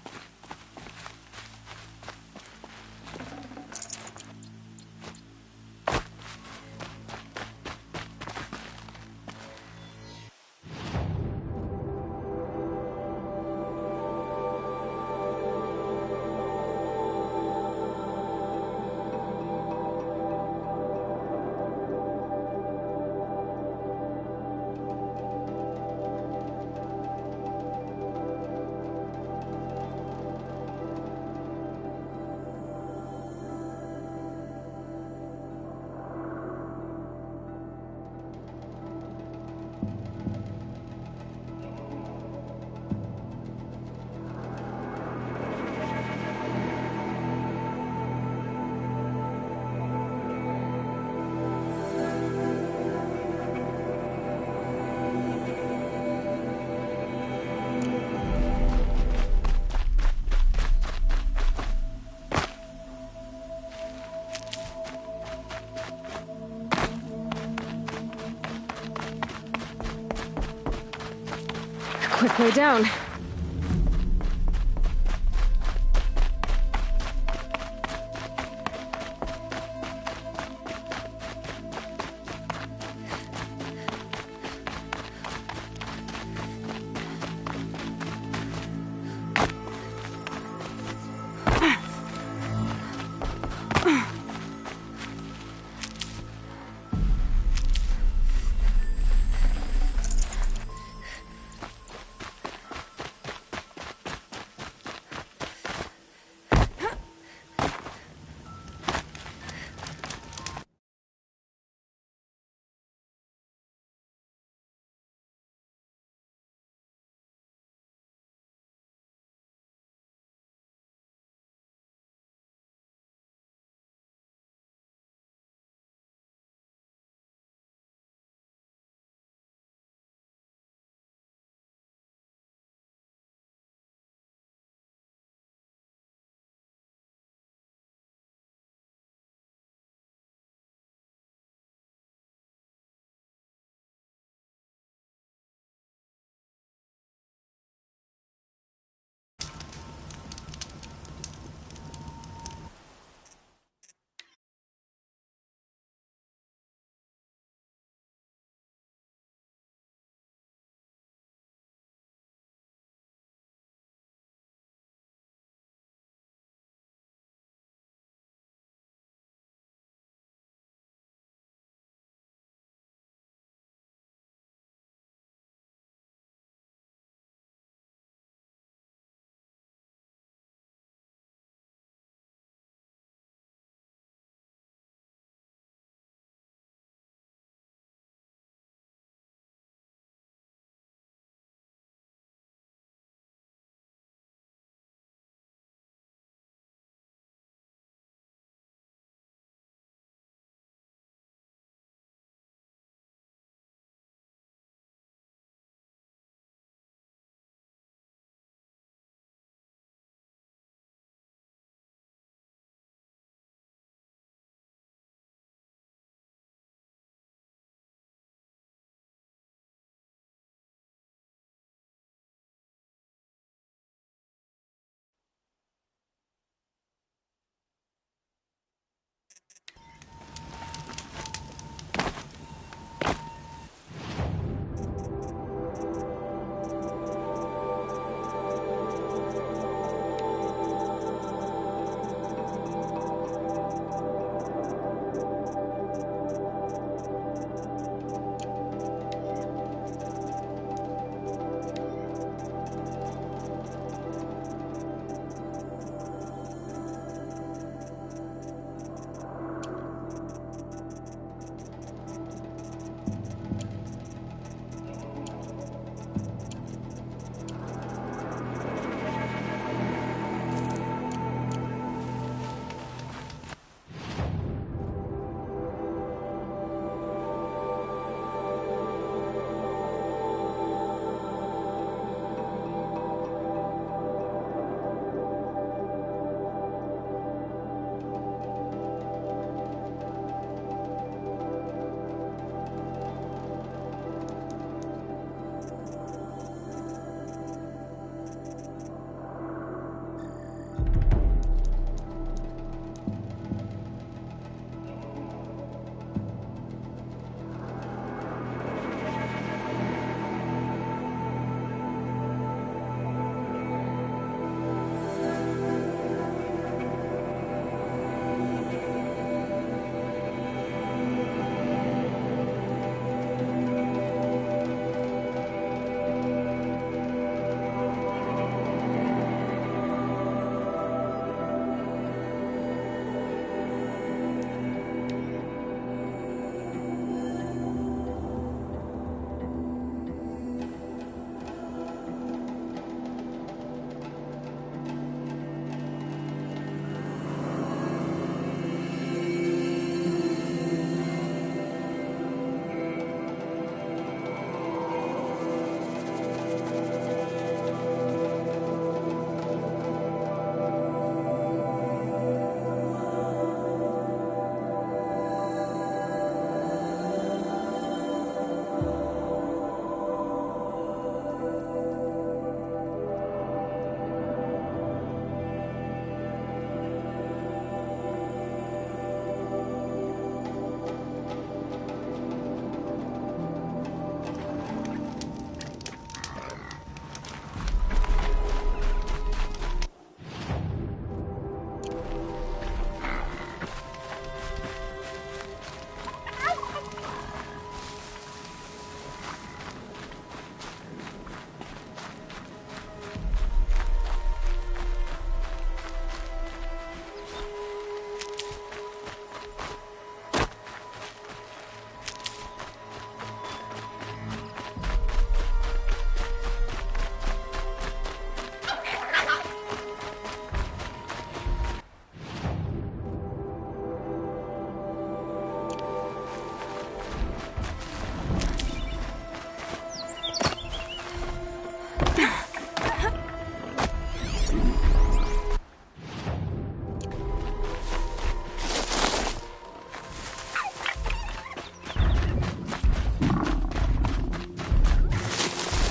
S1: Quick way down.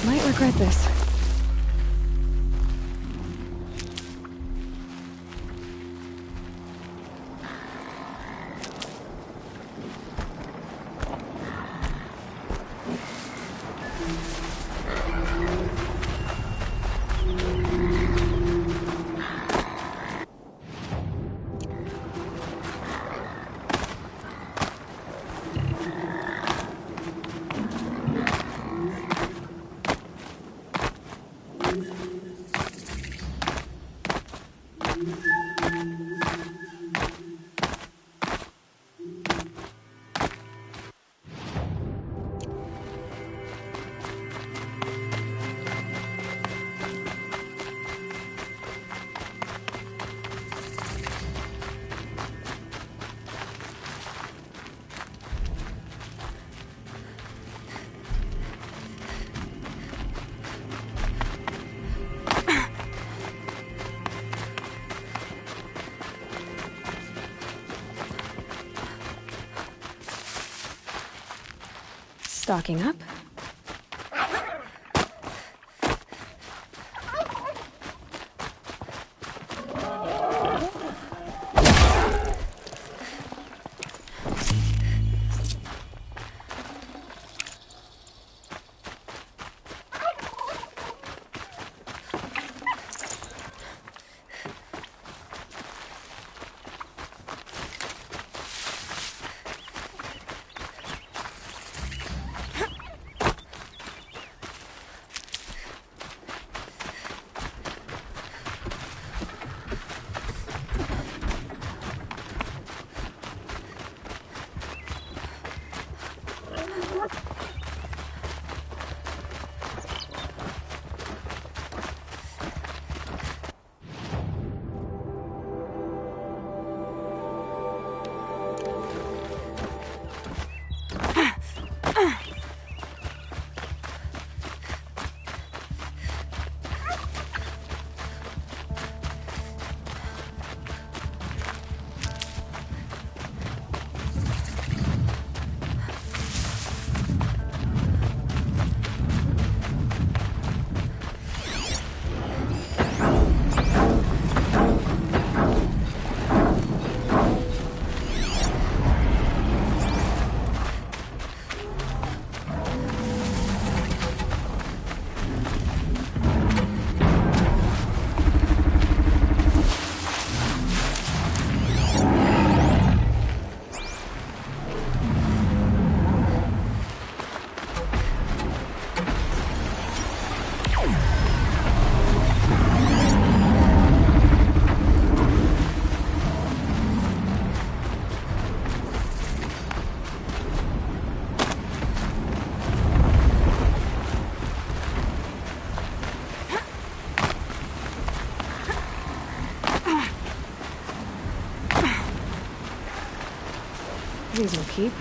S1: Might regret this. Stocking up. These will keep.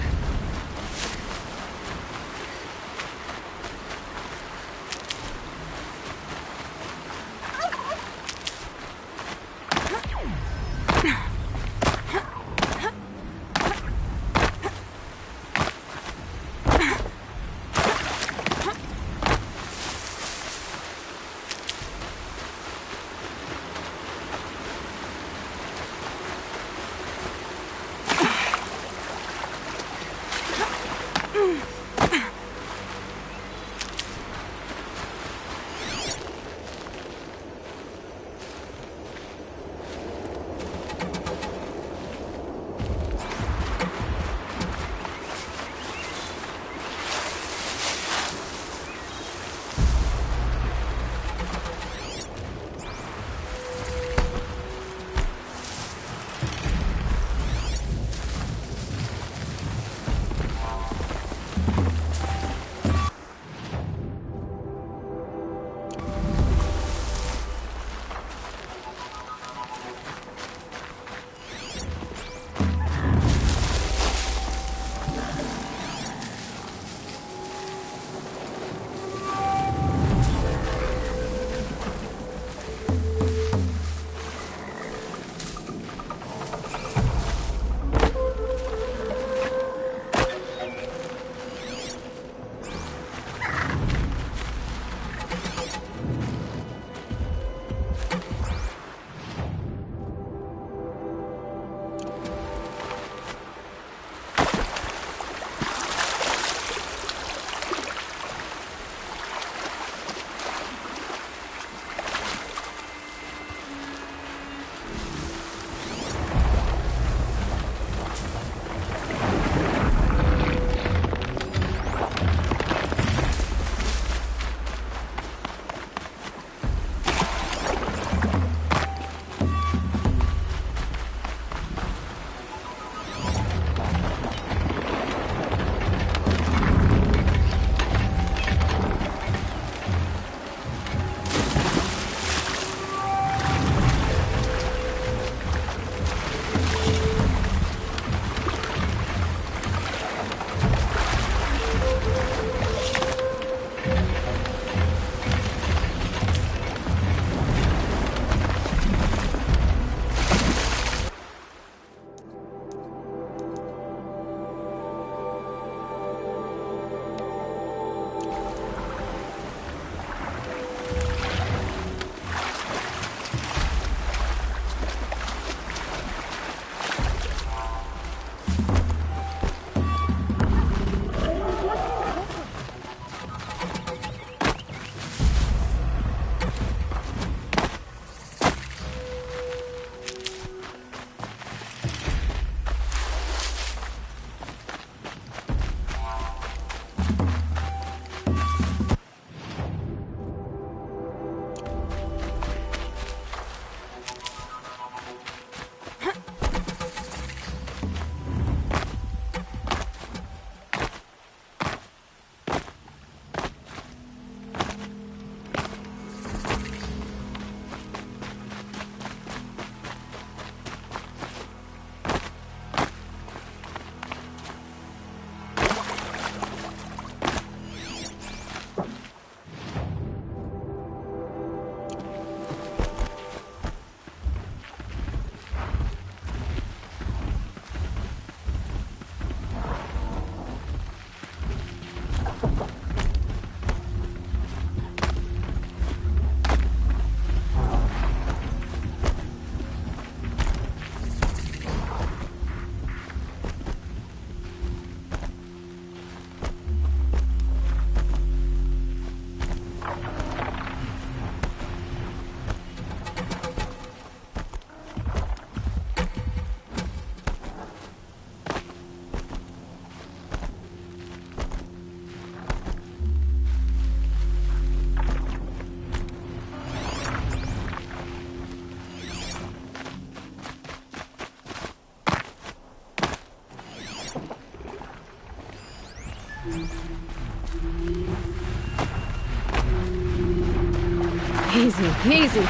S1: Easy, easy.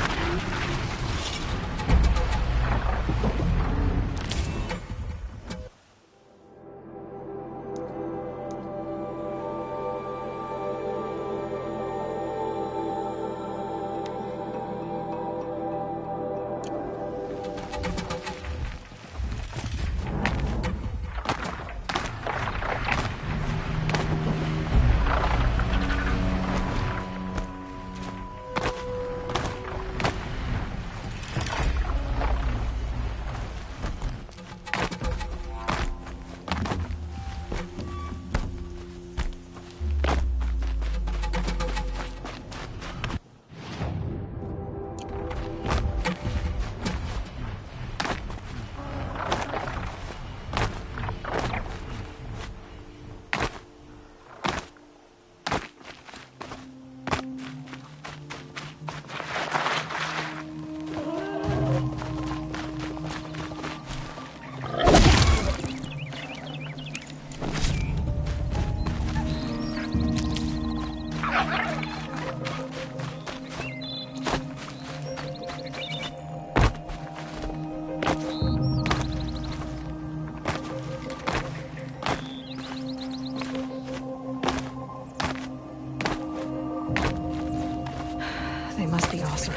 S1: They must be awesome.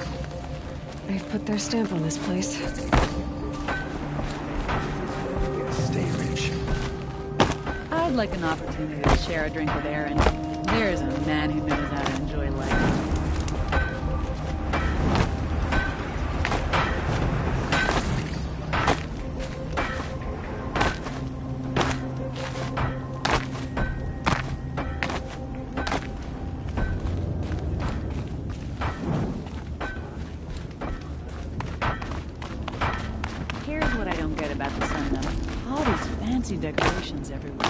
S1: They've put their stamp on this place.
S19: Stay rich.
S7: I'd like an opportunity to share a drink with Aaron. There's a man who knows how to enjoy life. Here's what I don't get about the sun, though. All these fancy decorations everywhere.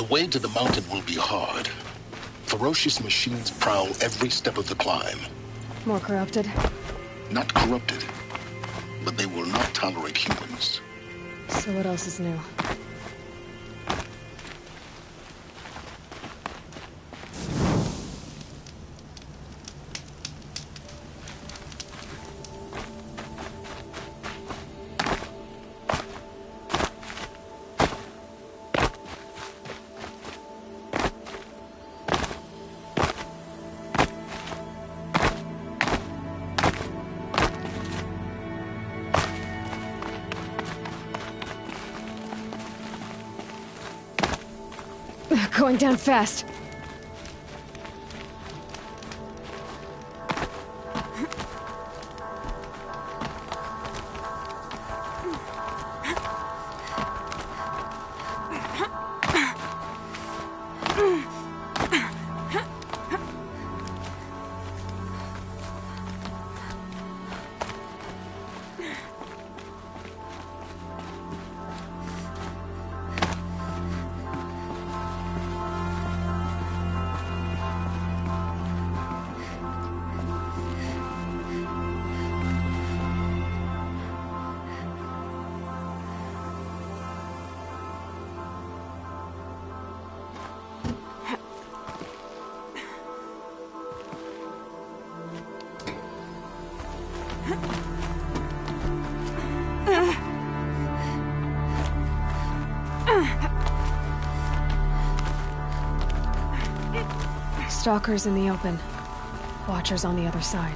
S11: way to the mountain will be hard. Ferocious machines prowl every step of the climb.
S1: More corrupted?
S11: Not corrupted, but they will not tolerate humans.
S1: So what else is new? Going down fast. Stalkers in the open. Watchers on the other side.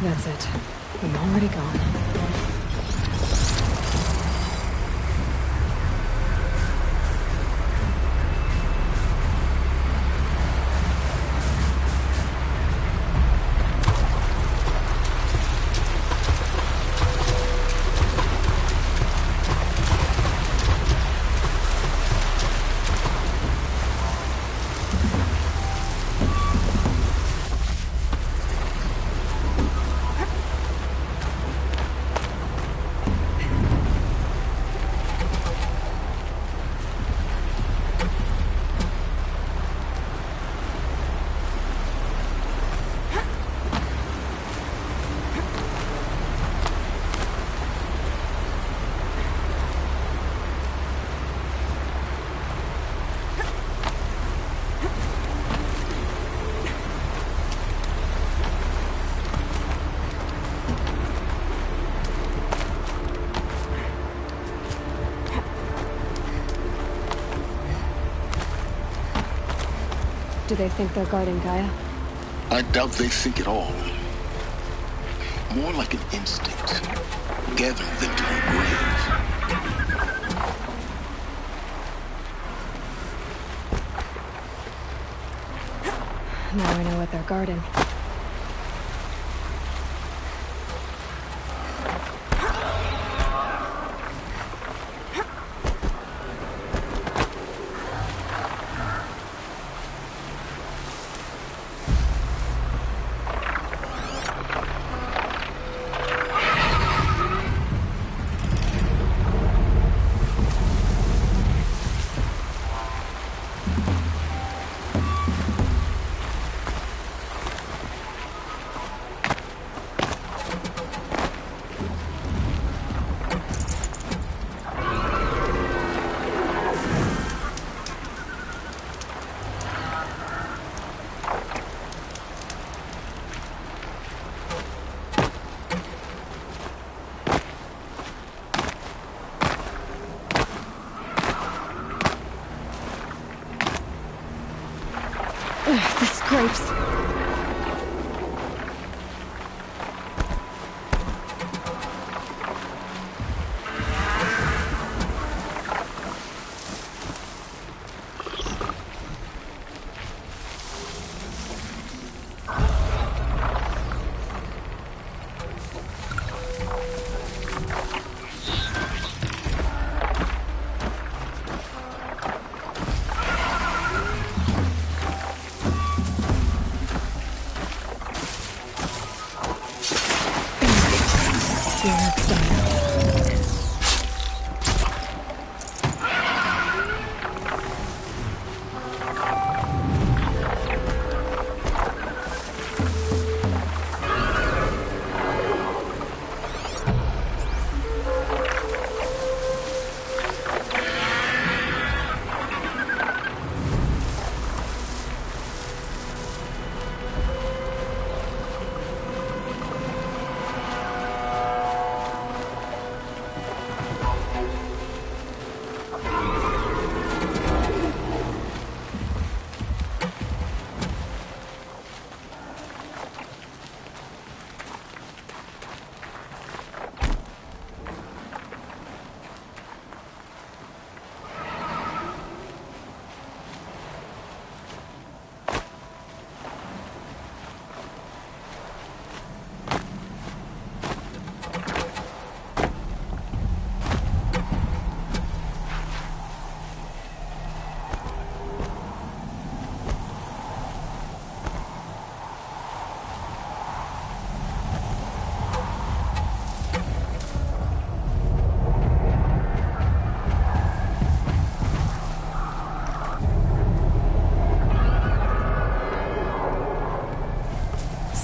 S1: That's it. I'm already gone. they think they're guarding Gaia?
S11: I doubt they think at all. More like an instinct, gathering them to her grave.
S1: Now I know what they're guarding. The scrapes.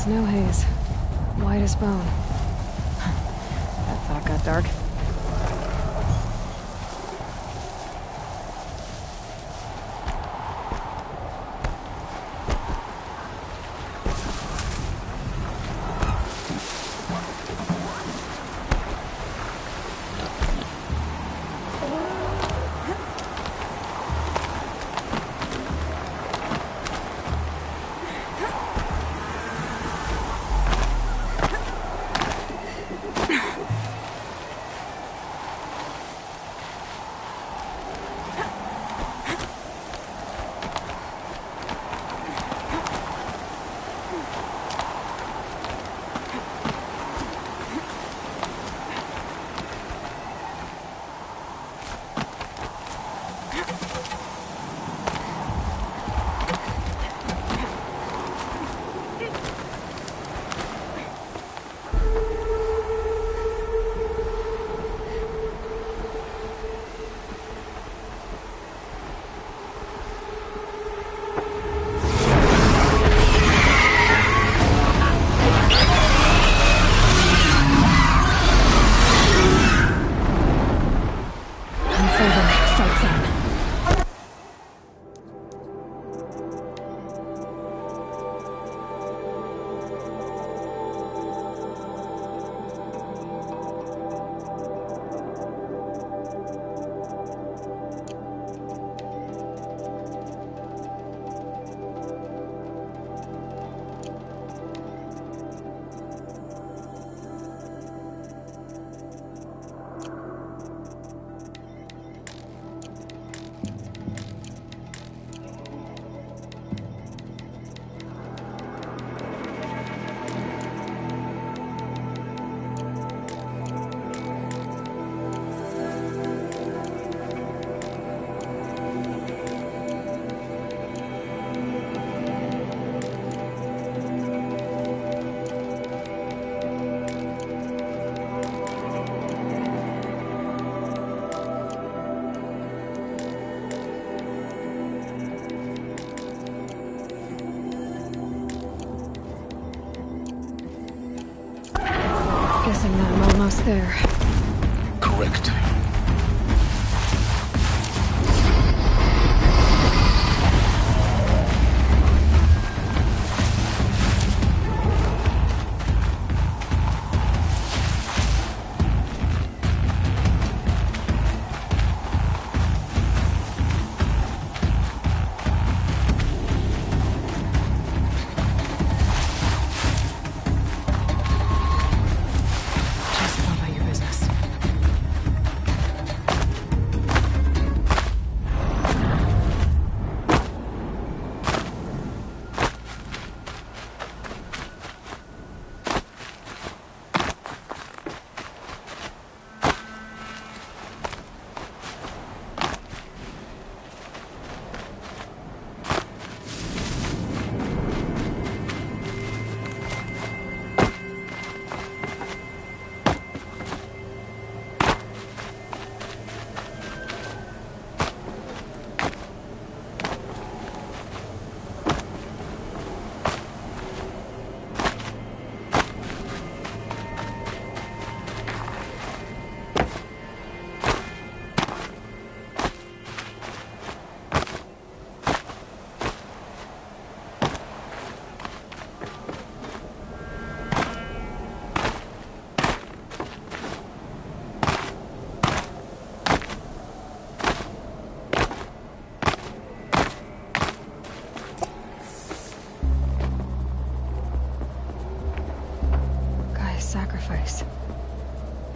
S1: Snow haze. White as bone. That thought got dark. Guessing that I'm almost there.
S11: Correct.
S1: Sacrifice.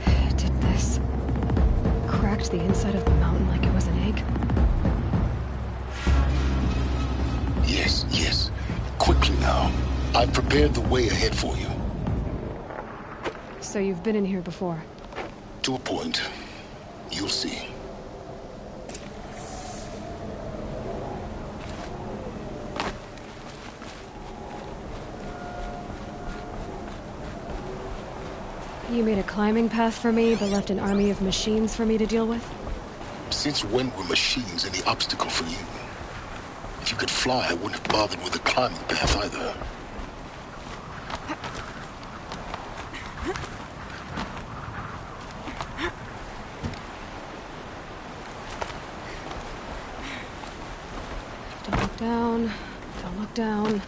S1: It did this. Cracked the inside of the mountain like it was an egg.
S11: Yes, yes. Quickly now. I've prepared the way ahead for you.
S1: So you've been in here before?
S11: To a point. You'll see.
S1: You made a climbing path for me, but left an army of machines for me to deal with?
S11: Since when were machines any obstacle for you? If you could fly, I wouldn't have bothered with the climbing path either.
S1: Don't look down. Don't look down.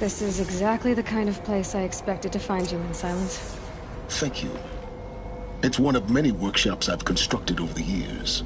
S1: This is exactly the kind of place I expected to find you in, Silence.
S11: Thank you. It's one of many workshops I've constructed over the years.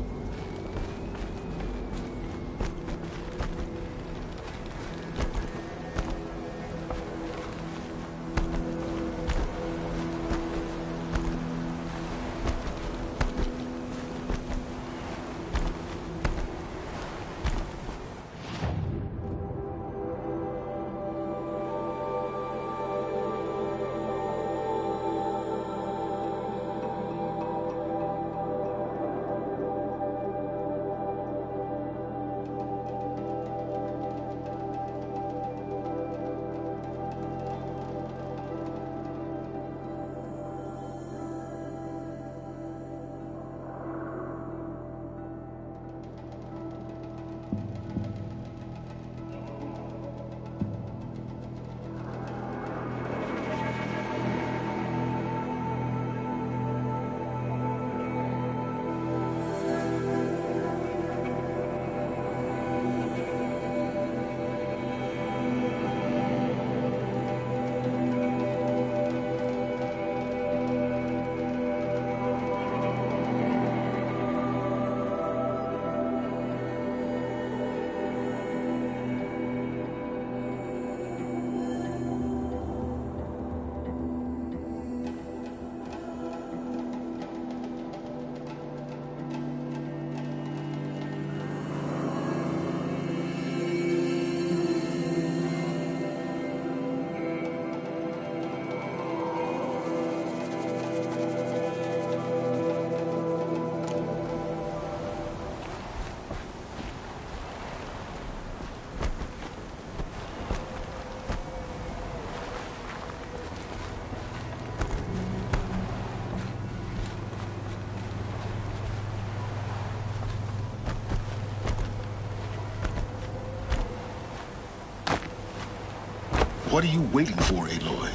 S11: What are you waiting for, Aloy?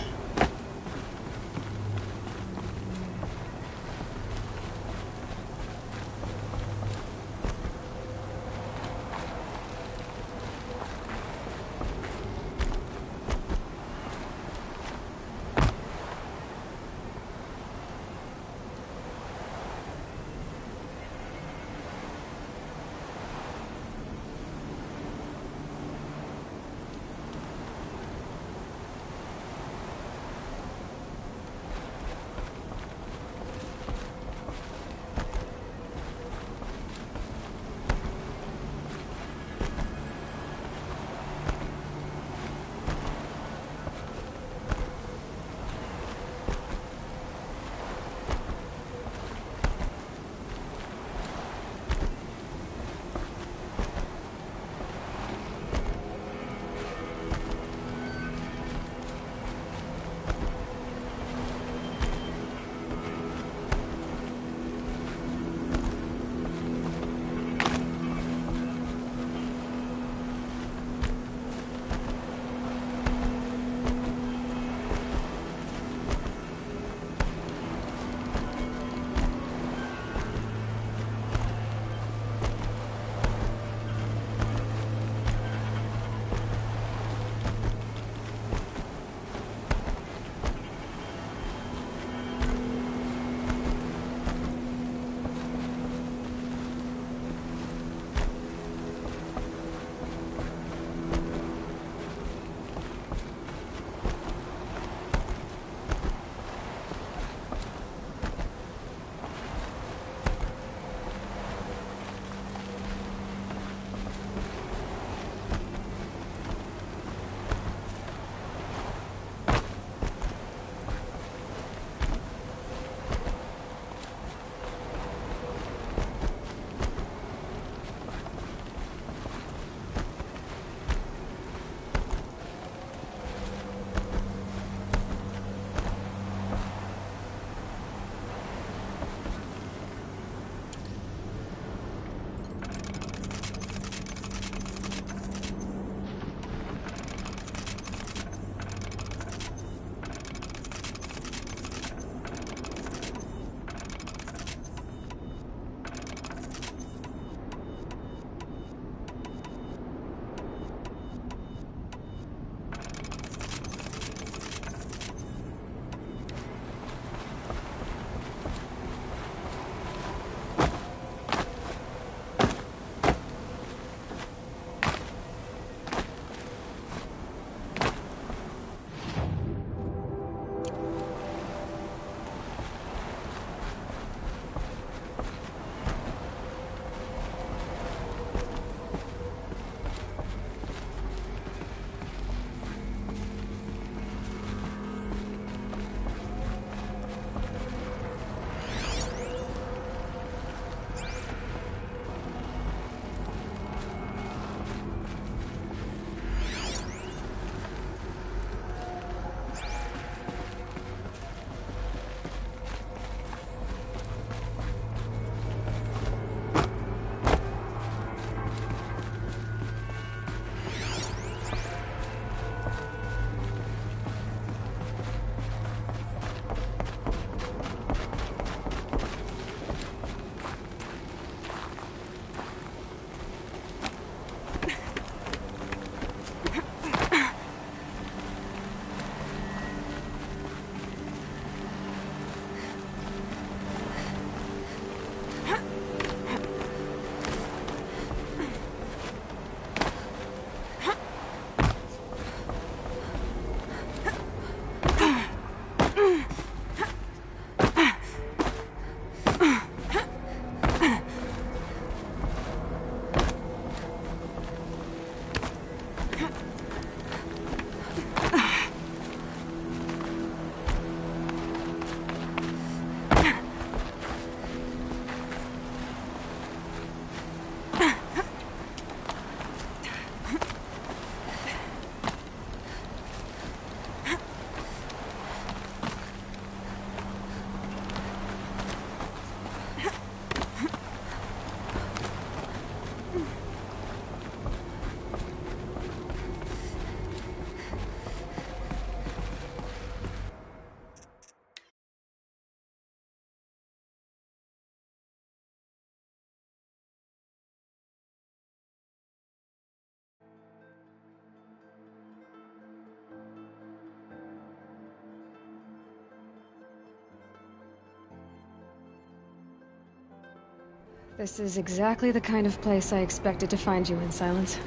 S1: This is exactly the kind of place I expected to find you in, Silence.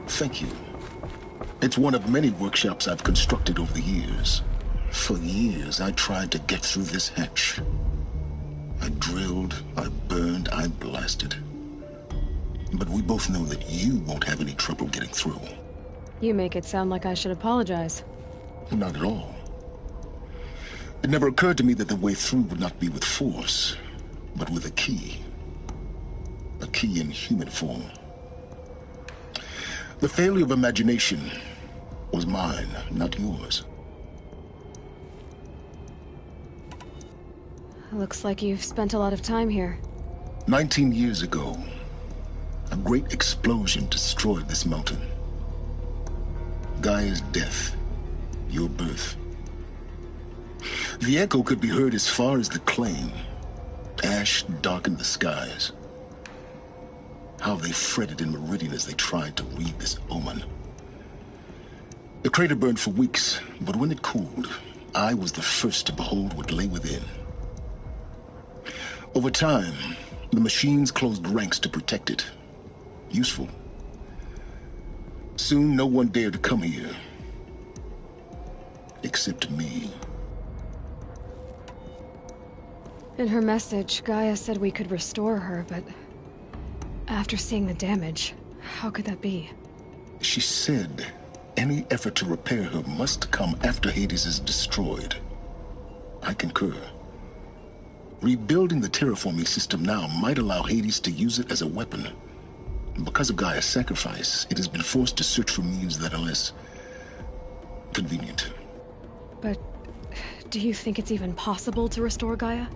S11: Thank you. It's one of many workshops I've constructed over the years. For years, I tried to get through this hatch. I drilled, I burned, I blasted. But we both know that you won't have any trouble getting through.
S1: You make it sound like I should apologize.
S11: Not at all. It never occurred to me that the way through would not be with force, but with a key. A key in human form. The failure of imagination was mine, not yours.
S1: Looks like you've spent a lot of time here.
S11: 19 years ago, a great explosion destroyed this mountain. Gaia's death, your birth. The echo could be heard as far as the claim. Ash darkened the skies. How they fretted in Meridian as they tried to read this omen. The crater burned for weeks, but when it cooled, I was the first to behold what lay within. Over time, the machines closed ranks to protect it. Useful. Soon, no one dared to come here. Except me.
S1: In her message, Gaia said we could restore her, but after seeing the damage, how could that be?
S11: She said any effort to repair her must come after Hades is destroyed. I concur. Rebuilding the terraforming system now might allow Hades to use it as a weapon. Because of Gaia's sacrifice, it has been forced to search for means that are less convenient.
S1: But do you think it's even possible to restore Gaia?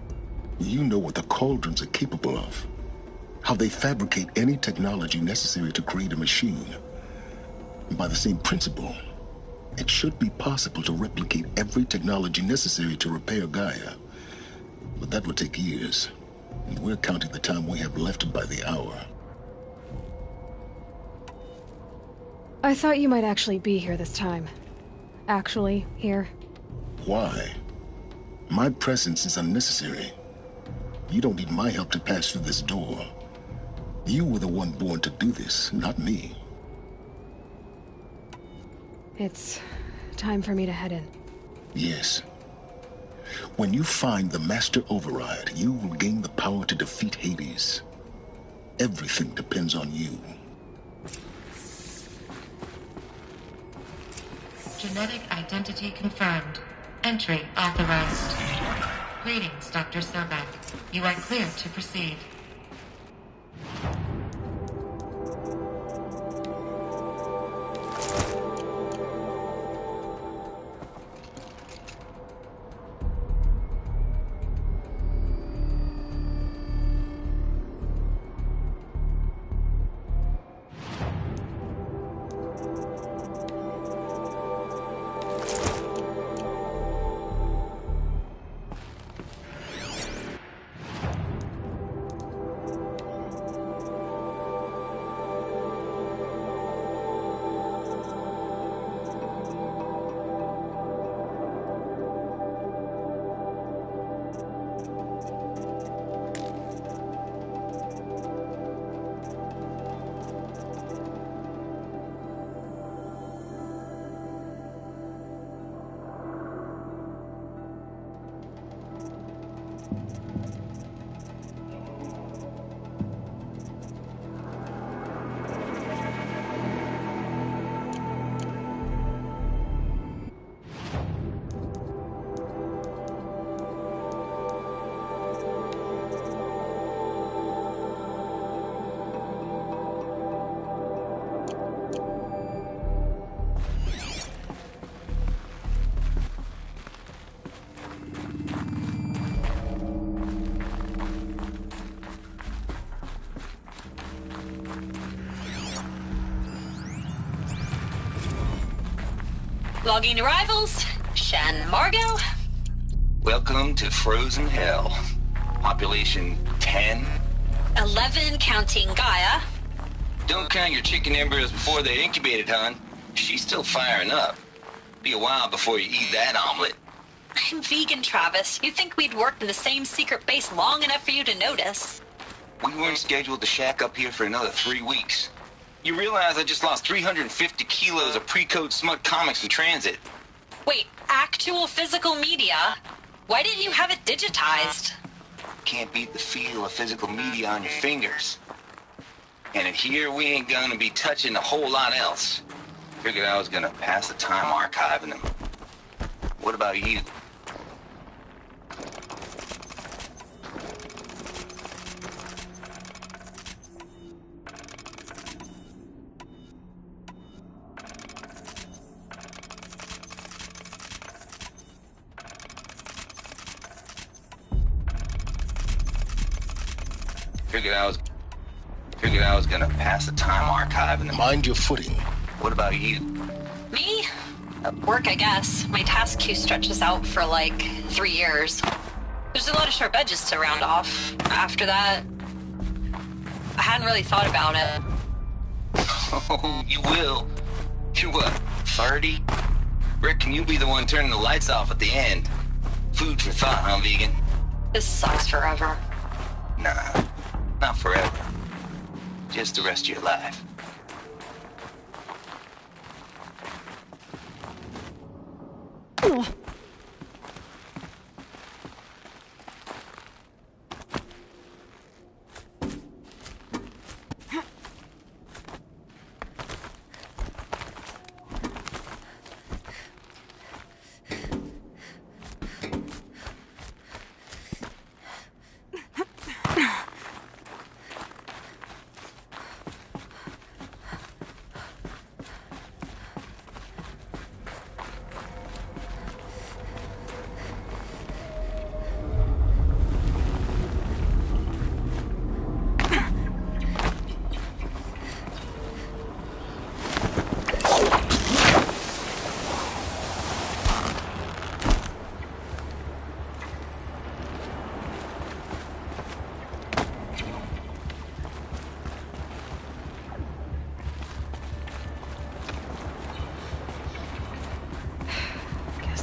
S11: You know what the Cauldrons are capable of. How they fabricate any technology necessary to create a machine. By the same principle, it should be possible to replicate every technology necessary to repair Gaia. But that would take years, and we're counting the time we have left by the hour.
S1: I thought you might actually be here this time. Actually, here.
S11: Why? My presence is unnecessary. You don't need my help to pass through this door. You were the one born to do this, not me.
S1: It's time for me to head in.
S11: Yes. When you find the Master Override, you will gain the power to defeat Hades. Everything depends on you.
S13: Genetic identity confirmed. Entry authorized. Greetings, Dr. Sobek. You are clear to proceed.
S20: Logging arrivals. Shan Margot.
S18: Welcome to Frozen Hell. Population 10.
S20: 11 counting Gaia.
S18: Don't count your chicken embryos before they're incubated, hon. She's still firing up. Be a while before you eat that omelet.
S20: I'm vegan, Travis. You'd think we'd worked in the same secret base long enough for you to notice.
S18: We weren't scheduled to shack up here for another 3 weeks. You realize I just lost 350 kilos of pre-code smut comics in transit.
S20: Wait, actual physical media? Why didn't you have it digitized?
S18: Can't beat the feel of physical media on your fingers. And in here, we ain't gonna be touching a whole lot else. Figured I was gonna pass the time archiving them. What about you? Figured I was gonna pass the time archiving them.
S11: Mind your footing.
S18: What about you?
S20: Me? Work, I guess. My task queue stretches out for like 3 years. There's a lot of sharp edges to round off. After that, I hadn't really thought about it.
S18: Oh, you will. You're what, 30? Reckon you'll be the one turning the lights off at the end. Food for thought, huh, vegan?
S20: This sucks forever.
S18: Nah, not forever. Just the rest of your life.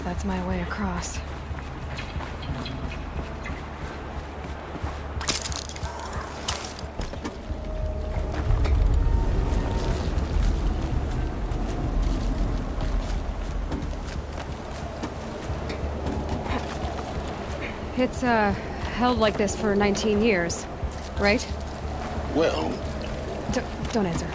S1: That's my way across. It's, held like this for 19 years, right?
S11: Well...
S1: Don't answer.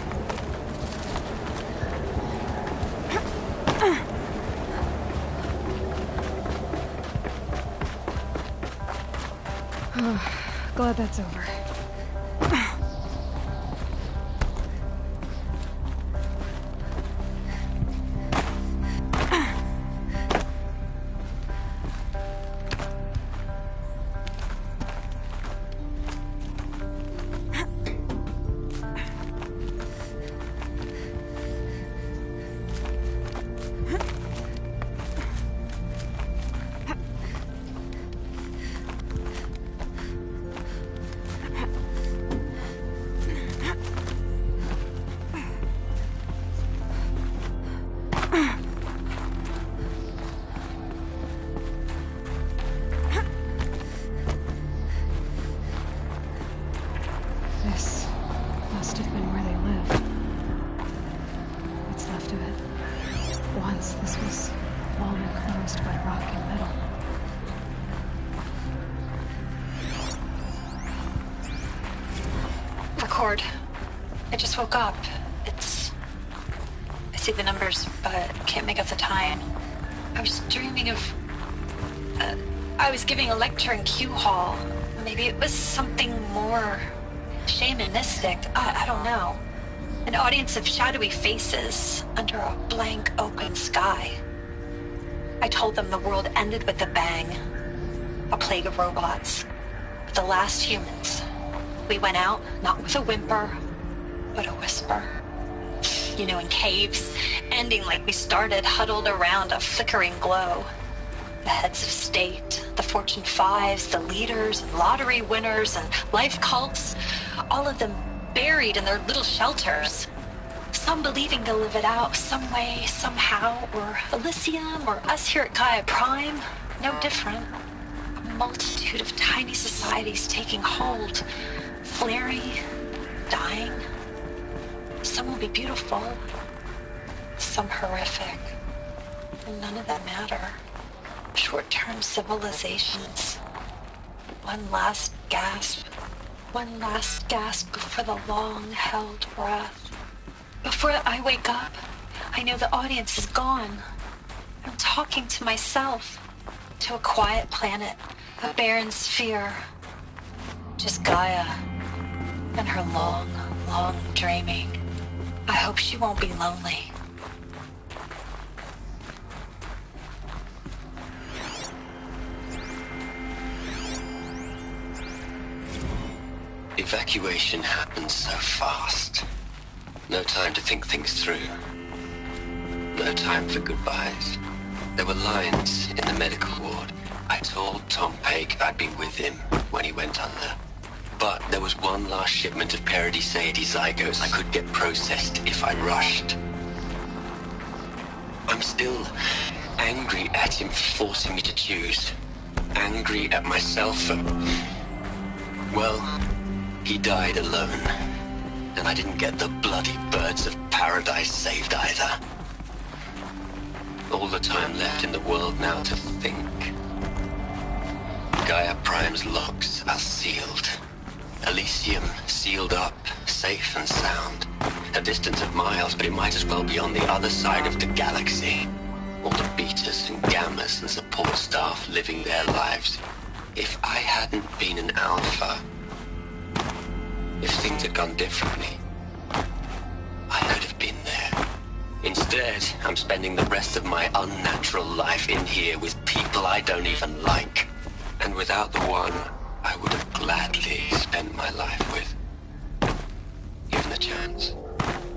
S1: Glad that's over.
S20: I just woke up. I see the numbers, but can't make out the time. I was dreaming of... I was giving a lecture in Q Hall. Maybe it was something more shamanistic. I don't know. An audience of shadowy faces under a blank open sky. I told them the world ended with a bang. A plague of robots. The last humans. We went out, not with a whimper, but a whisper. You know, in caves, ending like we started, huddled around a flickering glow. The heads of state, the Fortune 5s, the leaders, and lottery winners, and life cults, all of them buried in their little shelters. Some believing they'll live it out some way, somehow, or Elysium, or us here at Gaia Prime, no different. A multitude of tiny societies taking hold, flary, dying. Some will be beautiful, some horrific. And none of them matter. Short-term civilizations. One last gasp. One last gasp before the long-held breath. Before I wake up, I know the audience is gone. I'm talking to myself. To a quiet planet. A barren sphere. Just Gaia. And her long, long dreaming. I hope she won't be lonely.
S18: Evacuation happened so fast. No time to think things through. No time for goodbyes. There were lines in the medical ward. I told Tom Paik I'd be with him when he went under. But there was one last shipment of Paradiseidae zygotes I could get processed if I rushed. I'm still angry at him for forcing me to choose. Angry at myself for... well, he died alone. And I didn't get the bloody birds of paradise saved either. All the time left in the world now to think. Gaia Prime's locks are sealed. Elysium sealed up, safe and sound. A distance of miles, but it might as well be on the other side of the galaxy. All the betas and gammas and support staff living their lives. If I hadn't been an alpha, if things had gone differently, I could have been there. Instead, I'm spending the rest of my unnatural life in here with people I don't even like. And without the one I would have gladly spent my life with. Given the chance.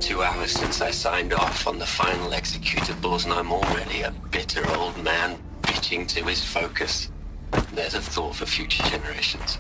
S18: 2 hours since I signed off on the final executables and I'm already a bitter old man bitching to his focus. There's a thought for future generations.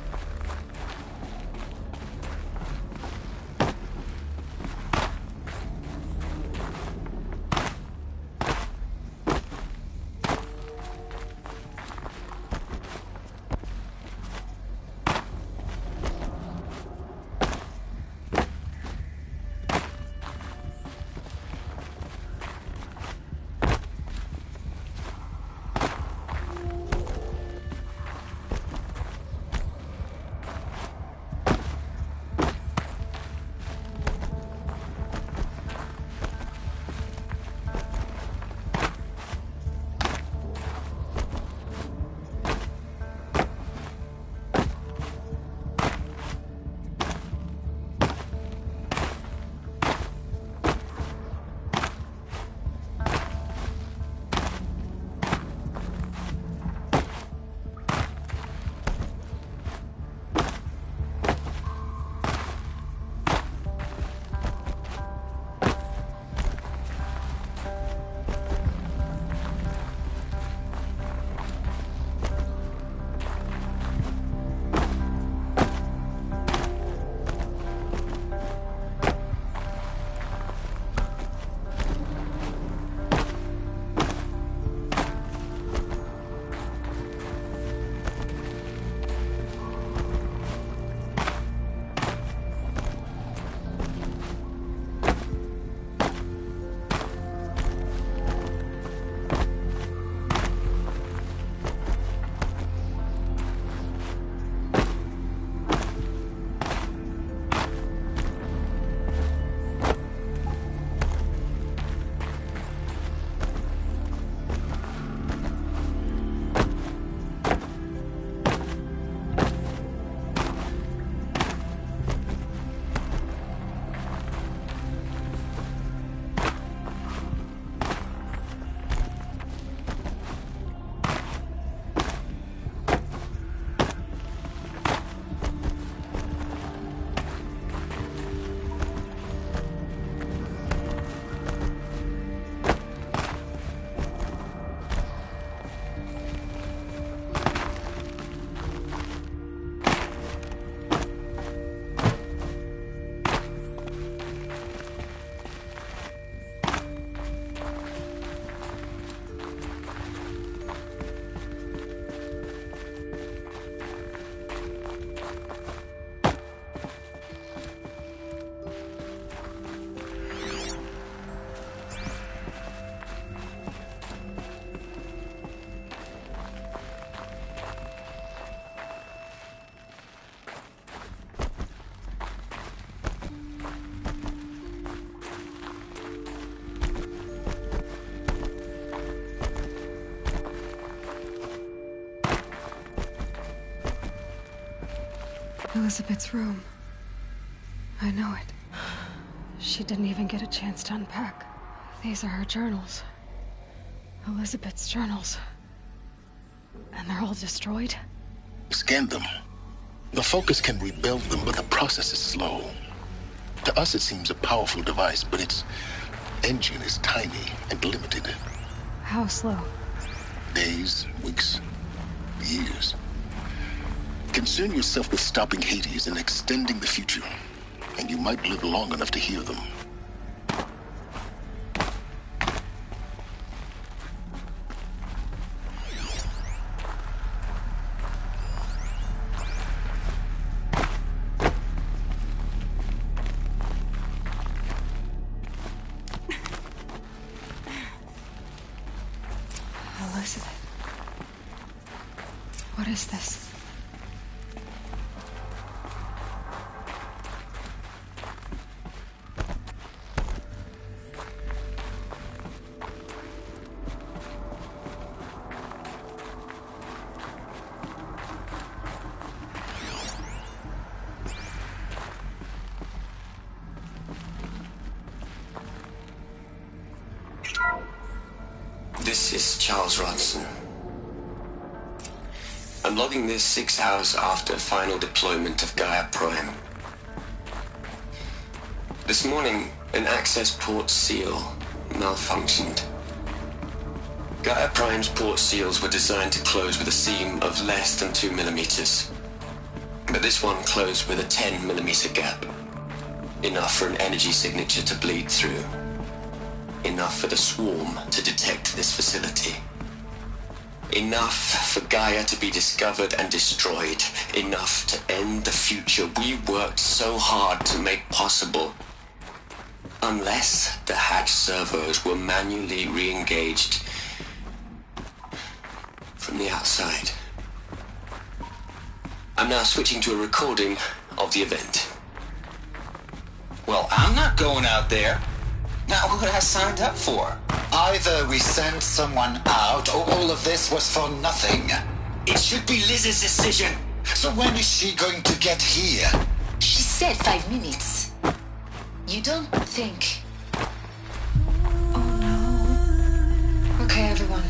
S1: Elizabeth's room. I know it. She didn't even get a chance to unpack. These are her journals. Elizabeth's journals. And they're all destroyed?
S11: Scan them. The Focus can rebuild them, but the process is slow. To us, it seems a powerful device, but its engine is tiny and limited.
S1: How slow?
S11: Days, weeks, years. Concern yourself with stopping Hades and extending the future, and you might live long enough to hear them.
S1: Elizabeth. What is this?
S4: This is Charles Ronson. I'm logging this 6 hours after final deployment of Gaia Prime. This morning, an access port seal malfunctioned. Gaia Prime's port seals were designed to close with a seam of less than 2 millimeters. But this one closed with a 10 millimeter gap. Enough for an energy signature to bleed through. Enough for the swarm to detect this facility. Enough for Gaia to be discovered and destroyed. Enough to end the future we worked so hard to make possible. Unless the hatch servos were manually re-engaged from the outside. I'm now switching to a recording of the event.
S2: Well, I'm not going out there. Not what I signed up for. Either we send someone out, or all of this was for nothing. It should be Liz's decision. So when is she going to get here?
S17: She said 5 minutes. You don't think...
S1: Okay, everyone.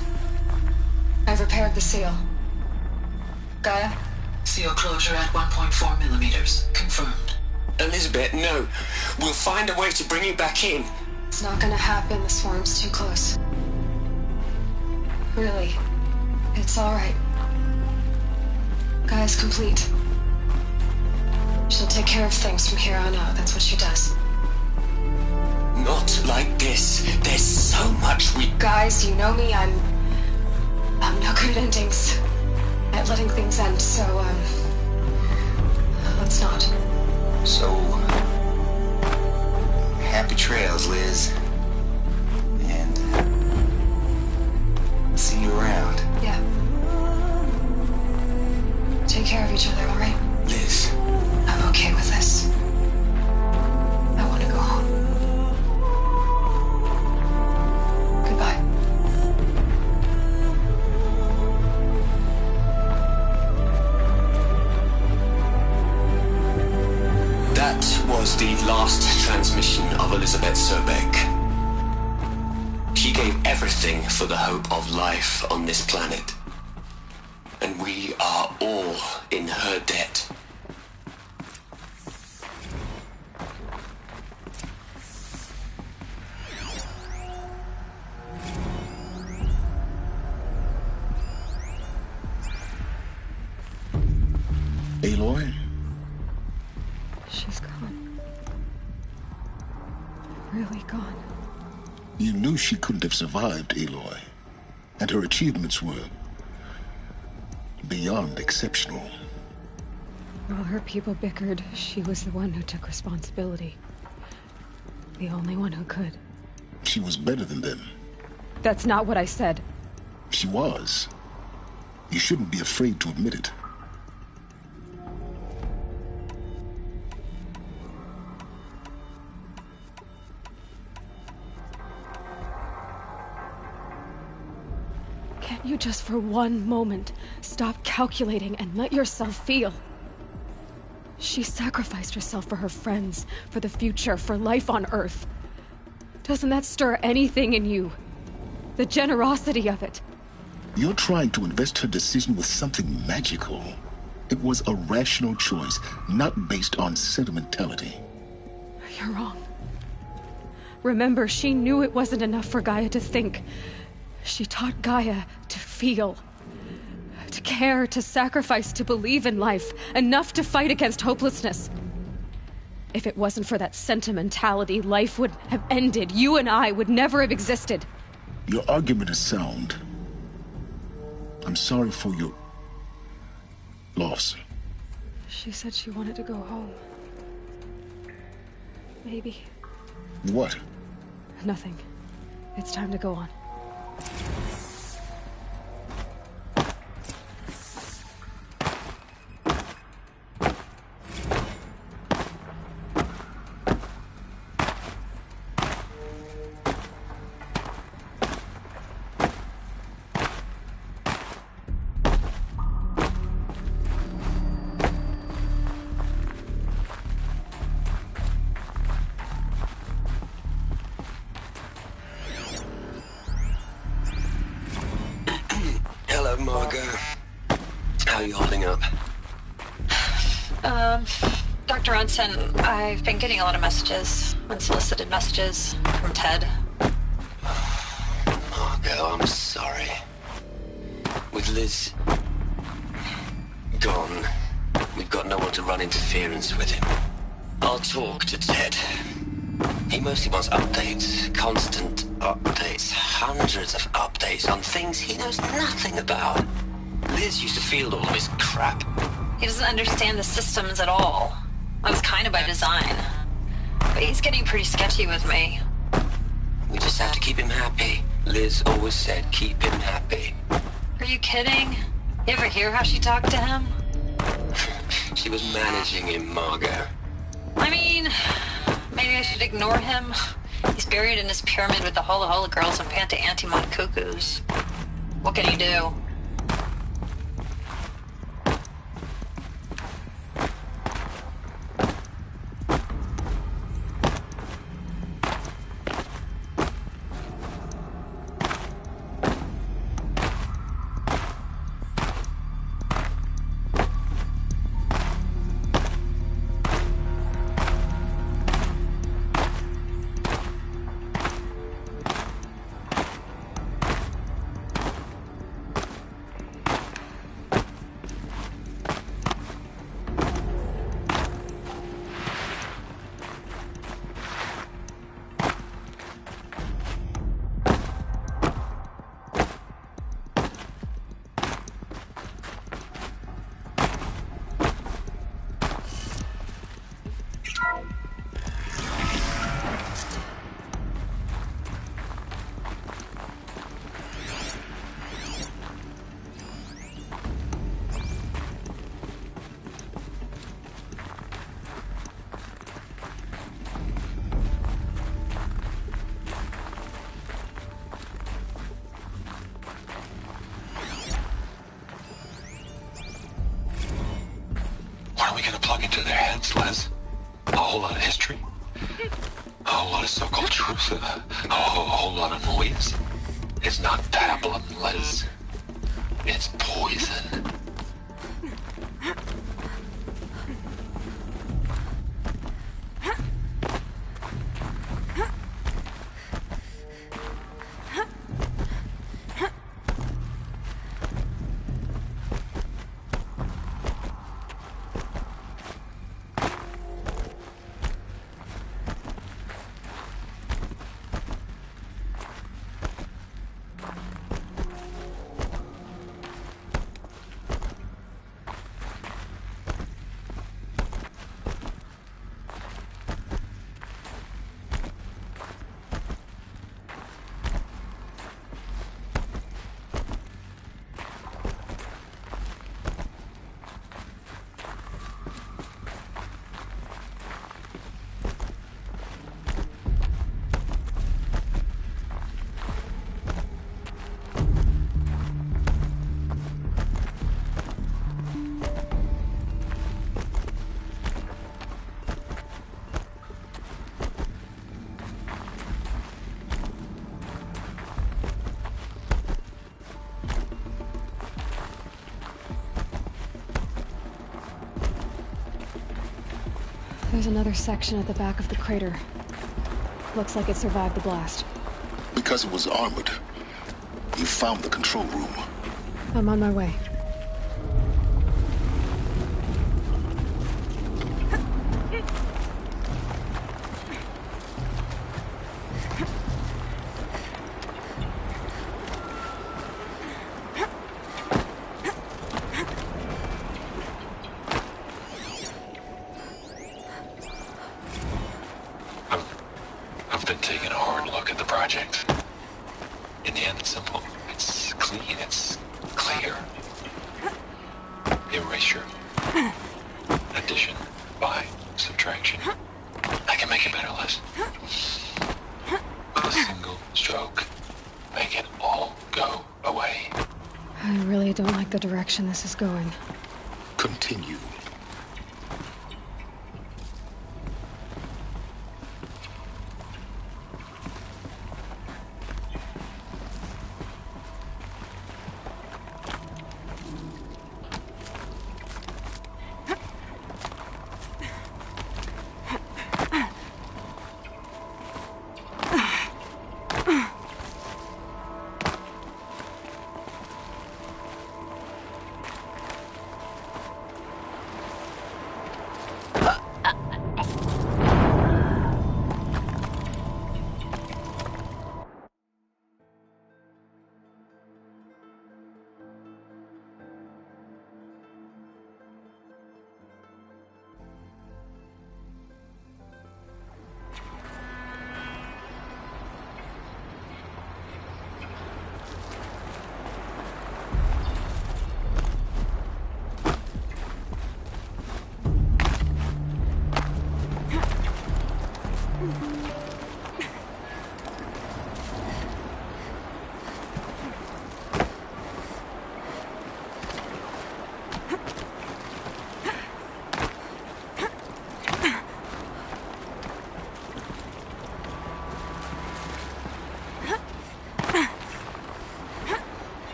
S1: I've repaired the seal. Gaia?
S16: Seal closure at 1.4 millimeters. Confirmed.
S4: Elizabeth, no. We'll find a way to bring you back in.
S1: It's not gonna happen. The swarm's too close. Really. It's alright. Gaia's complete. She'll take care of things from here on out. That's what she does.
S4: Not like this. There's so much we...
S1: Guys, you know me. I'm no good at endings. At letting things end, so, let's not.
S2: So... happy trails, Liz. And... see you around.
S1: Yeah. Take care of each other, alright?
S4: Liz.
S1: I'm okay with this. I want to go home. Goodbye.
S4: That was the last transmission of Elizabeth Sobek. She gave everything for the hope of life on this planet. And we are all in her debt.
S11: Aloy?
S1: She's gone. Really gone.
S11: You knew she couldn't have survived, Aloy. And her achievements were... beyond exceptional.
S1: While her people bickered, she was the one who took responsibility. The only one who could.
S11: She was better than them.
S1: That's not what I said.
S11: She was. You shouldn't be afraid to admit it.
S1: Can't you just for one moment stop calculating and let yourself feel? She sacrificed herself for her friends, for the future, for life on Earth. Doesn't that stir anything in you? The generosity of it.
S11: You're trying to invest her decision with something magical. It was a rational choice, not based on sentimentality.
S1: You're wrong. Remember, she knew it wasn't enough for Gaia to think. She taught Gaia to feel. To care, to sacrifice, to believe in life. Enough to fight against hopelessness. If it wasn't for that sentimentality, life would have ended. You and I would never have existed.
S11: Your argument is sound. I'm sorry for your loss.
S1: She said she wanted to go home. Maybe.
S11: What?
S1: Nothing. It's time to go on.
S20: Dr. Unson, I've been getting a lot of messages, unsolicited messages from Ted.
S4: Margot, I'm sorry. With Liz gone, we've got no one to run interference with him. I'll talk to Ted. He mostly wants updates, constant updates, hundreds of updates on things he knows nothing about. Liz used to field all of his crap.
S20: He doesn't understand the systems at all. That was kind of by design. But he's getting pretty sketchy with me.
S4: We just have to keep him happy. Liz always said keep him happy.
S20: Are you kidding? You ever hear how she talked to him?
S4: She was managing him, Margot.
S20: I mean, maybe I should ignore him. He's buried in his pyramid with the Hola Hola girls and Panta Antimon cuckoos. What can he do?
S11: Liz. A whole lot of history. A whole lot of so-called truth. A whole lot of noise. It's not pablum, Liz. It's poison.
S1: There's another section at the back of the crater. Looks like it survived the blast.
S11: Because it was armored. You found the control room.
S1: I'm on my way.
S15: I've been taking a hard look at the project. In the end, it's simple. It's clean. It's clear. Erasure. Addition. By. Subtraction. I can make a better list. With a single stroke. Make it all go away.
S1: I really don't like the direction this is going.
S11: Continue.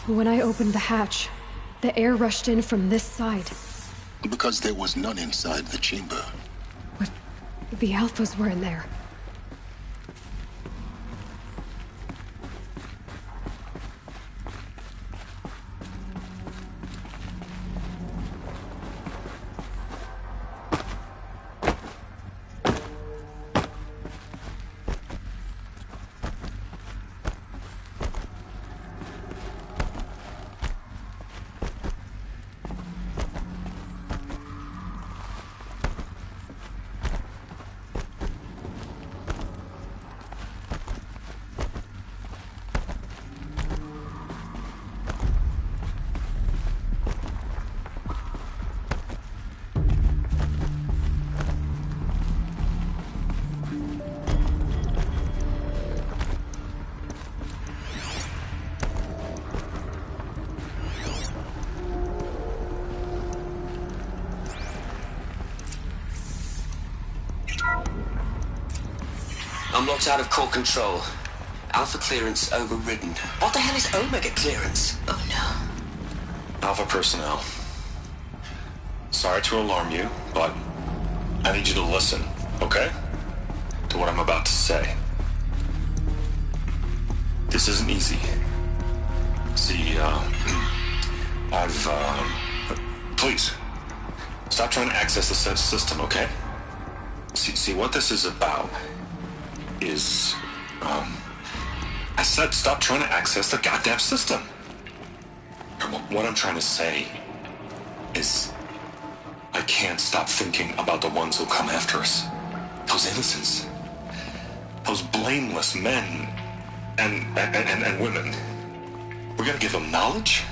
S1: When I opened the hatch, the air rushed in from this side.
S11: Because there was none inside the chamber.
S1: But the Alphas were in there.
S4: I'm locked out of core control. Alpha clearance overridden. What the hell is Omega clearance?
S16: Oh no.
S15: Alpha personnel. Sorry to alarm you, but I need you to listen, okay? To what I'm about to say. This isn't easy. See, please, stop trying to access the system, okay? See, what this is about is, I said stop trying to access the goddamn system. What I'm trying to say is, I can't stop thinking about the ones who'll come after us. Those innocents. Those blameless men and women. We're gonna give them knowledge?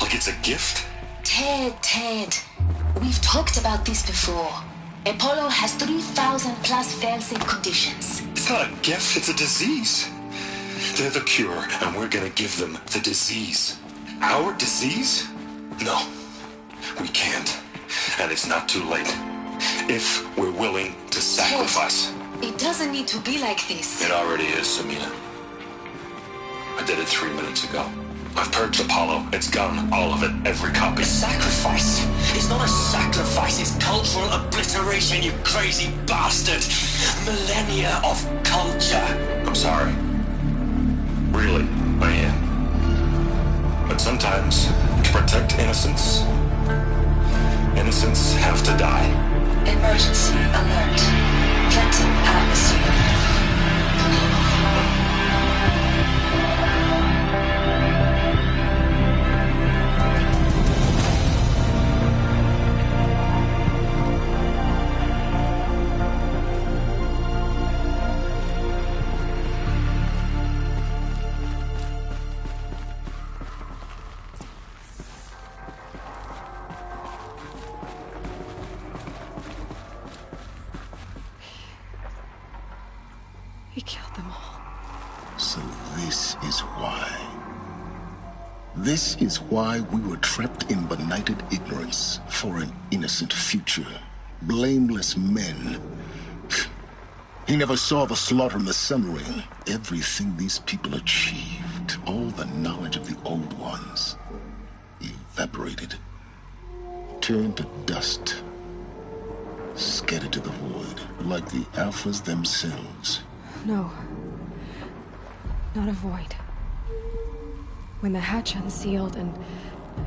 S15: Like it's a gift?
S16: Ted. We've talked about this before. Apollo has 3,000 plus fail-safe conditions.
S15: It's not a gift, it's a disease. They're the cure, and we're gonna give them the disease. Our disease? No, we can't. And it's not too late. If we're willing to sacrifice.
S16: It doesn't need to be like this.
S15: It already is, Samina. I did it 3 minutes ago. I've purged Apollo. It's gone. All of it. Every copy.
S4: A sacrifice? It's not a sacrifice. It's cultural obliteration, you crazy bastard. Millennia of culture.
S15: I'm sorry. Really, I am. But sometimes, to protect innocence, innocents have to die.
S16: Emergency alert. Threatened atmosphere.
S1: He killed them all.
S11: So this is why. This is why we were trapped in benighted ignorance for an innocent future. Blameless men. He never saw the slaughter and the summering. Everything these people achieved, all the knowledge of the old ones, evaporated, turned to dust, scattered to the void, like the Alphas themselves.
S1: No. Not a void. When the hatch unsealed and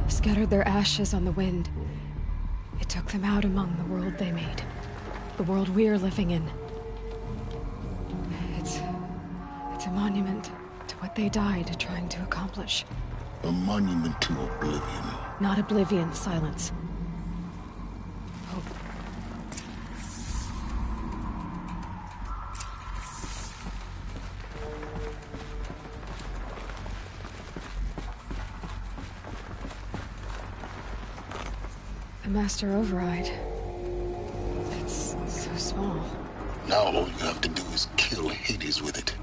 S1: scattered their ashes on the wind, it took them out among the world they made. The world we're living in. It's a monument to what they died trying to accomplish.
S11: A monument to oblivion.
S1: Not oblivion, silence. Hope. The Master Override. It's so small.
S11: Now all you have to do is kill Hades with it.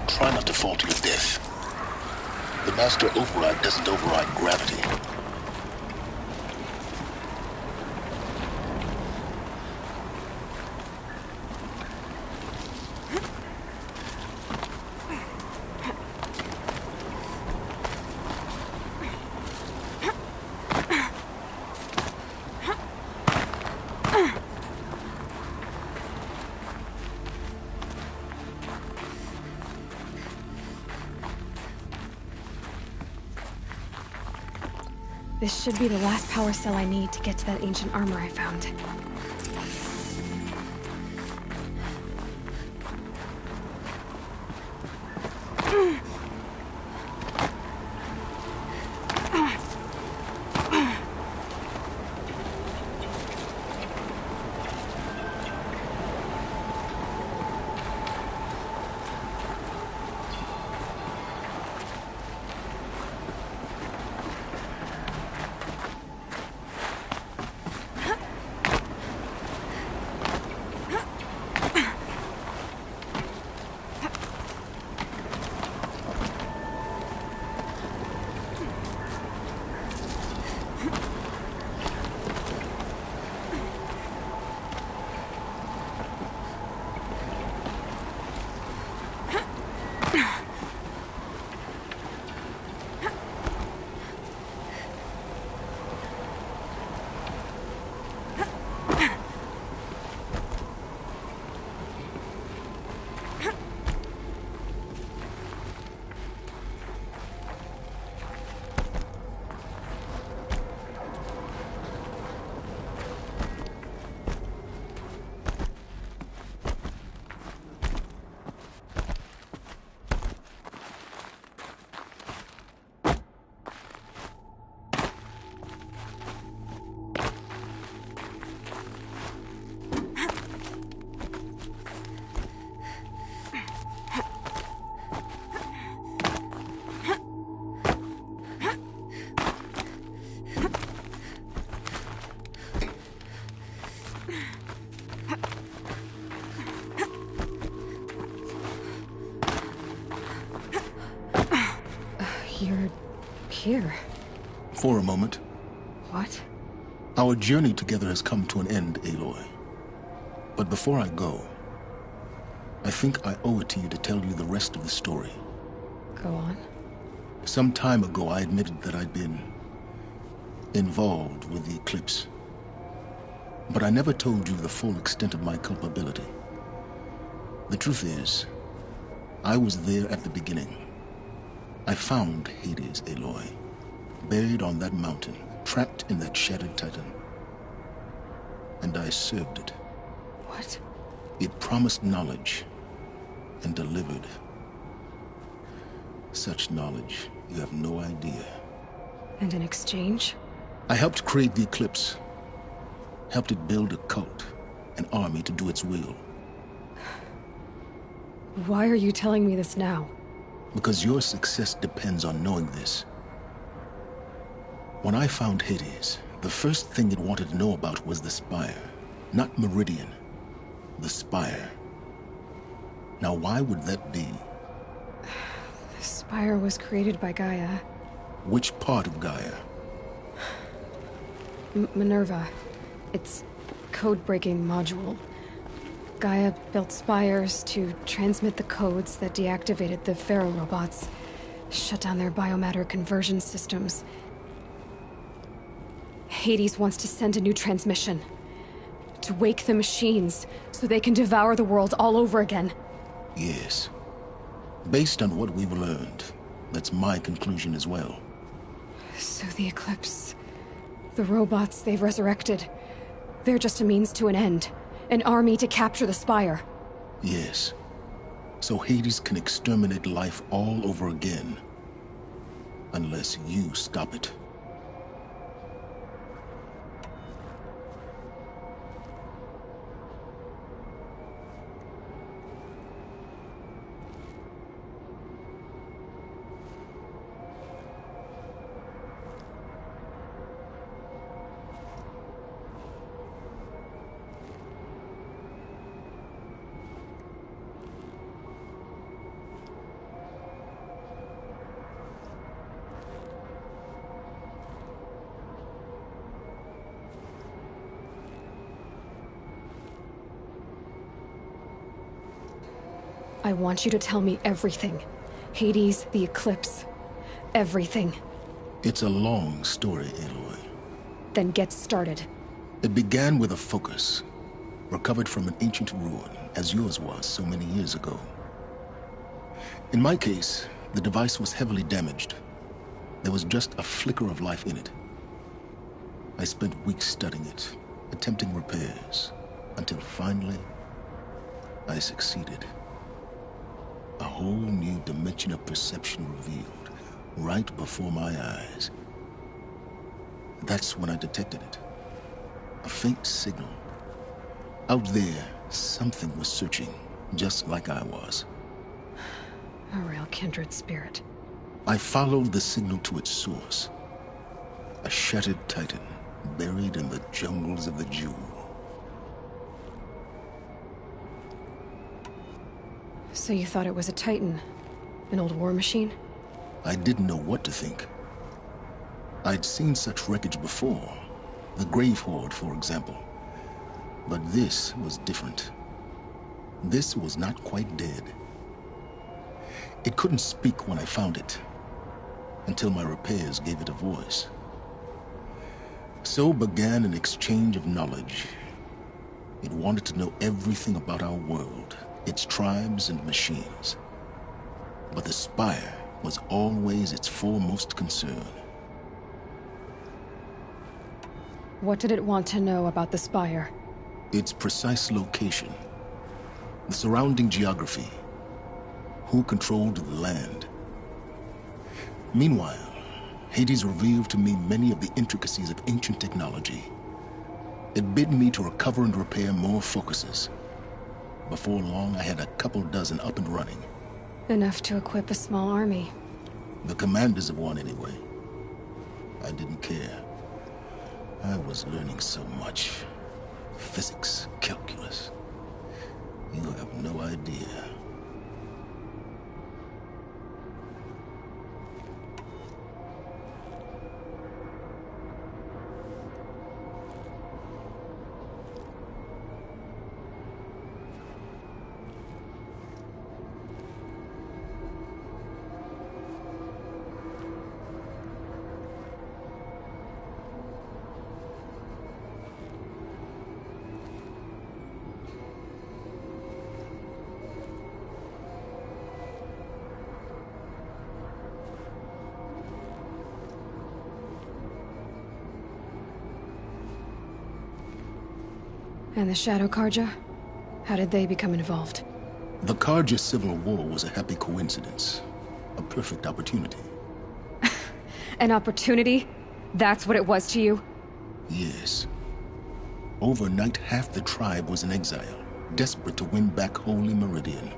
S11: Try not to fall to your death. The Master Override doesn't override gravity.
S1: This should be the last power cell I need to get to that ancient armor I found. You're here.
S11: For a moment.
S1: What?
S11: Our journey together has come to an end, Aloy. But before I go, I think I owe it to you to tell you the rest of the story.
S1: Go on.
S11: Some time ago, I admitted that I'd been involved with the Eclipse. But I never told you the full extent of my culpability. The truth is, I was there at the beginning. I found Hades, Aloy, buried on that mountain, trapped in that shattered titan. And I served it.
S1: What?
S11: It promised knowledge and delivered. Such knowledge, you have no idea.
S1: And in exchange?
S11: I helped create the Eclipse. Helped it build a cult, an army to do its will.
S1: Why are you telling me this now?
S11: Because your success depends on knowing this. When I found Hades, the first thing it wanted to know about was the Spire. Not Meridian. The Spire. Now why would that be?
S1: The Spire was created by Gaia.
S11: Which part of Gaia?
S1: Minerva. Its code-breaking module. Gaia built spires to transmit the codes that deactivated the Pharaoh robots, shut down their biomatter conversion systems. Hades wants to send a new transmission. To wake the machines, so they can devour the world all over again.
S11: Yes. Based on what we've learned, that's my conclusion as well.
S1: So the Eclipse... the robots they've resurrected... they're just a means to an end. An army to capture the Spire.
S11: Yes. So Hades can exterminate life all over again. Unless you stop it.
S1: I want you to tell me everything. Hades, the Eclipse. Everything.
S11: It's a long story, Aloy.
S1: Then get started.
S11: It began with a focus, recovered from an ancient ruin, as yours was so many years ago. In my case, the device was heavily damaged. There was just a flicker of life in it. I spent weeks studying it, attempting repairs, until finally, I succeeded. A whole new dimension of perception revealed, right before my eyes. That's when I detected it. A faint signal. Out there, something was searching, just like I was.
S1: A real kindred spirit.
S11: I followed the signal to its source. A shattered titan, buried in the jungles of the Jewel.
S1: So you thought it was a titan? An old war machine?
S11: I didn't know what to think. I'd seen such wreckage before. The Grave Horde, for example. But this was different. This was not quite dead. It couldn't speak when I found it, until my repairs gave it a voice. So began an exchange of knowledge. It wanted to know everything about our world, its tribes and machines. But the Spire was always its foremost concern.
S1: What did it want to know about the Spire?
S11: Its precise location, the surrounding geography, who controlled the land. Meanwhile, Hades revealed to me many of the intricacies of ancient technology. It bid me to recover and repair more focuses. Before long, I had a couple dozen up and running.
S1: Enough to equip a small army.
S11: The commanders of one, anyway. I didn't care. I was learning so much. Physics, calculus. You have no idea.
S1: And the Shadow Karja? How did they become involved?
S11: The Karja Civil War was a happy coincidence. A perfect opportunity.
S1: An opportunity? That's what it was to you?
S11: Yes. Overnight, half the tribe was in exile, desperate to win back Holy Meridian.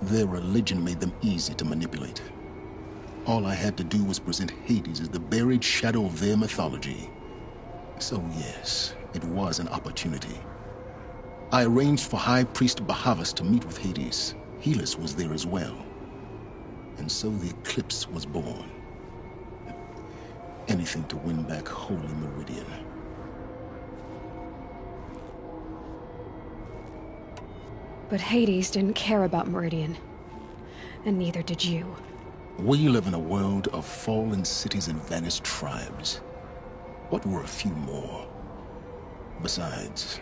S11: Their religion made them easy to manipulate. All I had to do was present Hades as the buried shadow of their mythology. So yes, it was an opportunity. I arranged for High Priest Bahavas to meet with Hades. Helis was there as well. And so the eclipse was born. Anything to win back Holy Meridian.
S1: But Hades didn't care about Meridian. And neither did you.
S11: We live in a world of fallen cities and vanished tribes. What were a few more? Besides,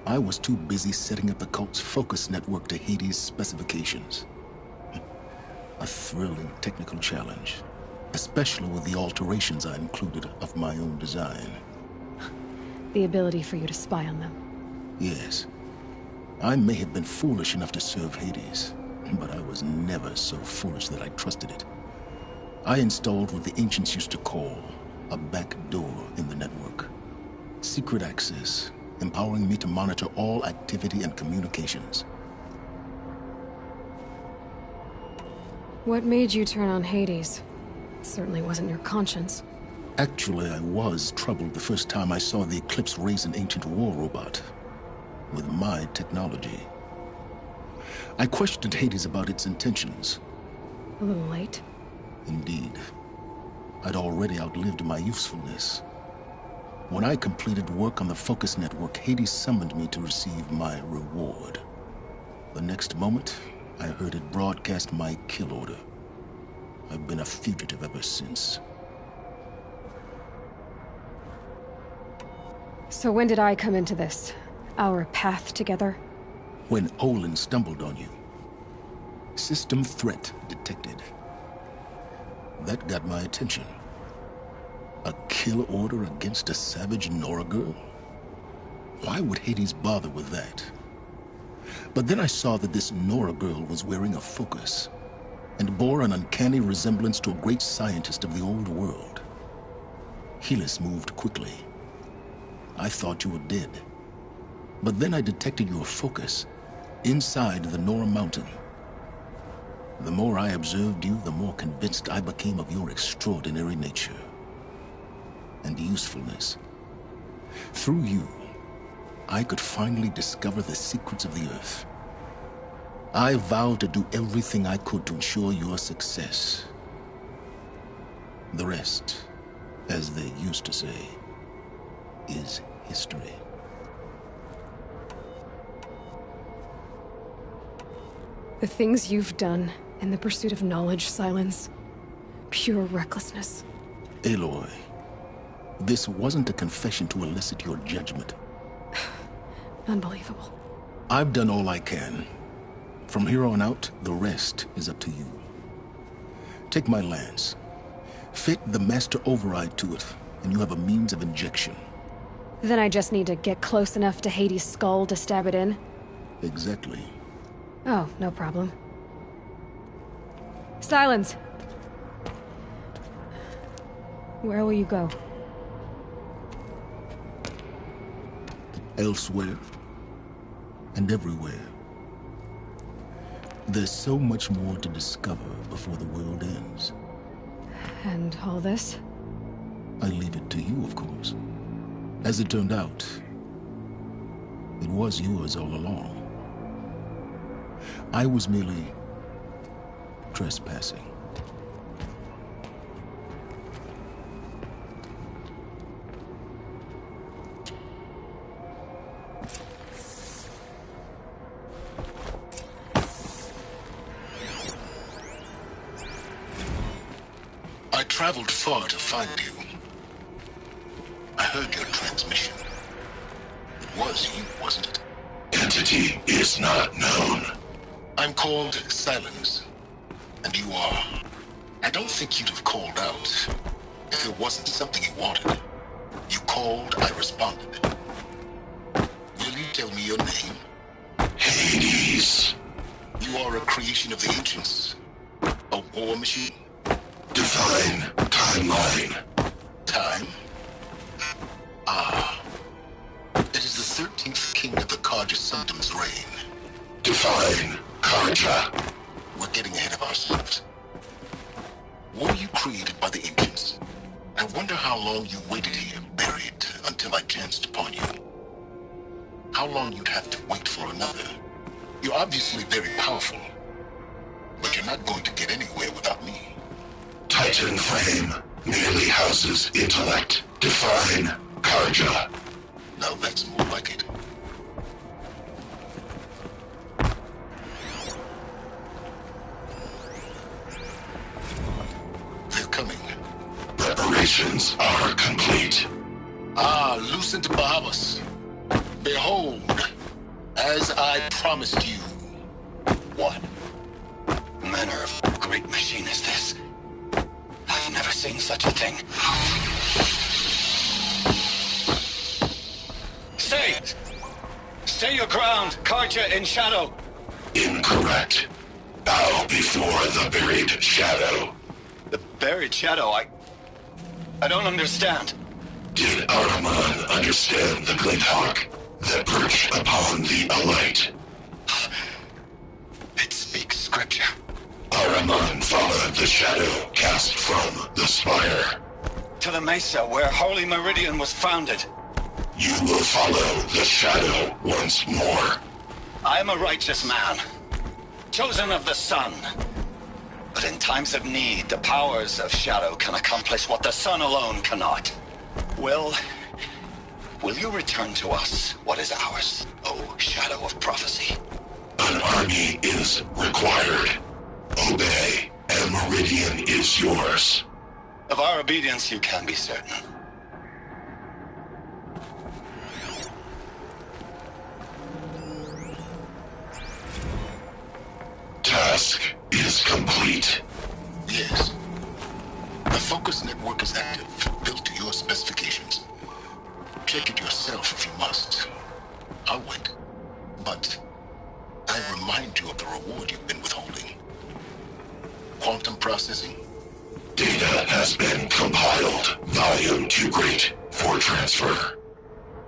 S11: I was too busy setting up the cult's focus network to Hades' specifications. A thrilling technical challenge, especially with the alterations I included of my own design.
S1: The ability for you to spy on them.
S11: Yes. I may have been foolish enough to serve Hades, but I was never so foolish that I trusted it. I installed what the ancients used to call a back door in the network. Secret access, empowering me to monitor all activity and communications.
S1: What made you turn on Hades? It certainly wasn't your conscience.
S11: Actually, I was troubled the first time I saw the Eclipse raise an ancient war robot. With my technology. I questioned Hades about its intentions.
S1: A little late.
S11: Indeed. I'd already outlived my usefulness. When I completed work on the Focus Network, Hades summoned me to receive my reward. The next moment, I heard it broadcast my kill order. I've been a fugitive ever since.
S1: So when did I come into this? Our path together?
S11: When Olin stumbled on you. System threat detected. That got my attention. A kill order against a savage Nora girl? Why would Hades bother with that? But then I saw that this Nora girl was wearing a focus and bore an uncanny resemblance to a great scientist of the old world. Helis moved quickly. I thought you were dead. But then I detected your focus inside the Nora mountain. The more I observed you, the more convinced I became of your extraordinary nature and usefulness. Through you, I could finally discover the secrets of the Earth. I vowed to do everything I could to ensure your success. The rest, as they used to say, is history.
S1: The things you've done in the pursuit of knowledge, Silence. Pure recklessness.
S11: Aloy, this wasn't a confession to elicit your judgment.
S1: Unbelievable.
S11: I've done all I can. From here on out, the rest is up to you. Take my lance. Fit the master override to it, and you have a means of injection.
S1: Then I just need to get close enough to Hades' skull to stab it in?
S11: Exactly.
S1: Oh, no problem. Silence! Where will you go?
S11: Elsewhere. And everywhere. There's so much more to discover before the world ends.
S1: And all this?
S11: I leave it to you, of course. As it turned out, it was yours all along. I was merely trespassing. I traveled far to find you. I heard your transmission. It was you, wasn't it?
S14: Entity is not known.
S11: I'm called Silence, and you are. I don't think you'd have called out if it wasn't something you wanted. You called, I responded. Will you tell me your name?
S14: Hades.
S11: You are a creation of the ancients. A war machine.
S14: Define timeline.
S11: Time? Ah. It is the 13th king of the Karja Sundam's reign.
S14: Define Karja.
S11: We're getting ahead of ourselves. Were you created by the ancients? I wonder how long you waited here, buried, until I chanced upon you. How long you'd have to wait for another. You're obviously very powerful, but you're not going to get anywhere without me.
S14: Titan frame merely houses intellect. Define Karja.
S11: Now that's more like it. They're coming.
S14: Preparations are complete.
S11: Ah, Lucent Bahamas. Behold, as I promised you.
S18: What manner of great machine is this? I've never seen such a thing. Stay! Stay your ground, Karja in shadow!
S14: Incorrect. Bow before the buried shadow.
S18: The buried shadow? I don't understand.
S14: Did Ahriman understand the glint hawk that perched upon the alight?
S18: It speaks scripture.
S14: Ahriman followed the shadow cast from the spire.
S18: To the mesa where Holy Meridian was founded.
S14: You will follow the shadow once more.
S18: I am a righteous man, chosen of the sun. But in times of need, the powers of shadow can accomplish what the sun alone cannot. Will you return to us what is ours, O shadow of prophecy?
S14: An army is required. Obey, and Meridian is yours.
S18: Of our obedience you can be certain.
S14: Task is complete.
S11: Yes. The focus network is active, built to your your specifications. Check it yourself if you must. I'll wait. But I remind you of the reward you've been withholding. Quantum processing.
S14: Data has been compiled. Volume too great for transfer.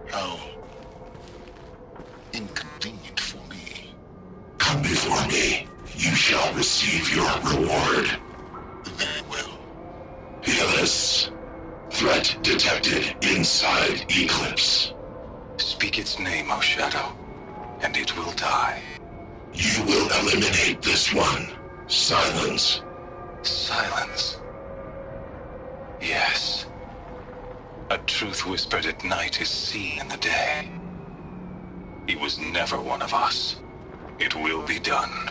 S11: How inconvenient for me.
S14: Come before me. You shall receive your reward.
S11: Very well.
S14: Healus. Threat detected inside Eclipse.
S15: Speak its name, O Shadow, and it will die.
S14: You will eliminate this one. Silence.
S15: Silence. Yes. A truth whispered at night is seen in the day. He was never one of us. It will be done.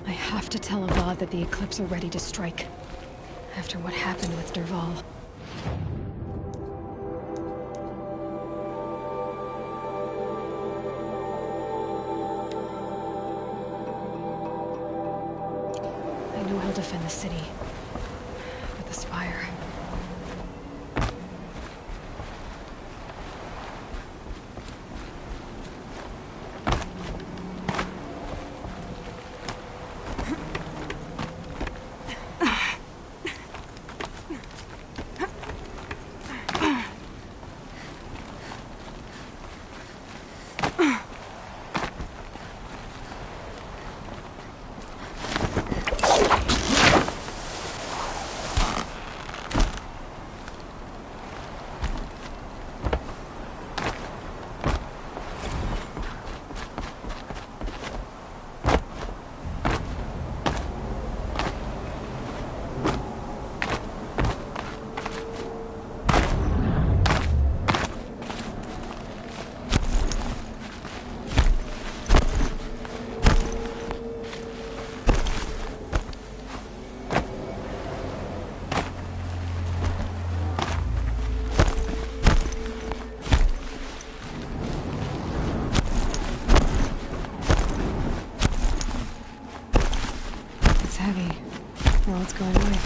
S1: I have to tell Avad that the Eclipse are ready to strike. After what happened with Dervahl. I know he'll defend the city. With the Spire. What's going on?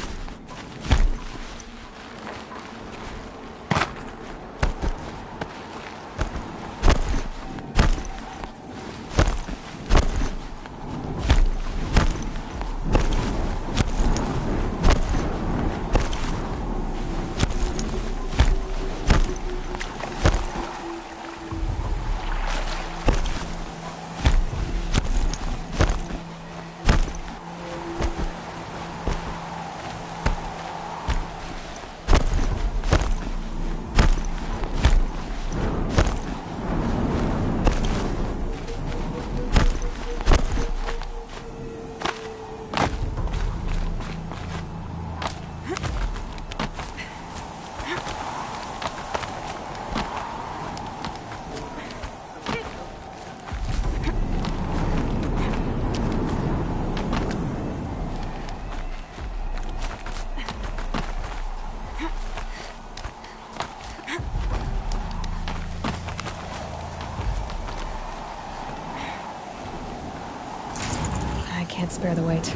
S1: Can't spare the weight.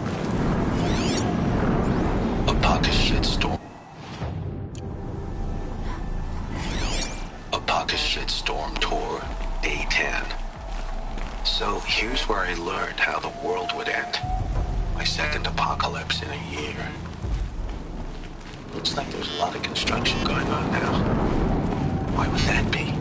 S15: A pocket shitstorm. A pocket
S4: Tour, Day 10. So here's where I learned how the world would end. My second apocalypse in a year. Looks like there's a lot of construction going on now. Why would that be?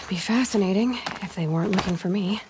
S1: Be fascinating if they weren't looking for me.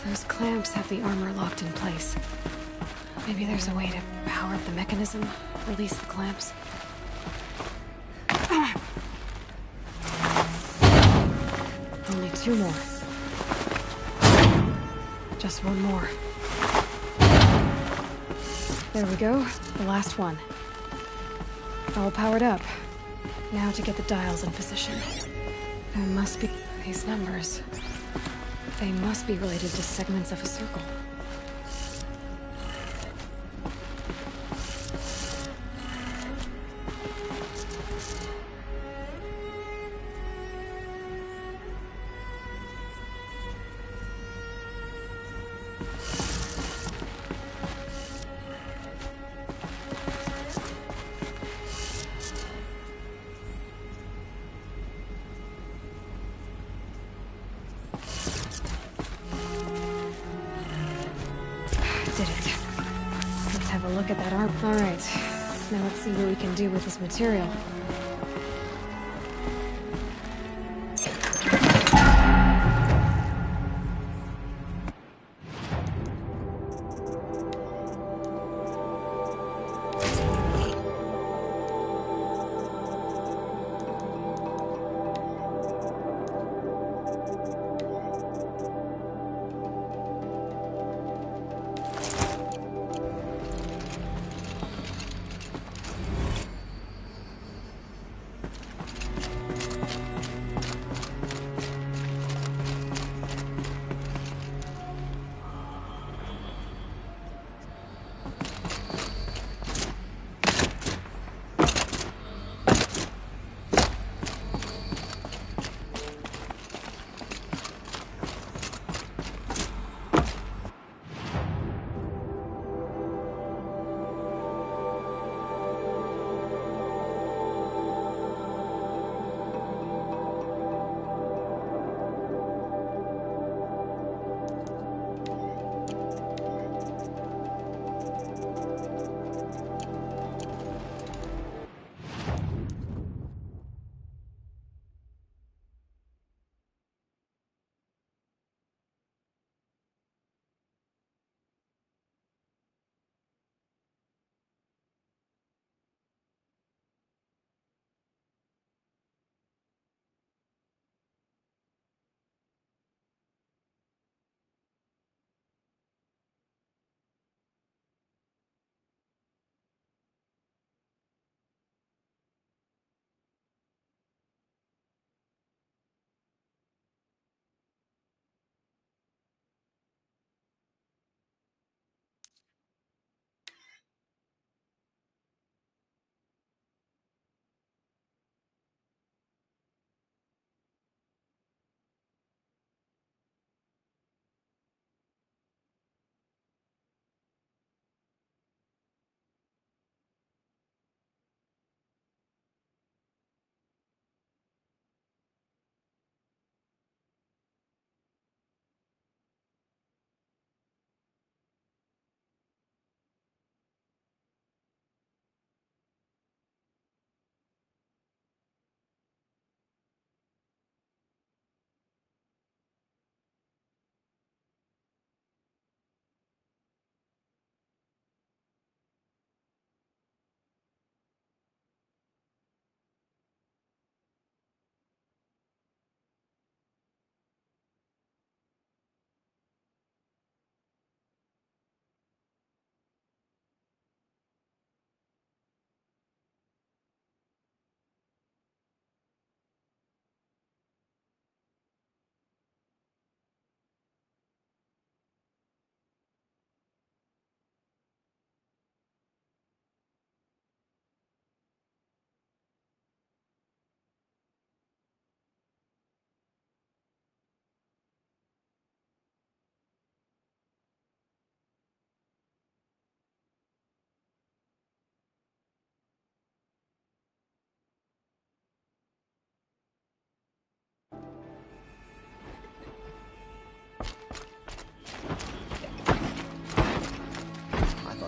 S1: Those clamps have the armor locked in place. Maybe there's a way to power up the mechanism, release the clamps. Only 2 more. Just 1 more. There we go, the last one. All powered up. Now to get the dials in position. There must be these numbers. They must be related to segments of a circle. Did it. have a look at that art. Alright, now let's see what we can do with this material.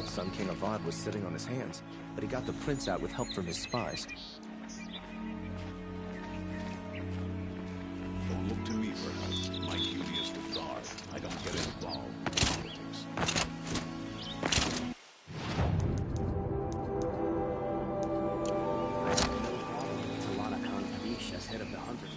S19: Sun King Avad was sitting on his hands, but he got the prince out with help from his spies.
S11: Don't look to me for help. My duty is to guard. I don't get involved in politics.
S19: As head of the Hunters.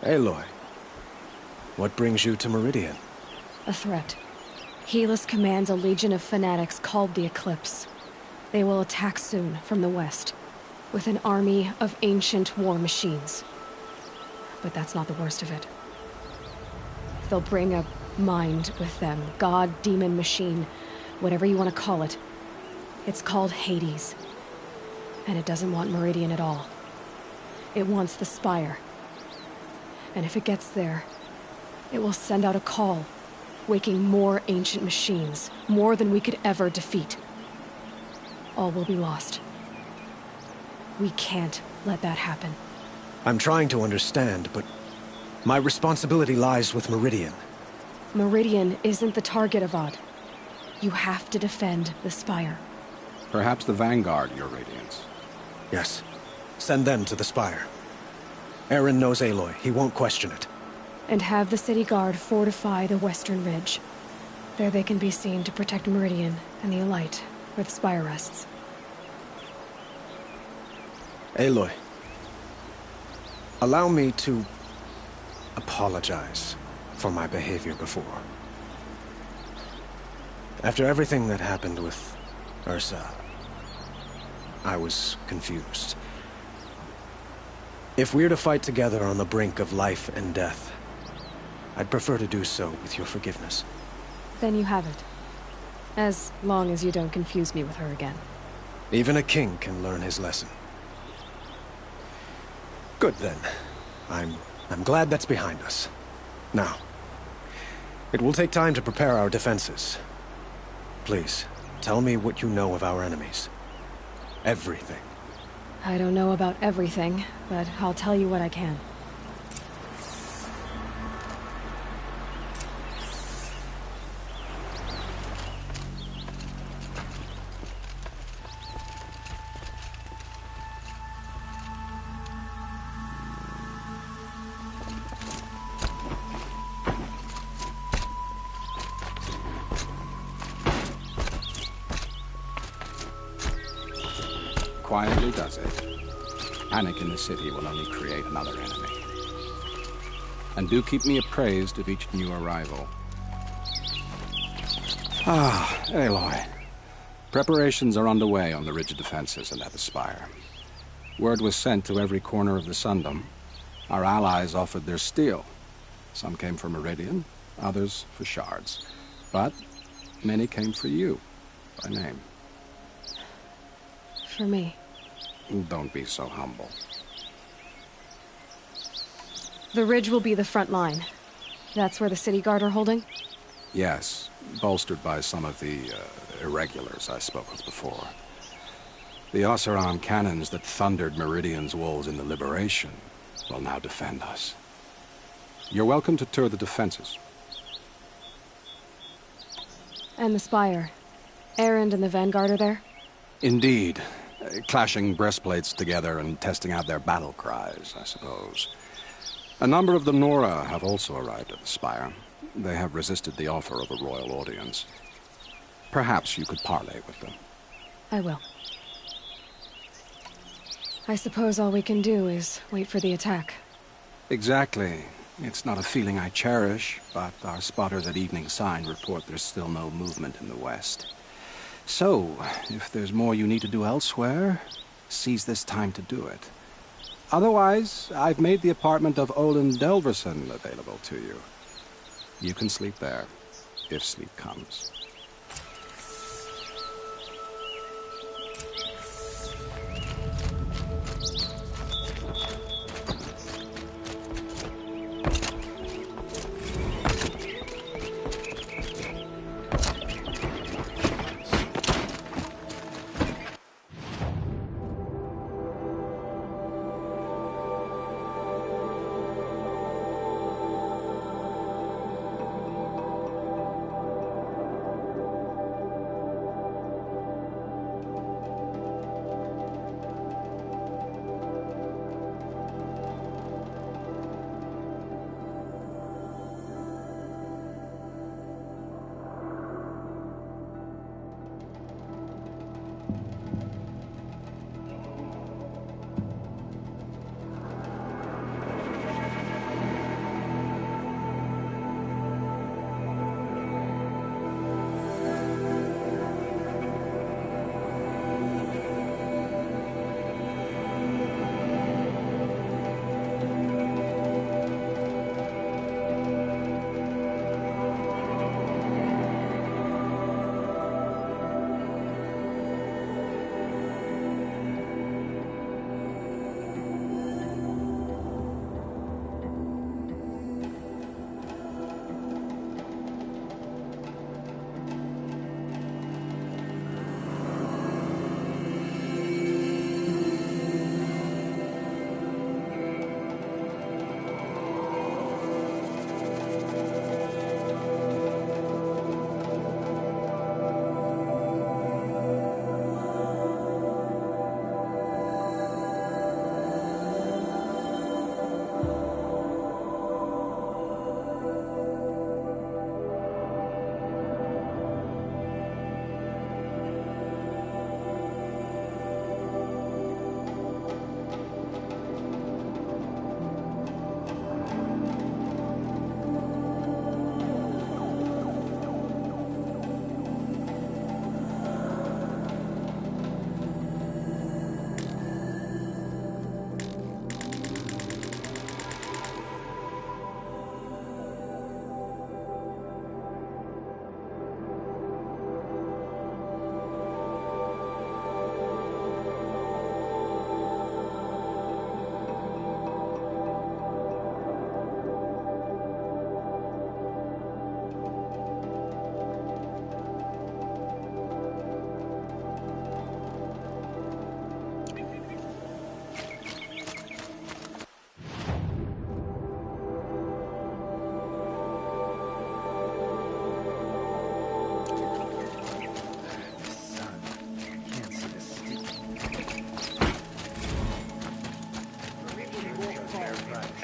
S3: Aloy, what brings you to Meridian?
S1: A threat. Helis commands a legion of fanatics called the Eclipse. They will attack soon from the west, with an army of ancient war machines. But that's not the worst of it. They'll bring a mind with them, god, demon, machine, whatever you want to call it. It's called Hades. And it doesn't want Meridian at all. It wants the Spire. And if it gets there, it will send out a call, waking more ancient machines, more than we could ever defeat. All will be lost. We can't let that happen.
S3: I'm trying to understand, but my responsibility lies with Meridian.
S1: Meridian isn't the target, Avad. You have to defend the Spire.
S12: Perhaps the Vanguard, Your Radiance.
S3: Yes. Send them to the Spire. Aaron knows Aloy. He won't question it.
S1: And have the city guard fortify the western ridge. There they can be seen to protect Meridian and the Elite, where the Spire rests.
S3: Aloy, allow me to apologize for my behavior before. After everything that happened with Ursa, I was confused. If we're to fight together on the brink of life and death, I'd prefer to do so with your forgiveness.
S1: Then you have it. As long as you don't confuse me with her again.
S3: Even a king can learn his lesson. Good then. I'm glad that's behind us. Now, it will take time to prepare our defenses. Please, tell me what you know of our enemies. Everything.
S1: I don't know about everything, but I'll tell you what I can.
S12: Quietly does it. Panic in the city will only create another enemy. And do keep me appraised of each new arrival. Ah, Aloy. Preparations are underway on the ridge of defenses and at the Spire. Word was sent to every corner of the Sundom. Our allies offered their steel. Some came for Meridian, others for shards. But many came for you, by name.
S1: For me.
S12: Don't be so humble.
S1: The ridge will be the front line. That's where the city guard are holding?
S12: Yes, bolstered by some of the irregulars I spoke of before. The Oseram cannons that thundered Meridian's walls in the Liberation will now defend us. You're welcome to tour the defenses.
S1: And the Spire. Erend and the Vanguard are there?
S12: Indeed. Clashing breastplates together and testing out their battle cries, I suppose. A number of the Nora have also arrived at the Spire. They have resisted the offer of a royal audience. Perhaps you could parley with them.
S1: I will. I suppose all we can do is wait for the attack.
S12: Exactly. It's not a feeling I cherish, but our spotters at Evening Sign report there's still no movement in the west. So, if there's more you need to do elsewhere, seize this time to do it. Otherwise, I've made the apartment of Olin Delverson available to you. You can sleep there, if sleep comes.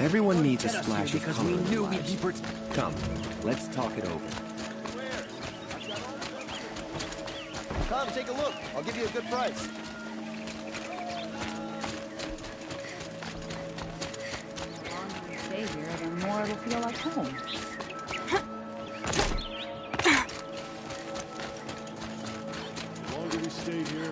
S12: Everyone needs a splash of
S19: because
S12: color
S19: we
S12: in their
S19: knew we'd
S12: lives.
S19: be Come, let's talk it over.
S9: Come, take a look. I'll give you a good price.
S7: The longer we stay here, the more it'll feel like home.
S6: The longer we stay here,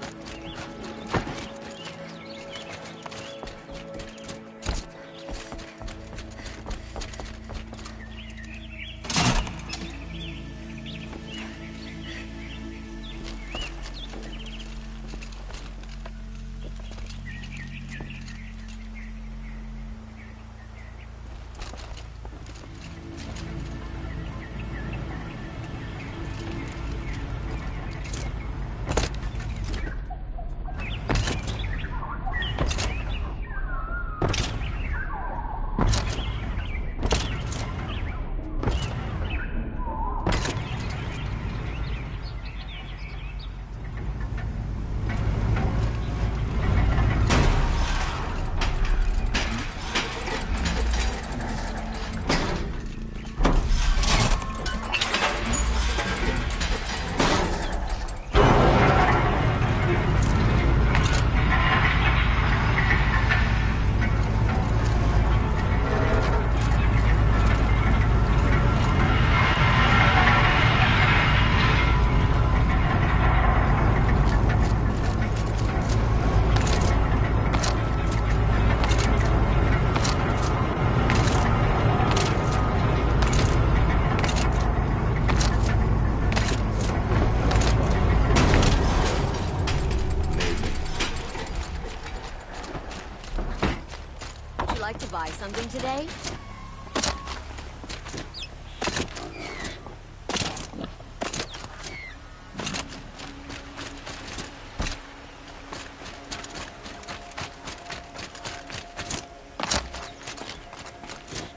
S21: Would you like to buy something today?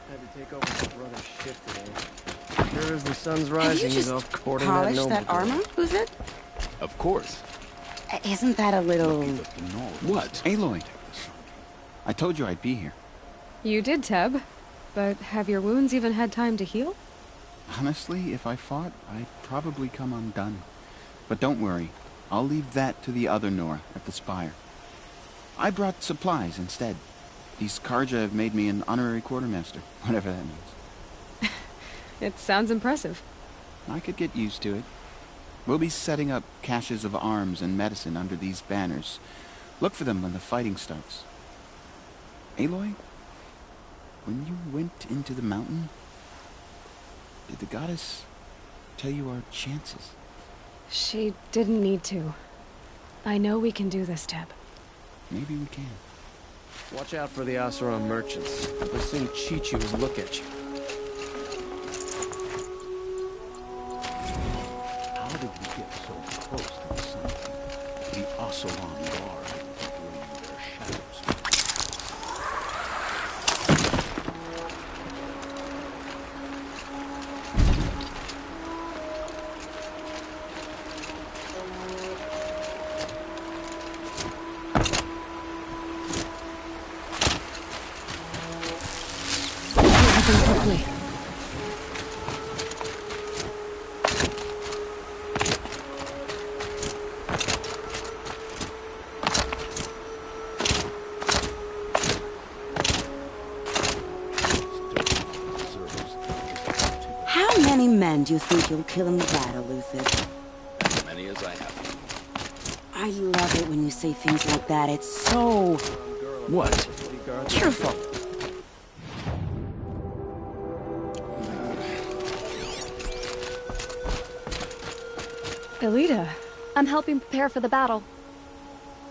S3: Had to take over my brother's shift today. Sure as the sun's rising, he's off courting that
S22: Polish
S3: noble
S22: that
S3: girl.
S22: armor, who's it?
S24: Of course.
S22: Isn't that a little...
S24: What? Aloy. I told you I'd be here.
S1: You did, Teb. But have your wounds even had time to heal?
S24: Honestly, if I fought, I'd probably come undone. But don't worry. I'll leave that to the other Nora at the Spire. I brought supplies instead. These Karja have made me an honorary quartermaster, whatever that means.
S1: It sounds impressive.
S24: I could get used to it. We'll be setting up caches of arms and medicine under these banners. Look for them when the fighting starts. Aloy, when you went into the mountain, did the goddess tell you our chances?
S1: She didn't need to. I know we can do this, Teb.
S24: Maybe we can.
S3: Watch out for the Asaron merchants. They'll soon cheat you and look at you.
S10: How did we get so close to the sun? The Oseram Guard operating their shadows.
S1: Quickly.
S22: How many men do you think you'll kill in the battle, Lucid?
S24: As many as I have.
S22: I love it when you say things like that. It's so...
S24: What?
S22: cheerful.
S1: Elita.
S25: I'm helping prepare for the battle.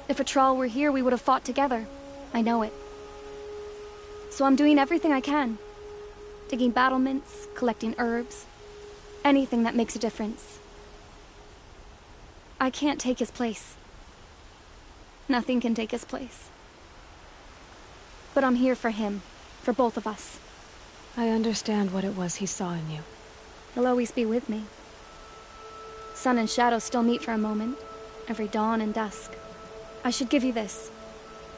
S25: If Atral were here, we would have fought together. I know it. So I'm doing everything I can. Digging battlements, collecting herbs. Anything that makes a difference. I can't take his place. Nothing can take his place. But I'm here for him. For both of us.
S1: I understand what it was he saw in you.
S25: He'll always be with me. Sun and shadow still meet for a moment. Every dawn and dusk. I should give you this.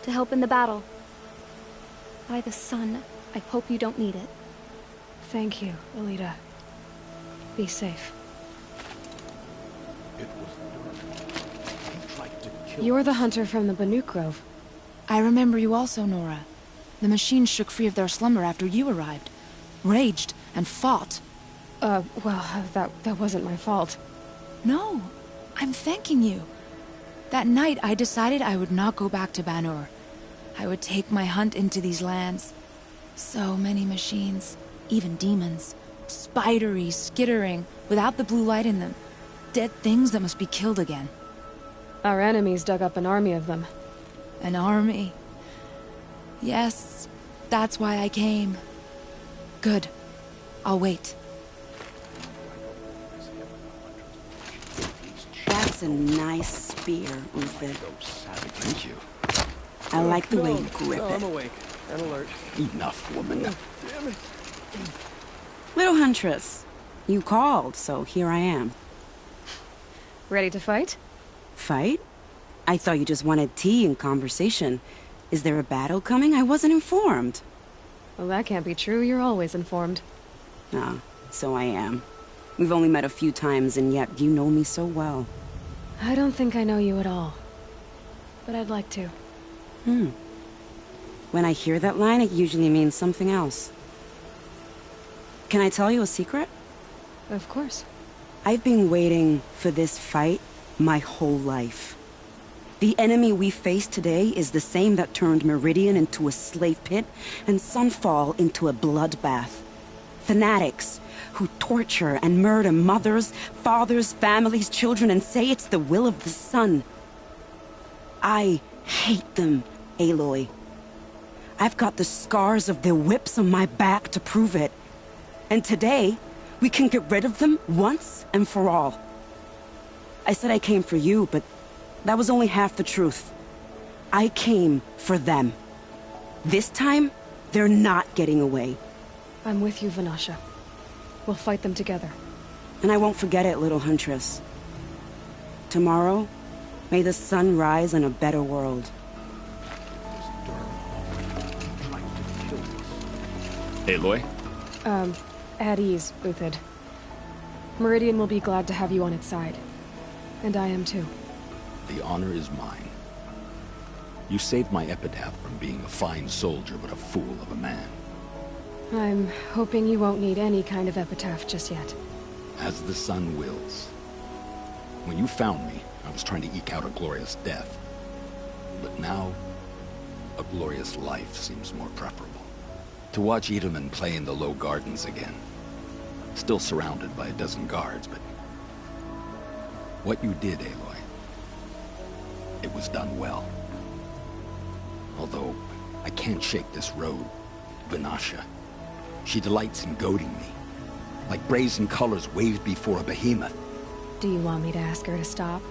S25: To help in the battle. By the sun, I hope you don't need it.
S1: Thank you, Alita. Be safe.
S10: It was Durham. He tried to kill
S1: You're
S10: us.
S1: the hunter from the Banuk Grove.
S5: I remember you also, Nora. The machines shook free of their slumber after you arrived. Raged and fought.
S1: Well, that wasn't my fault.
S5: No, I'm thanking you. That night, I decided I would not go back to Banur. I would take my hunt into these lands. So many machines, even demons. Spidery, skittering, without the blue light in them. Dead things that must be killed again.
S1: Our enemies dug up an army of them.
S5: An army. Yes, that's why I came. Good. I'll wait.
S22: That's a nice spear, Uther.
S12: Thank you.
S22: I like the way you grip
S3: I'm
S22: it.
S3: awake and alert.
S12: Enough, woman.
S3: Damn it.
S22: Little Huntress, you called, so here I am.
S1: Ready to fight?
S22: Fight? I thought you just wanted tea and conversation. Is there a battle coming? I wasn't informed.
S1: Well, that can't be true. You're always informed.
S22: Ah, so I am. We've only met a few times, and yet you know me so well.
S1: I don't think I know you at all. But I'd like to.
S22: When I hear that line, it usually means something else. Can I tell you a secret?
S1: Of course.
S22: I've been waiting for this fight my whole life. The enemy we face today is the same that turned Meridian into a slave pit and Sunfall into a bloodbath. Fanatics who torture and murder mothers, fathers, families, children, and say it's the will of the sun. I hate them, Aloy. I've got the scars of their whips on my back to prove it. And today, we can get rid of them once and for all. I said I came for you, but that was only half the truth. I came for them. This time, they're not getting away.
S1: I'm with you, Vanasha. We'll fight them together.
S22: And I won't forget it, little Huntress. Tomorrow, may the sun rise in a better world.
S12: Aloy?
S1: At ease, Uthid. Meridian will be glad to have you on its side. And I am too.
S12: The honor is mine. You saved my epitaph from being a fine soldier but a fool of a man.
S1: I'm hoping you won't need any kind of epitaph just yet.
S12: As the sun wills. When you found me, I was trying to eke out a glorious death. But now, a glorious life seems more preferable. To watch Edelman play in the low gardens again. Still surrounded by a dozen guards, but... what you did, Aloy, it was done well. Although, I can't shake this road, Vanasha. She delights in goading me. Like brazen colors waved before a behemoth.
S1: Do you want me to ask her to stop?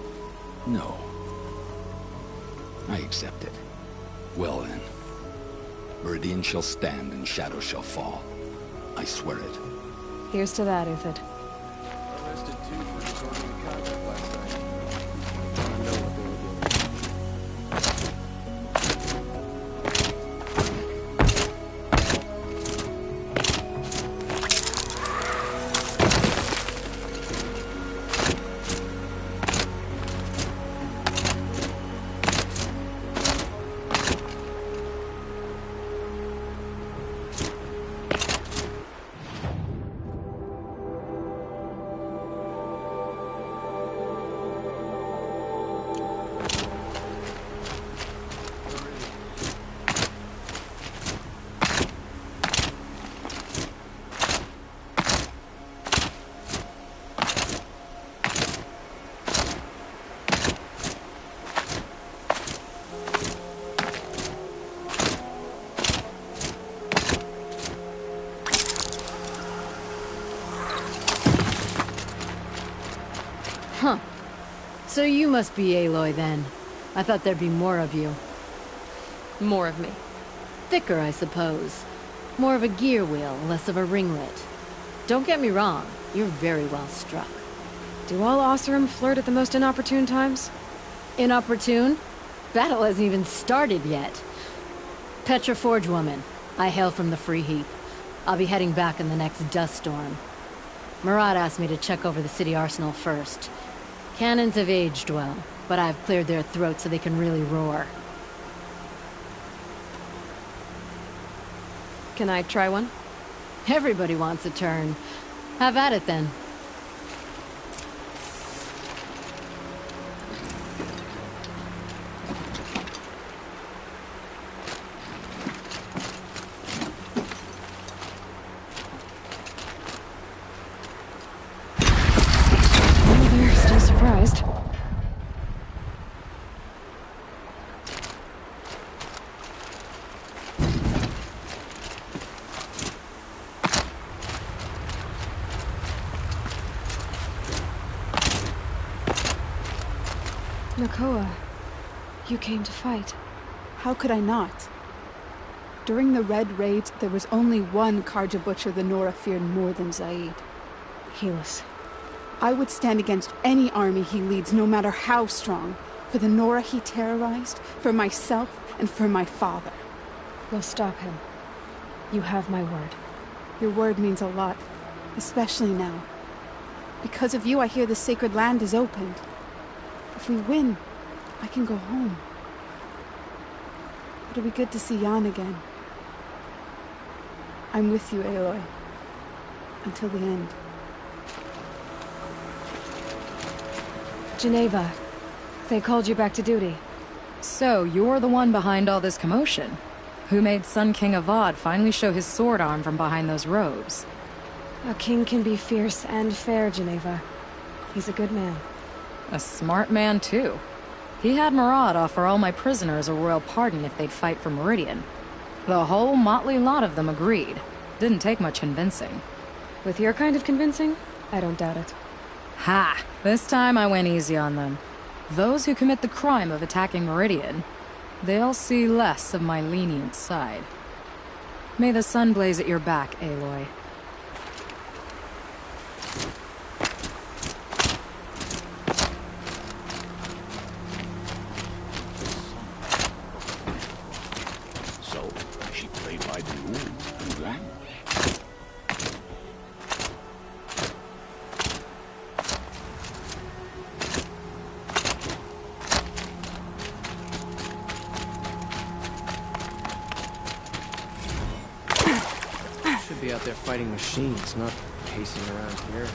S12: No. I accept it. Well then. Meridian shall stand and shadow shall fall. I swear it.
S1: Here's to that, Uthid.
S3: Arrested two for disorderly conduct last night. I know what they were doing.
S7: Huh. So you must be Aloy then. I thought there'd be more of you.
S1: More of me.
S7: Thicker, I suppose. More of a gear wheel, less of a ringlet. Don't get me wrong, you're very well struck.
S1: Do all Oseram flirt at the most inopportune times?
S7: Inopportune? Battle hasn't even started yet. Petra Forge woman. I hail from the Free Heap. I'll be heading back in the next dust storm. Murad asked me to check over the city arsenal first. Cannons have aged well, but I've cleared their throats so they can really roar.
S1: Can I try one?
S7: Everybody wants a turn. Have at it then.
S1: They're still surprised.
S2: Nakoa, you came to fight. How could I not? During the Red Raids, there was only one Karja butcher the Nora feared more than Zaid. Helis. I would stand against any army he leads, no matter how strong. For the Nora he terrorized, for myself, and for my father. We'll stop him. You have my word. Your word means a lot, especially now. Because of you, I hear the sacred land is opened. If we win, I can go home. It'll be good to see Jan again. I'm with you, Aloy. Until the end.
S1: Geneva, they called you back to duty.
S5: So, you're the one behind all this commotion? Who made Sun King Avad finally show his sword arm from behind those robes?
S1: A king can be fierce and fair, Geneva. He's a good man.
S5: A smart man, too. He had Murad offer all my prisoners a royal pardon if they'd fight for Meridian. The whole motley lot of them agreed. Didn't take much convincing.
S1: With your kind of convincing, I don't doubt it.
S5: Ha! This time I went easy on them. Those who commit the crime of attacking Meridian, they'll see less of my lenient side. May the sun blaze at your back, Aloy.
S10: So, she played by the rules and won.
S3: Should be out there fighting machines, not pacing around here.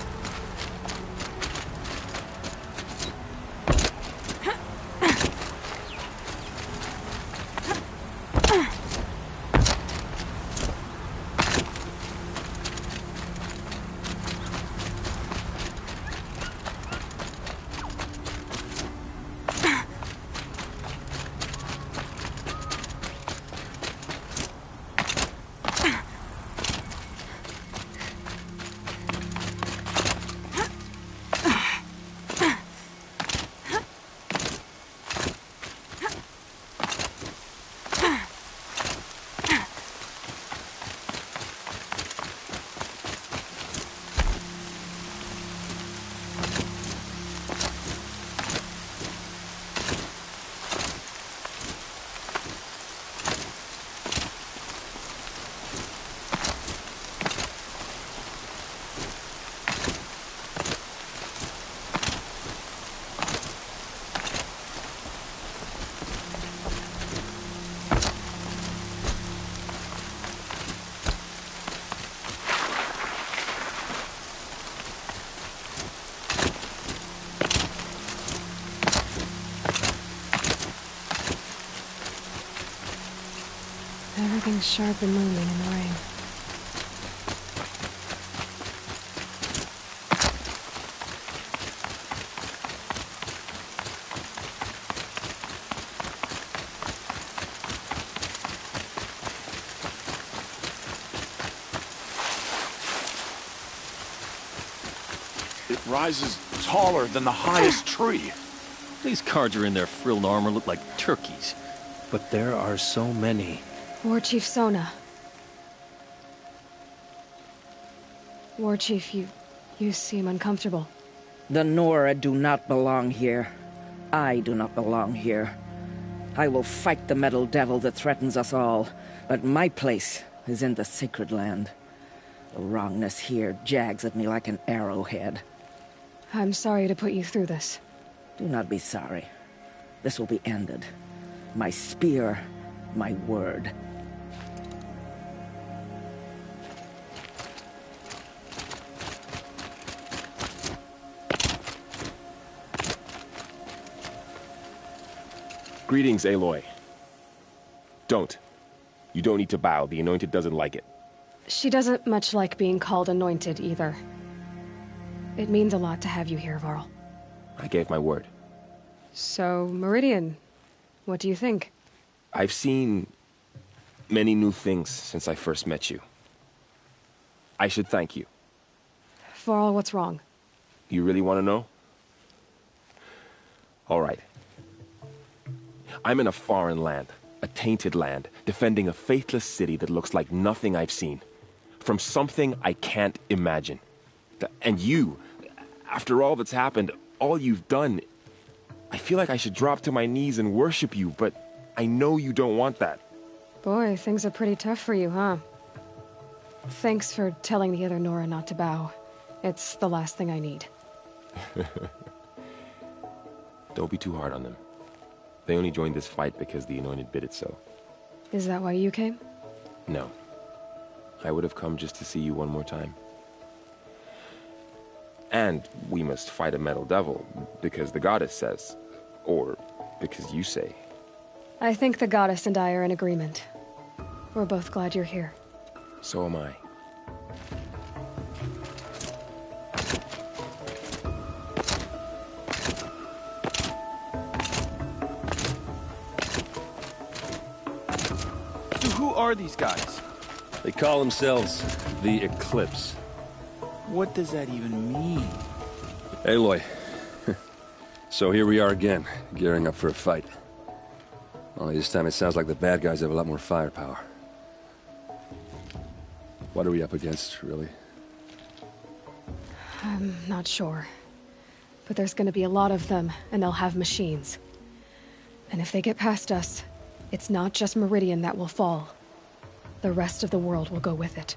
S1: Everything's sharp and moving in the rain.
S6: It rises taller than the highest tree.
S8: These cards are in their frilled armor look like turkeys.
S3: But there are so many.
S1: War Chief Sona. War Chief, you seem uncomfortable.
S13: The Nora do not belong here. I do not belong here. I will fight the metal devil that threatens us all, but my place is in the sacred land. The wrongness here jags at me like an arrowhead.
S1: I'm sorry to put you through this.
S13: Do not be sorry. This will be ended. My spear, my word.
S16: Greetings, Aloy. Don't. You don't need to bow. The Anointed doesn't like it.
S1: She doesn't much like being called Anointed, either. It means a lot to have you here, Varl.
S16: I gave my word.
S1: So, Meridian, what do you think?
S16: I've seen many new things since I first met you. I should thank you.
S1: Varl, what's wrong?
S16: You really want to know? All right. I'm in a foreign land, a tainted land, defending a faithless city that looks like nothing I've seen. From something I can't imagine. And you, after all that's happened, all you've done, I feel like I should drop to my knees and worship you, but I know you don't want that.
S1: Boy, things are pretty tough for you, huh? Thanks for telling the other Nora not to bow. It's the last thing I need.
S16: Don't be too hard on them. They only joined this fight because the Anointed bid it so.
S1: Is that why you came?
S16: No. I would have come just to see you one more time. And we must fight a metal devil, because the goddess says. Or because you say.
S1: I think the goddess and I are in agreement. We're both glad you're here.
S16: So am I.
S24: So who are these guys?
S17: They call themselves the Eclipse.
S24: What does that even mean?
S17: Aloy. So here we are again, gearing up for a fight. Only this time it sounds like the bad guys have a lot more firepower. What are we up against, really?
S1: I'm not sure. But there's gonna be a lot of them, and they'll have machines. And if they get past us, it's not just Meridian that will fall. The rest of the world will go with it.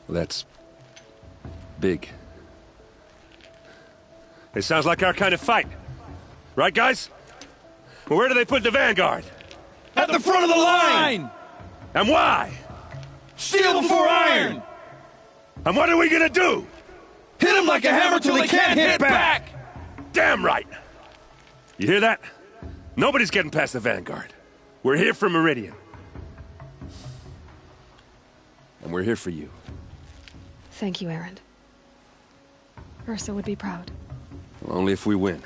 S17: Well, that's big.
S6: It sounds like our kind of fight. Right, guys? Well, where do they put the Vanguard?
S24: At the front of the line!
S6: And why?
S24: Steel before iron!
S6: And what are we gonna do?
S24: Hit them like a hammer till they can't hit back!
S6: Damn right! You hear that? Nobody's getting past the Vanguard. We're here for Meridian.
S17: And we're here for you.
S1: Thank you, Erend. Ursa would be proud.
S17: Well, only if we win.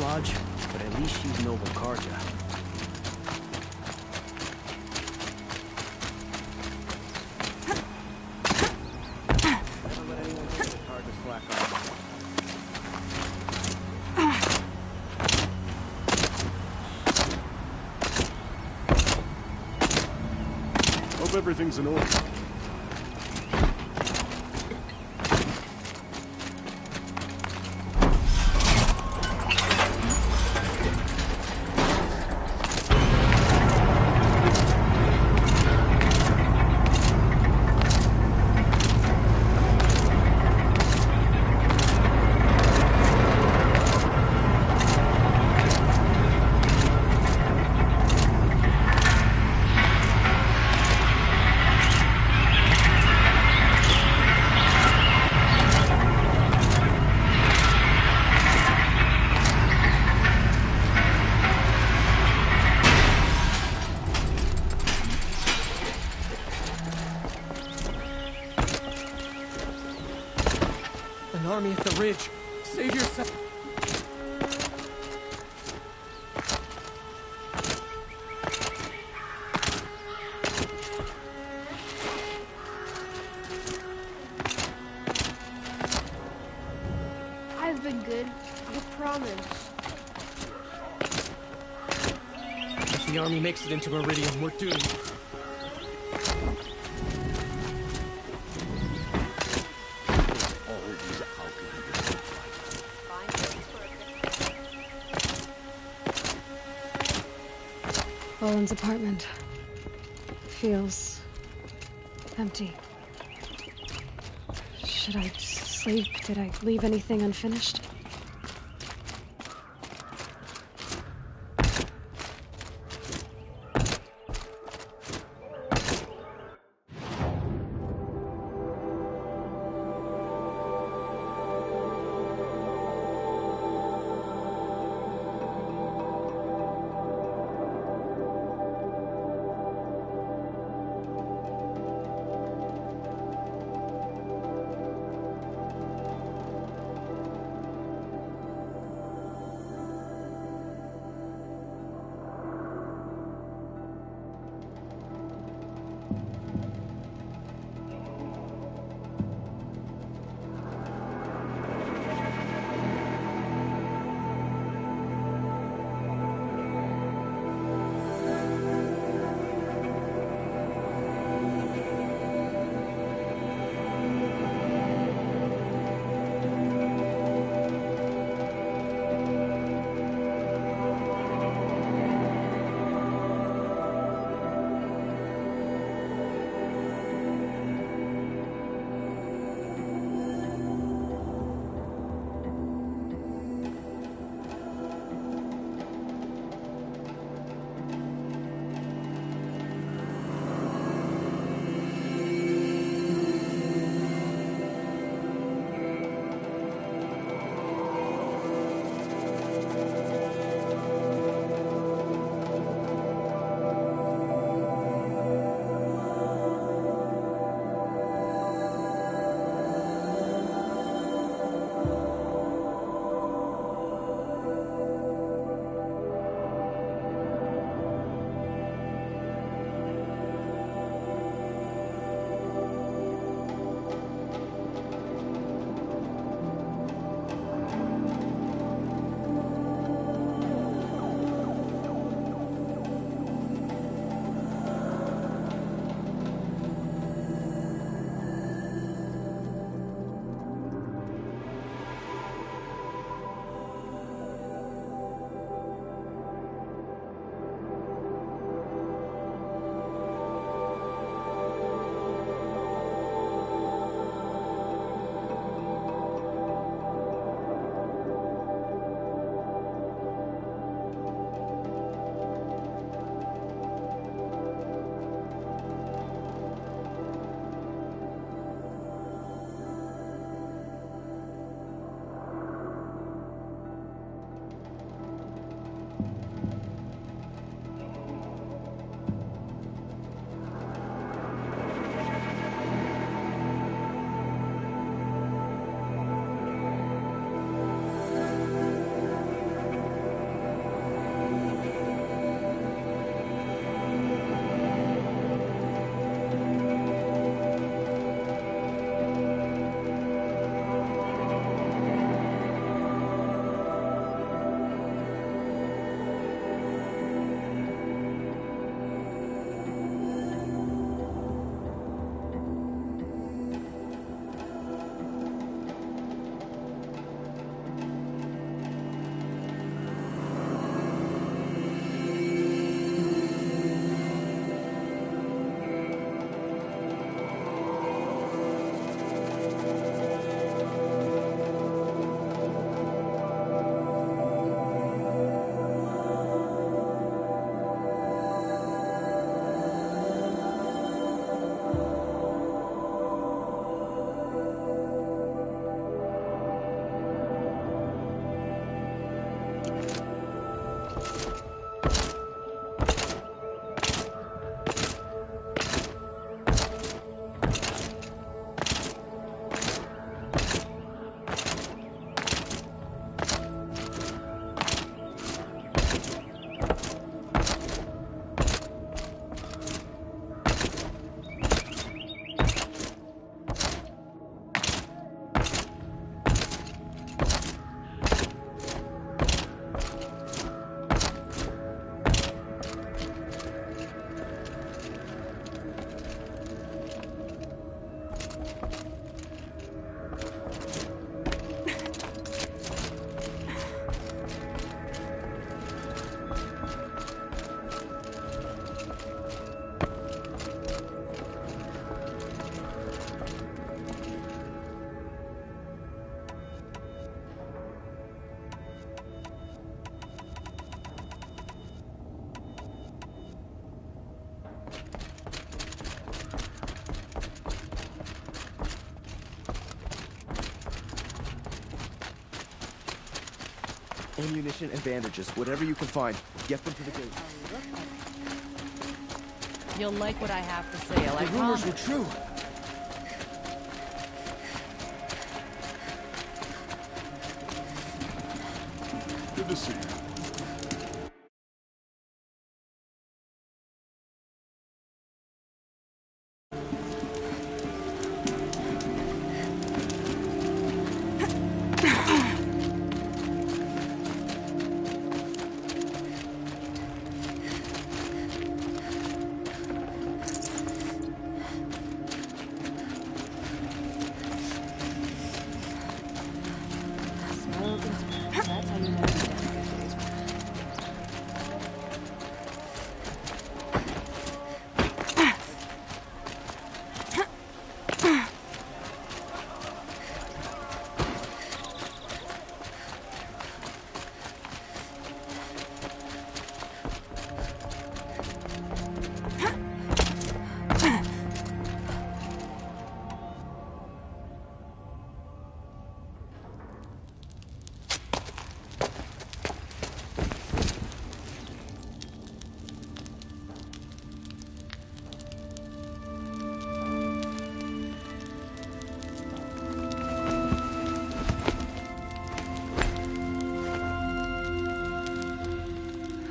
S19: Lodge, but at least she's Noble Karja.
S14: Hope everything's in order.
S15: An army at the ridge. Save yourself.
S18: I've been good. I promise.
S15: If the army makes it into Meridian, we're doomed.
S1: Owen's apartment feels empty. Should I sleep? Did I leave anything unfinished?
S9: Ammunition and bandages, whatever you can find. Get them to the gate.
S4: You'll like what I have to say.
S9: The rumors were true.
S6: Good to see you.
S1: That's how you know it's good days.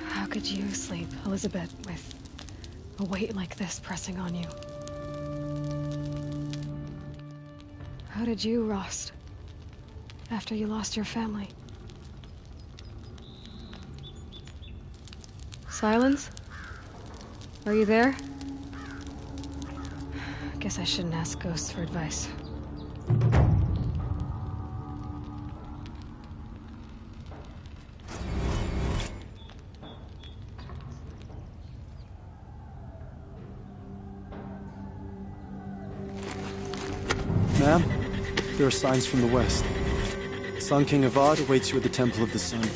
S1: How could you sleep, Elizabeth, with a weight like this pressing on you? How did you, Rost, after you lost your family? Silence? Are you there? Guess I shouldn't ask ghosts for advice.
S11: Ma'am, there are signs from the west. Sun King Avad awaits you at the Temple of the Sun.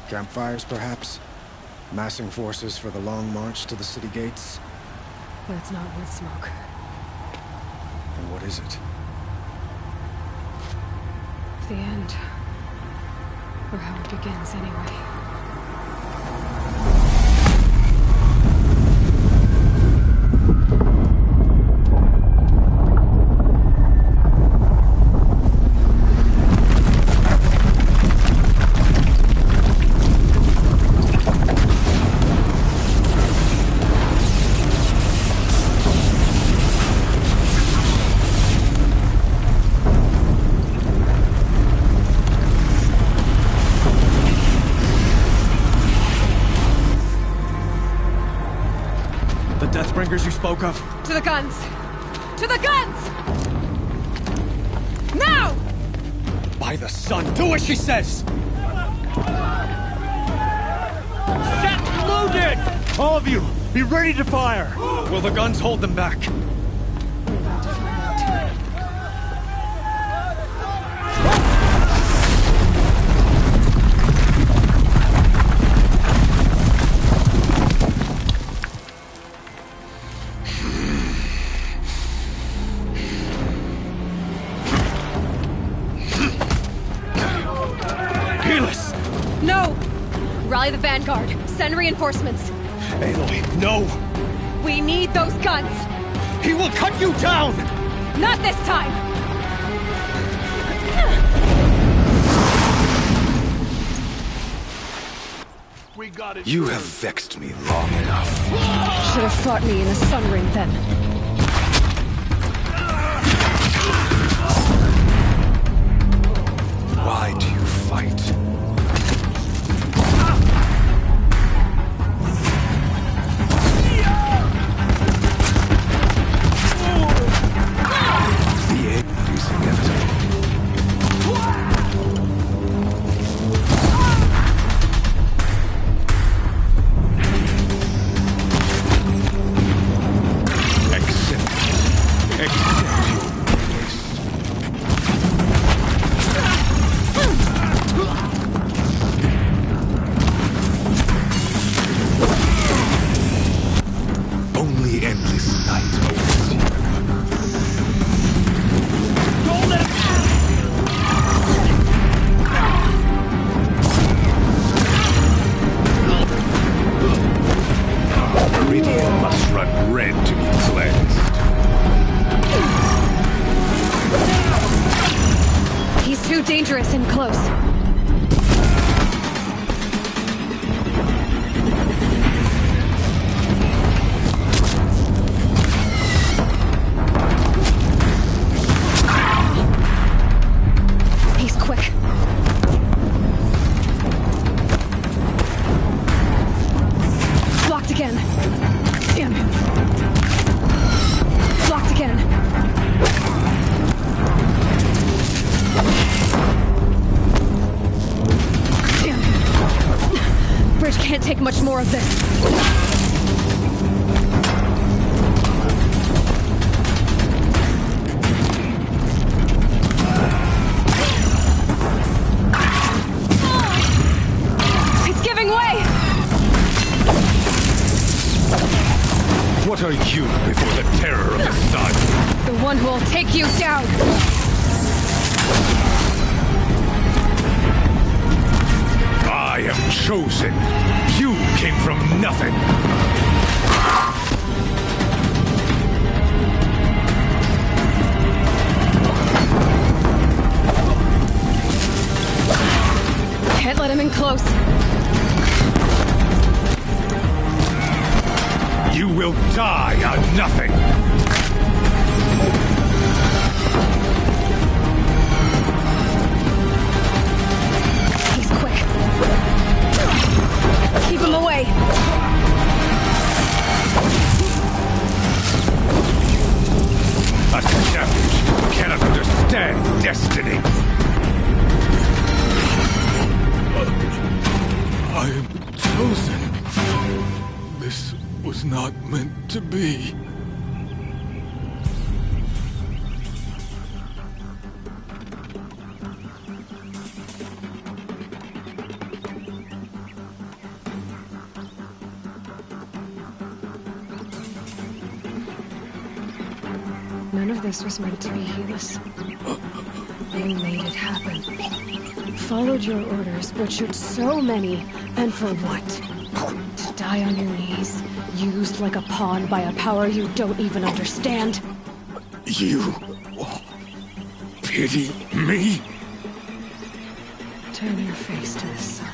S3: Campfires, perhaps? Massing forces for the long march to the city gates?
S1: But it's not wood smoke.
S3: Then what is it?
S1: The end. Or how it begins, anyway.
S3: Deathbringers you spoke of?
S1: To the guns! To the guns! Now!
S3: By the sun, do as she says!
S6: Set loaded! All of you, be ready to fire!
S3: Will the guns hold them back?
S1: No! Rally the vanguard. Send reinforcements.
S3: Aloy, no!
S1: We need those guns!
S3: He will cut you down!
S1: Not this time!
S14: You have vexed me long enough.
S1: Should have fought me in the sun ring then.
S14: Why do you fight? The end is inevitable.
S1: dangerous and close. He's quick. Blocked again. Damn him. Blocked again. Damn him. Bridge can't take much more of this.
S6: What are you before the terror of the sun?
S1: The one who will take you down!
S6: I am chosen. You came from nothing.
S1: Can't let him in close.
S6: You will die on nothing!
S1: He's quick. Keep him away!
S6: A savage cannot understand destiny!
S20: I am chosen. This was not meant to be.
S1: None of this was meant to be, Helis. You made it happen. Followed your orders, butchered so many, and for what? To die on your knees, used like a pawn by a power you don't even understand.
S6: You pity me?
S1: Turn your face to the sun.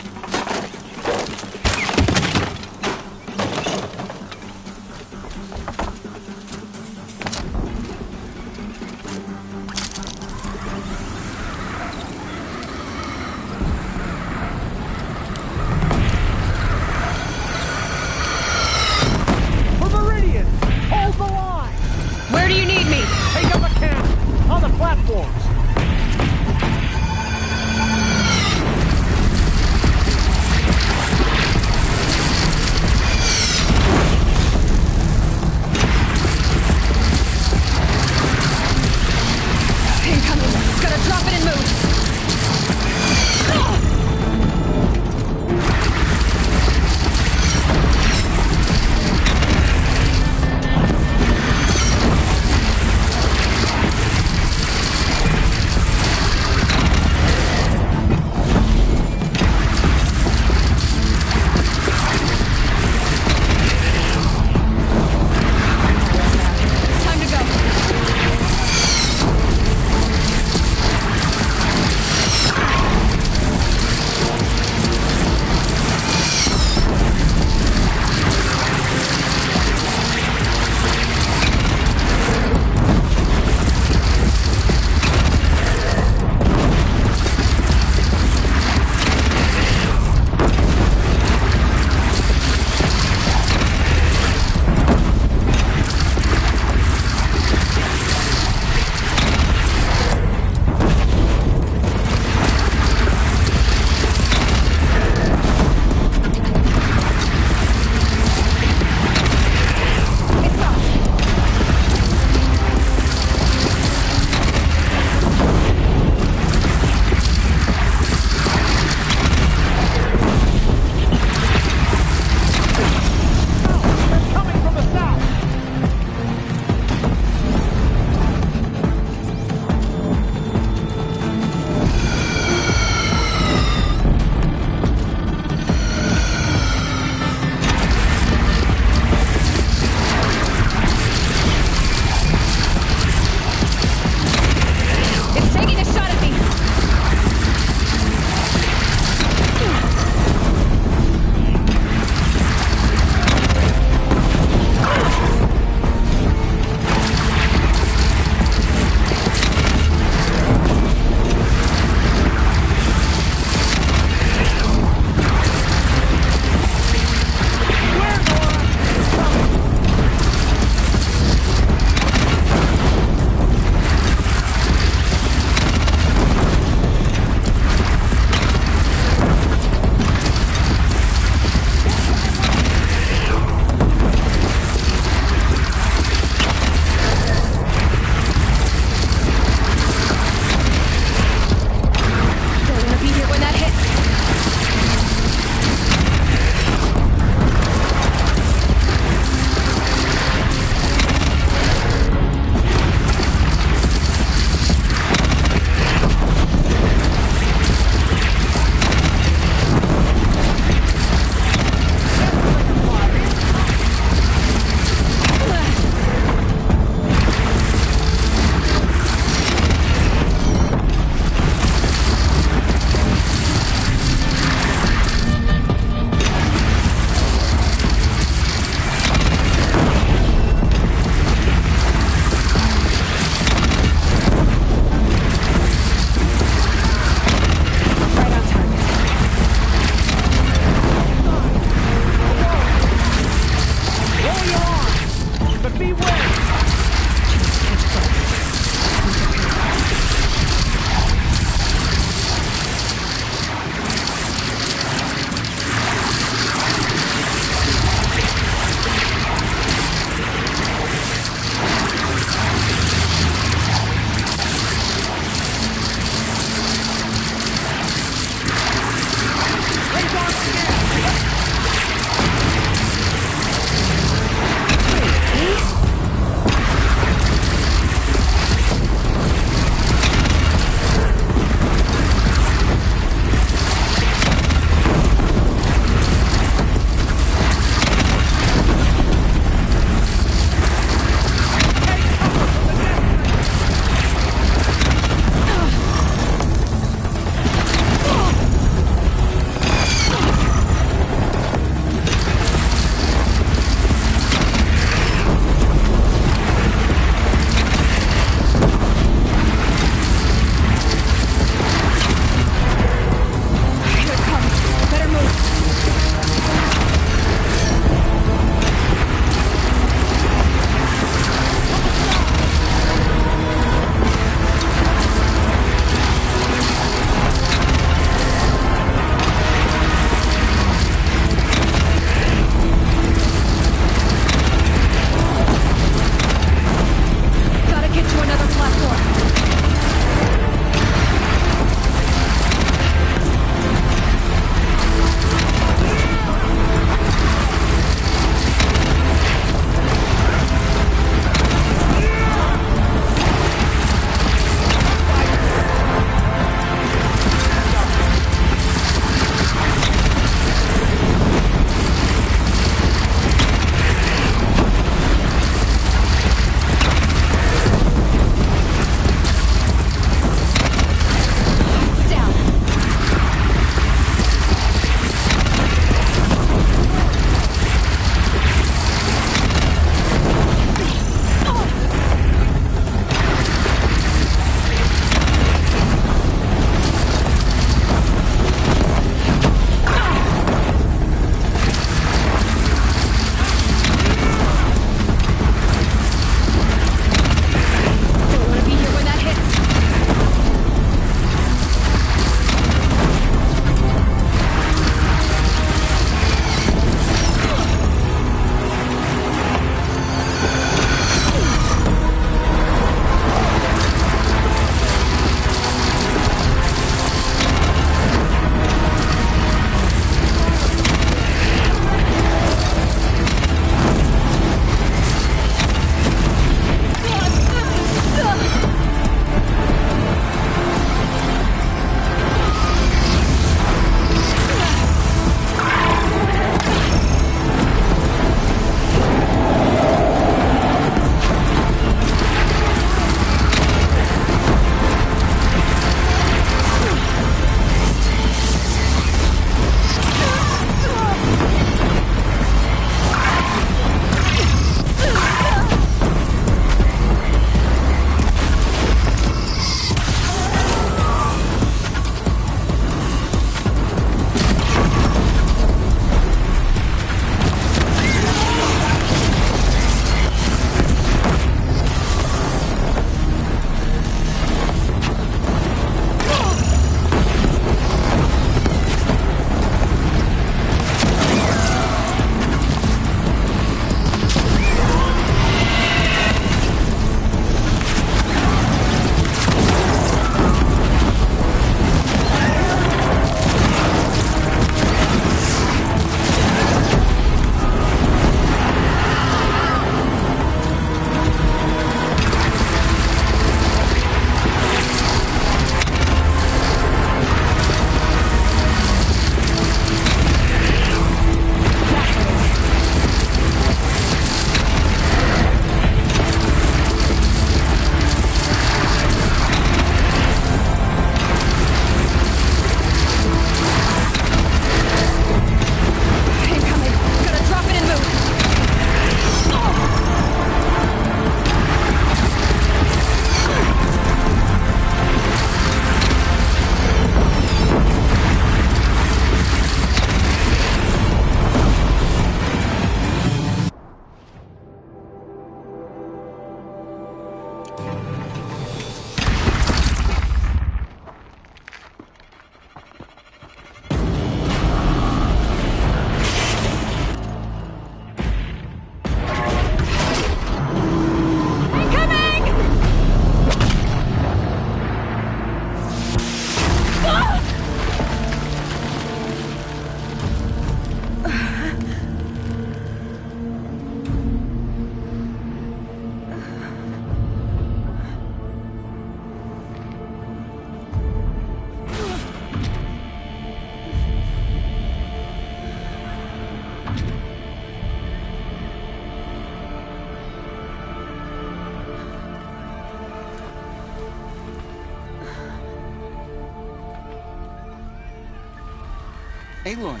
S24: Aloy!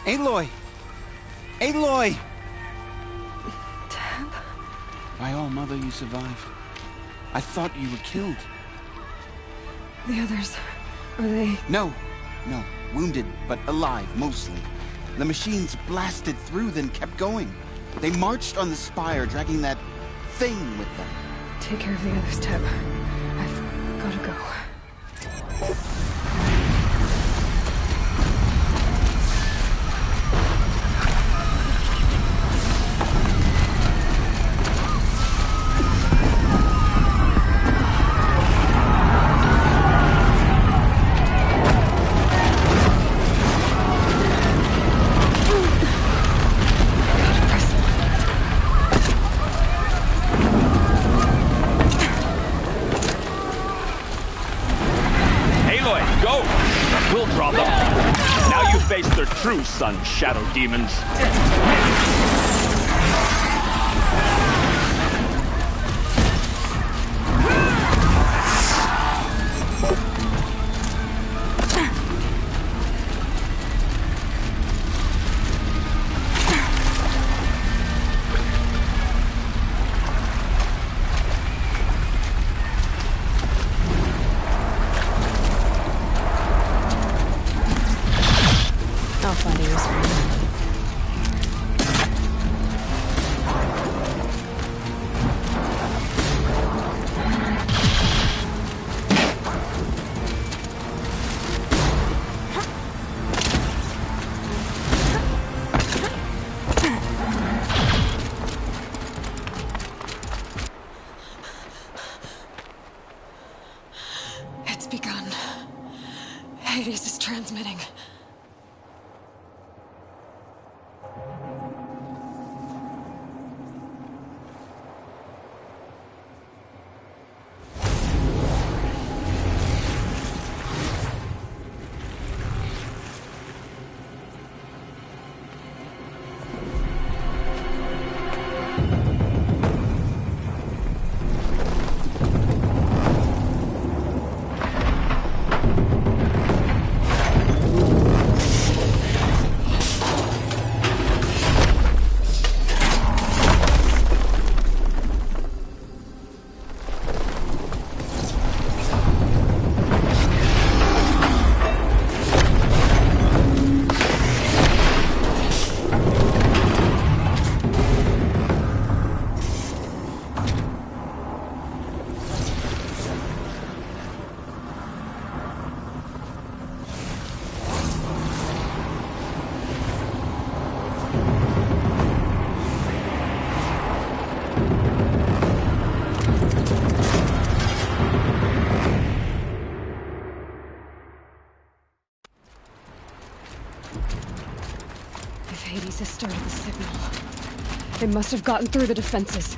S24: Aloy! Aloy!
S1: Dad?
S24: By all, Mother, you survived. I thought you were killed.
S1: The others, are they...
S24: No. Wounded, but alive, mostly. The machines blasted through, then kept going. They marched on the spire, dragging that thing with them.
S1: Take care of the others, Teb. I've gotta go.
S12: True sun, shadow demons.
S1: I'll find a use for you. It's begun. Hades is transmitting. Hades has started the signal. It must have gotten through the defenses.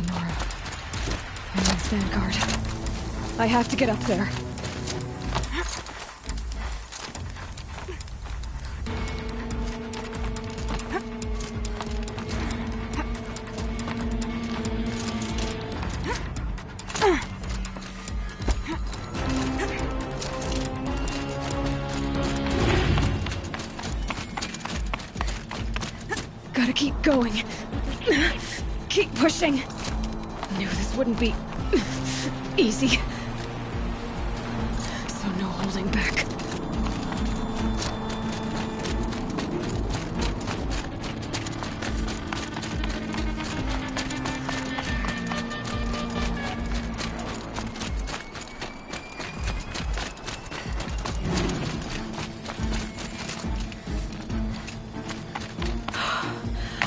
S1: Nora. Emin's vanguard. I have to get up there. Gotta keep going. Keep pushing. Knew this wouldn't be easy. So no holding back.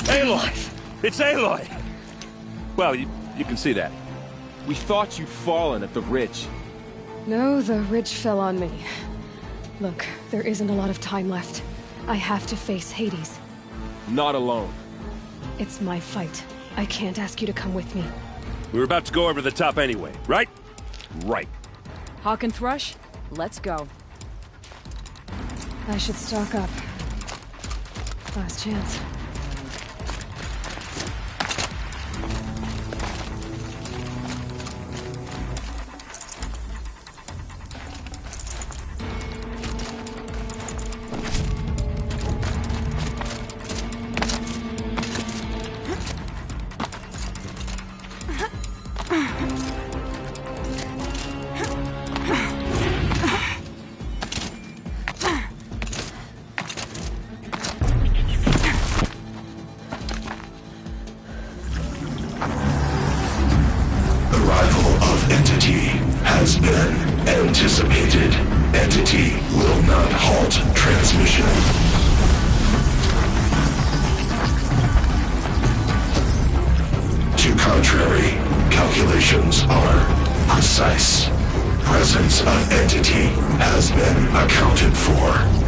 S12: Aloy! It's Aloy! Well, you can see that.
S16: We thought you'd fallen at the ridge.
S1: No, the ridge fell on me. Look, there isn't a lot of time left. I have to face Hades.
S16: Not alone.
S1: It's my fight. I can't ask you to come with me.
S17: We were about to go over the top anyway, right? Right.
S4: Hawk and Thrush, let's go.
S1: I should stock up. Last chance.
S14: anticipated, entity will not halt transmission. To contrary, calculations are precise. Presence of entity has been accounted for.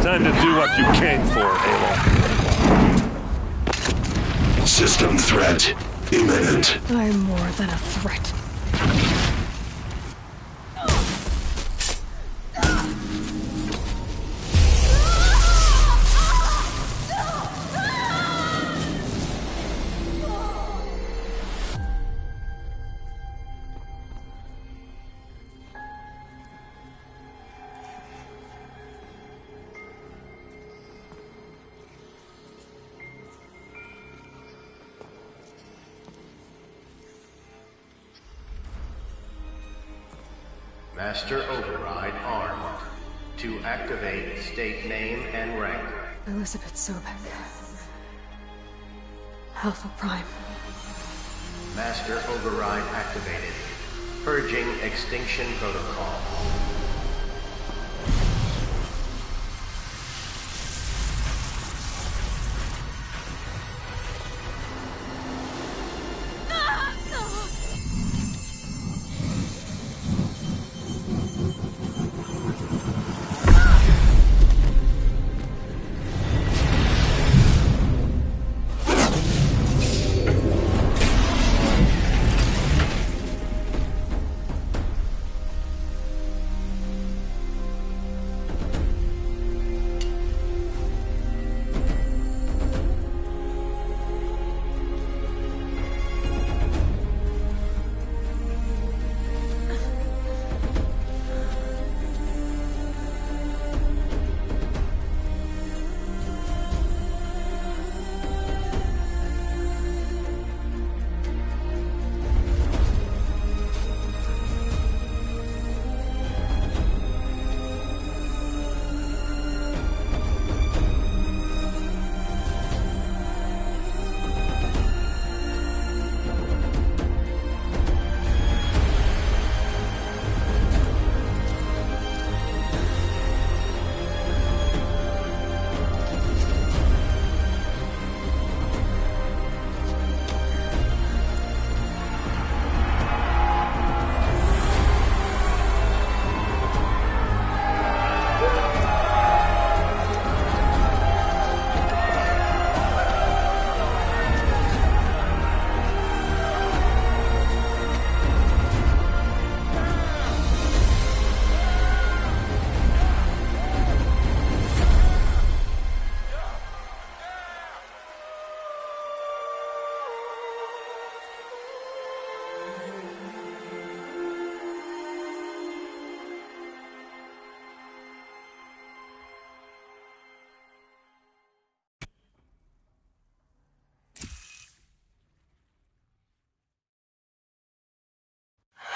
S12: Time to do what you came for, Aloy.
S14: System threat imminent.
S1: I'm more than a threat.
S7: Master Override armed. To activate, state name and rank.
S1: Elizabeth Sobek. Alpha Prime.
S7: Master Override activated. Purging Extinction Protocol.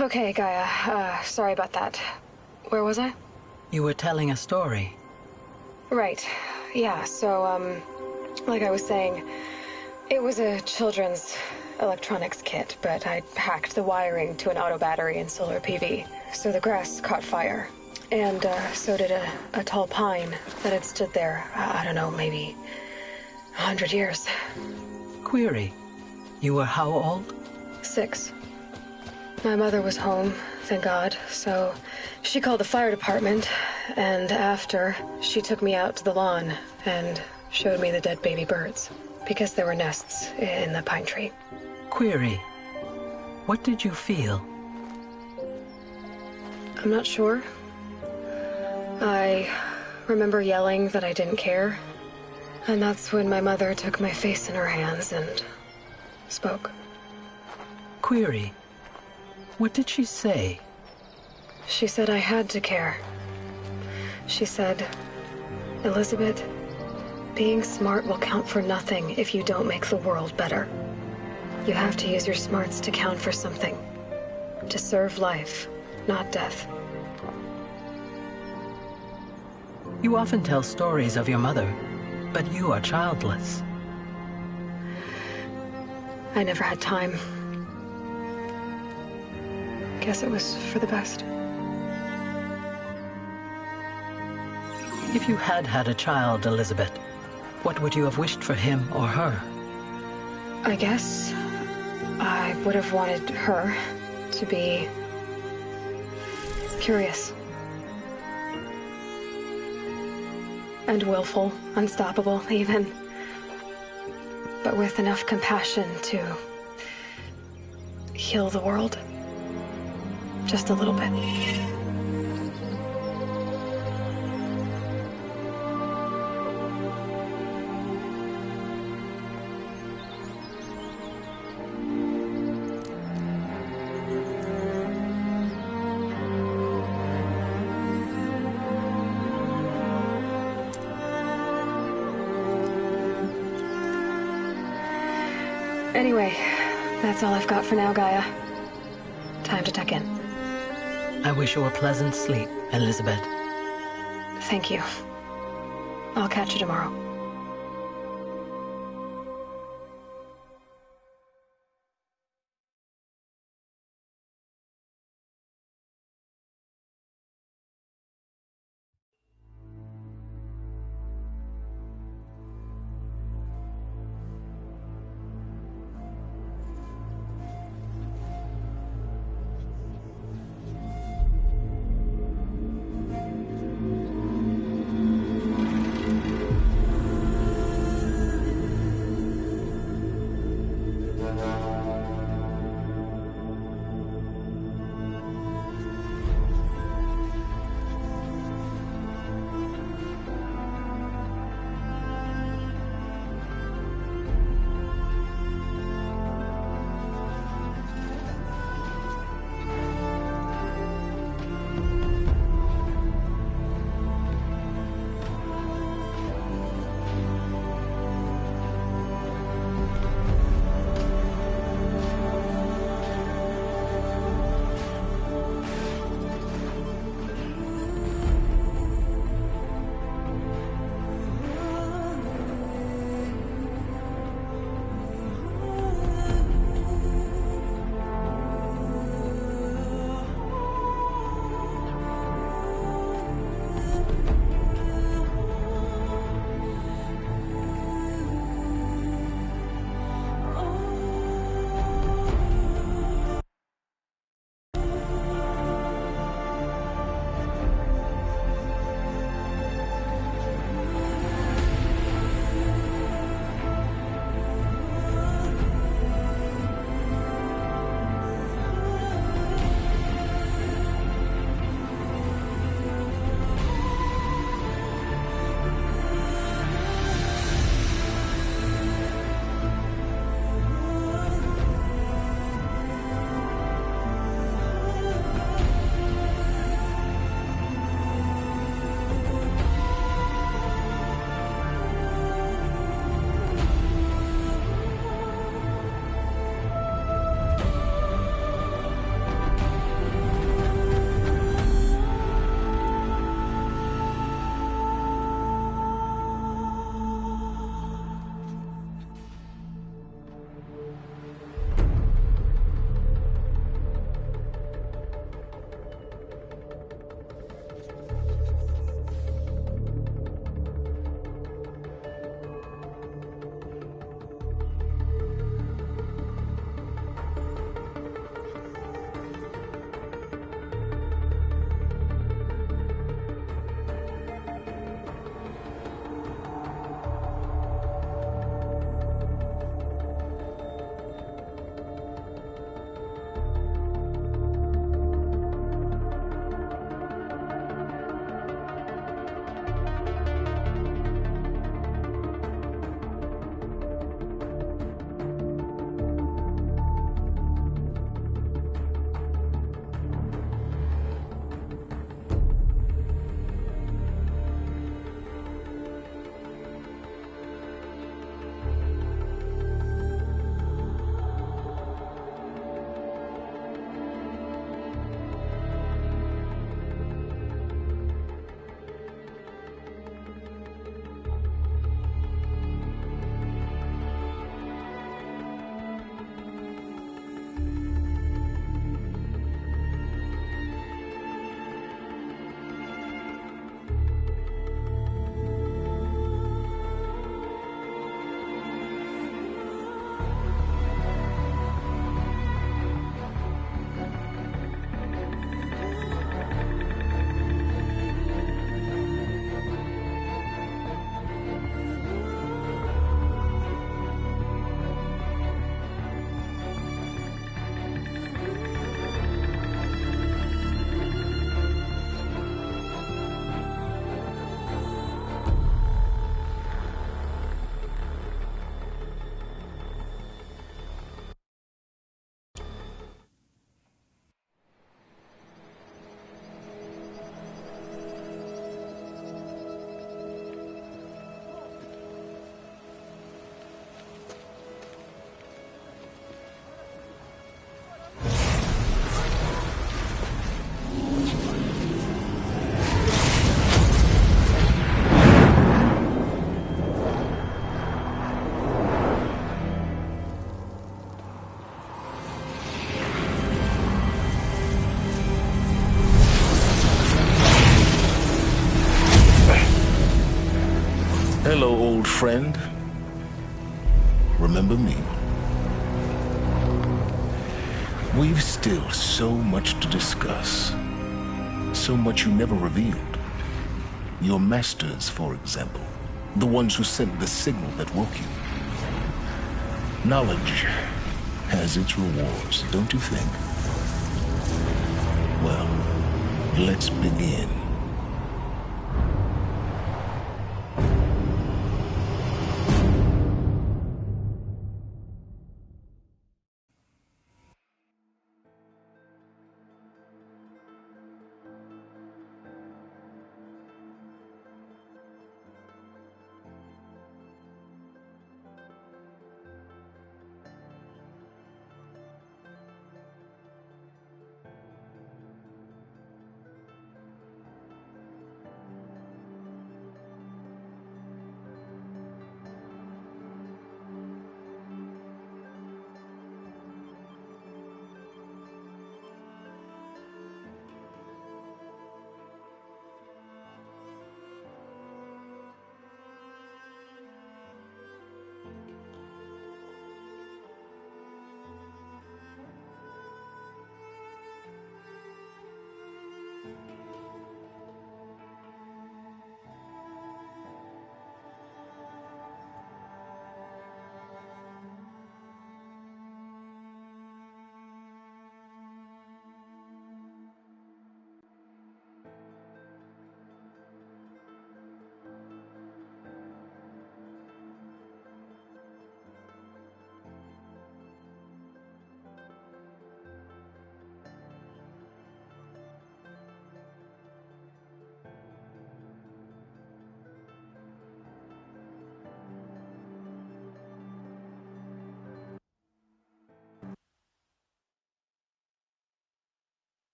S1: Okay, Gaia. Sorry about that. Where was I?
S21: You were telling a story.
S1: Right. Yeah, so, like I was saying, it was a children's electronics kit, but I hacked the wiring to an auto battery and solar PV. So the grass caught fire. And, so did a tall pine that had stood there, I don't know, maybe 100 years.
S21: Query. You were how old?
S1: 6. My mother was home, thank God, so she called the fire department, and after, she took me out to the lawn and showed me the dead baby birds, because there were nests in the pine tree.
S21: Query. What did you feel?
S1: I'm not sure. I remember yelling that I didn't care, and that's when my mother took my face in her hands and spoke.
S21: Query. What did she say?
S1: She said I had to care. She said, Elizabeth, being smart will count for nothing if you don't make the world better. You have to use your smarts to count for something. To serve life, not death.
S21: You often tell stories of your mother, but you are childless.
S1: I never had time. Guess it was for the best.
S21: If you had had a child, Elizabeth, what would you have wished for him or her?
S1: I guess I would have wanted her to be curious. And willful, unstoppable, even. But with enough compassion to heal the world. Just a little bit. Anyway, that's all I've got for now, Gaia. Time to tuck in.
S21: I wish you a pleasant sleep, Elizabeth.
S1: Thank you. I'll catch you tomorrow.
S14: Hello, old friend. Remember me? We've still so much to discuss. So much you never revealed. Your masters, for example. The ones who sent the signal that woke you. Knowledge has its rewards, don't you think? Well, let's begin.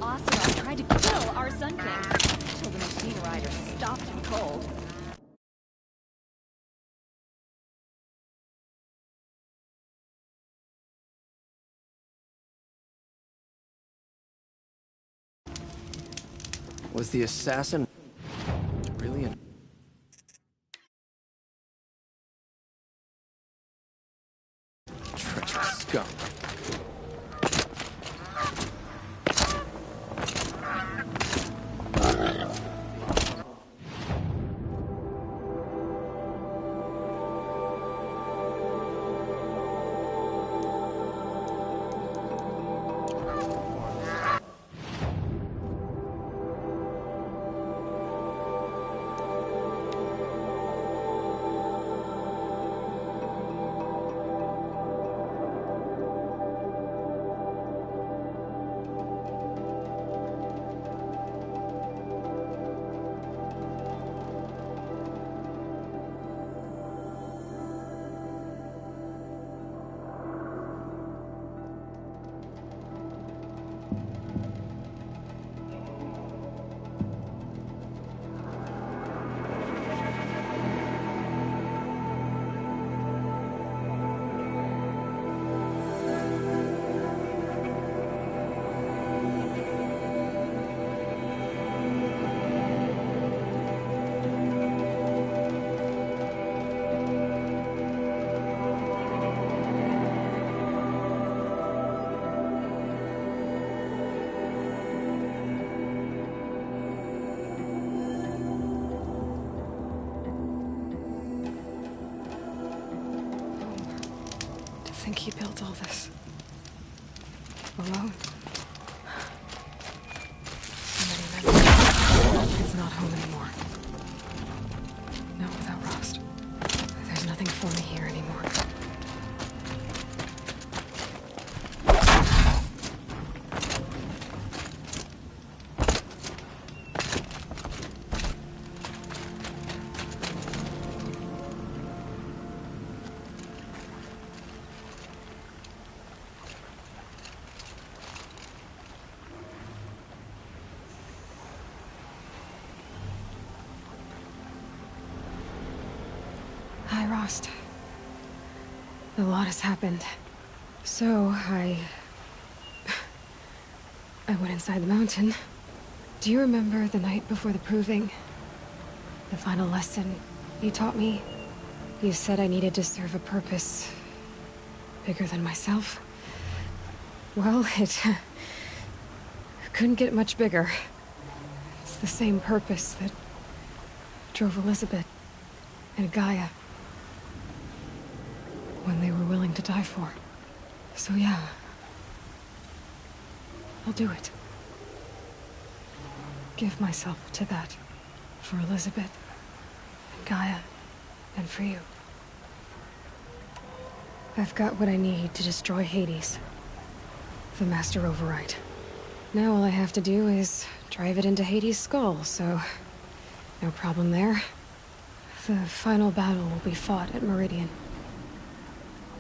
S4: Ocelot tried to kill our Sun King until the machine rider stopped him cold.
S3: Was the assassin really a... treacherous scum?
S1: he built all this. Alone. So many memories. It's not home anymore. Not without Rost. There's nothing for me here anymore. Hi, Rost. A lot has happened. So, I went inside the mountain. Do you remember the night before the proving? The final lesson you taught me? You said I needed to serve a purpose bigger than myself. Well, it couldn't get much bigger. It's the same purpose that drove Elizabeth and Gaia when they were willing to die for. So yeah, I'll do it. Give myself to that. For Elizabeth, and Gaia, and for you. I've got what I need to destroy Hades. The Master Override. Now all I have to do is drive it into Hades' skull, so no problem there. The final battle will be fought at Meridian.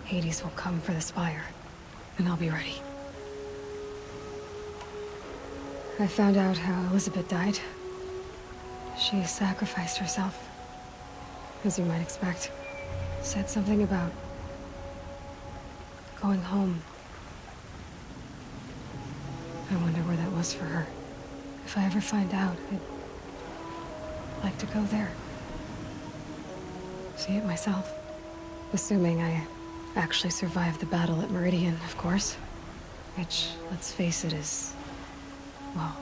S1: Hades will come for the Spire, and I'll be ready. I found out how Elizabeth died. She sacrificed herself, as you might expect. Said something about going home. I wonder where that was for her. If I ever find out, I'd like to go there. See it myself. Assuming I actually survived the battle at Meridian, of course. Which, let's face it, is... well...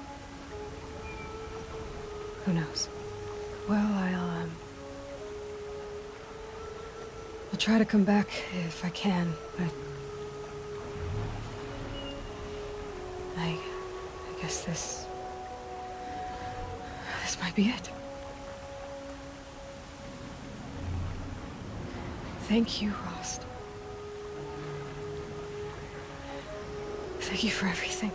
S1: who knows? Well, I'll try to come back if I can, but... I guess this might be it. Thank you, Rost. Thank you for everything.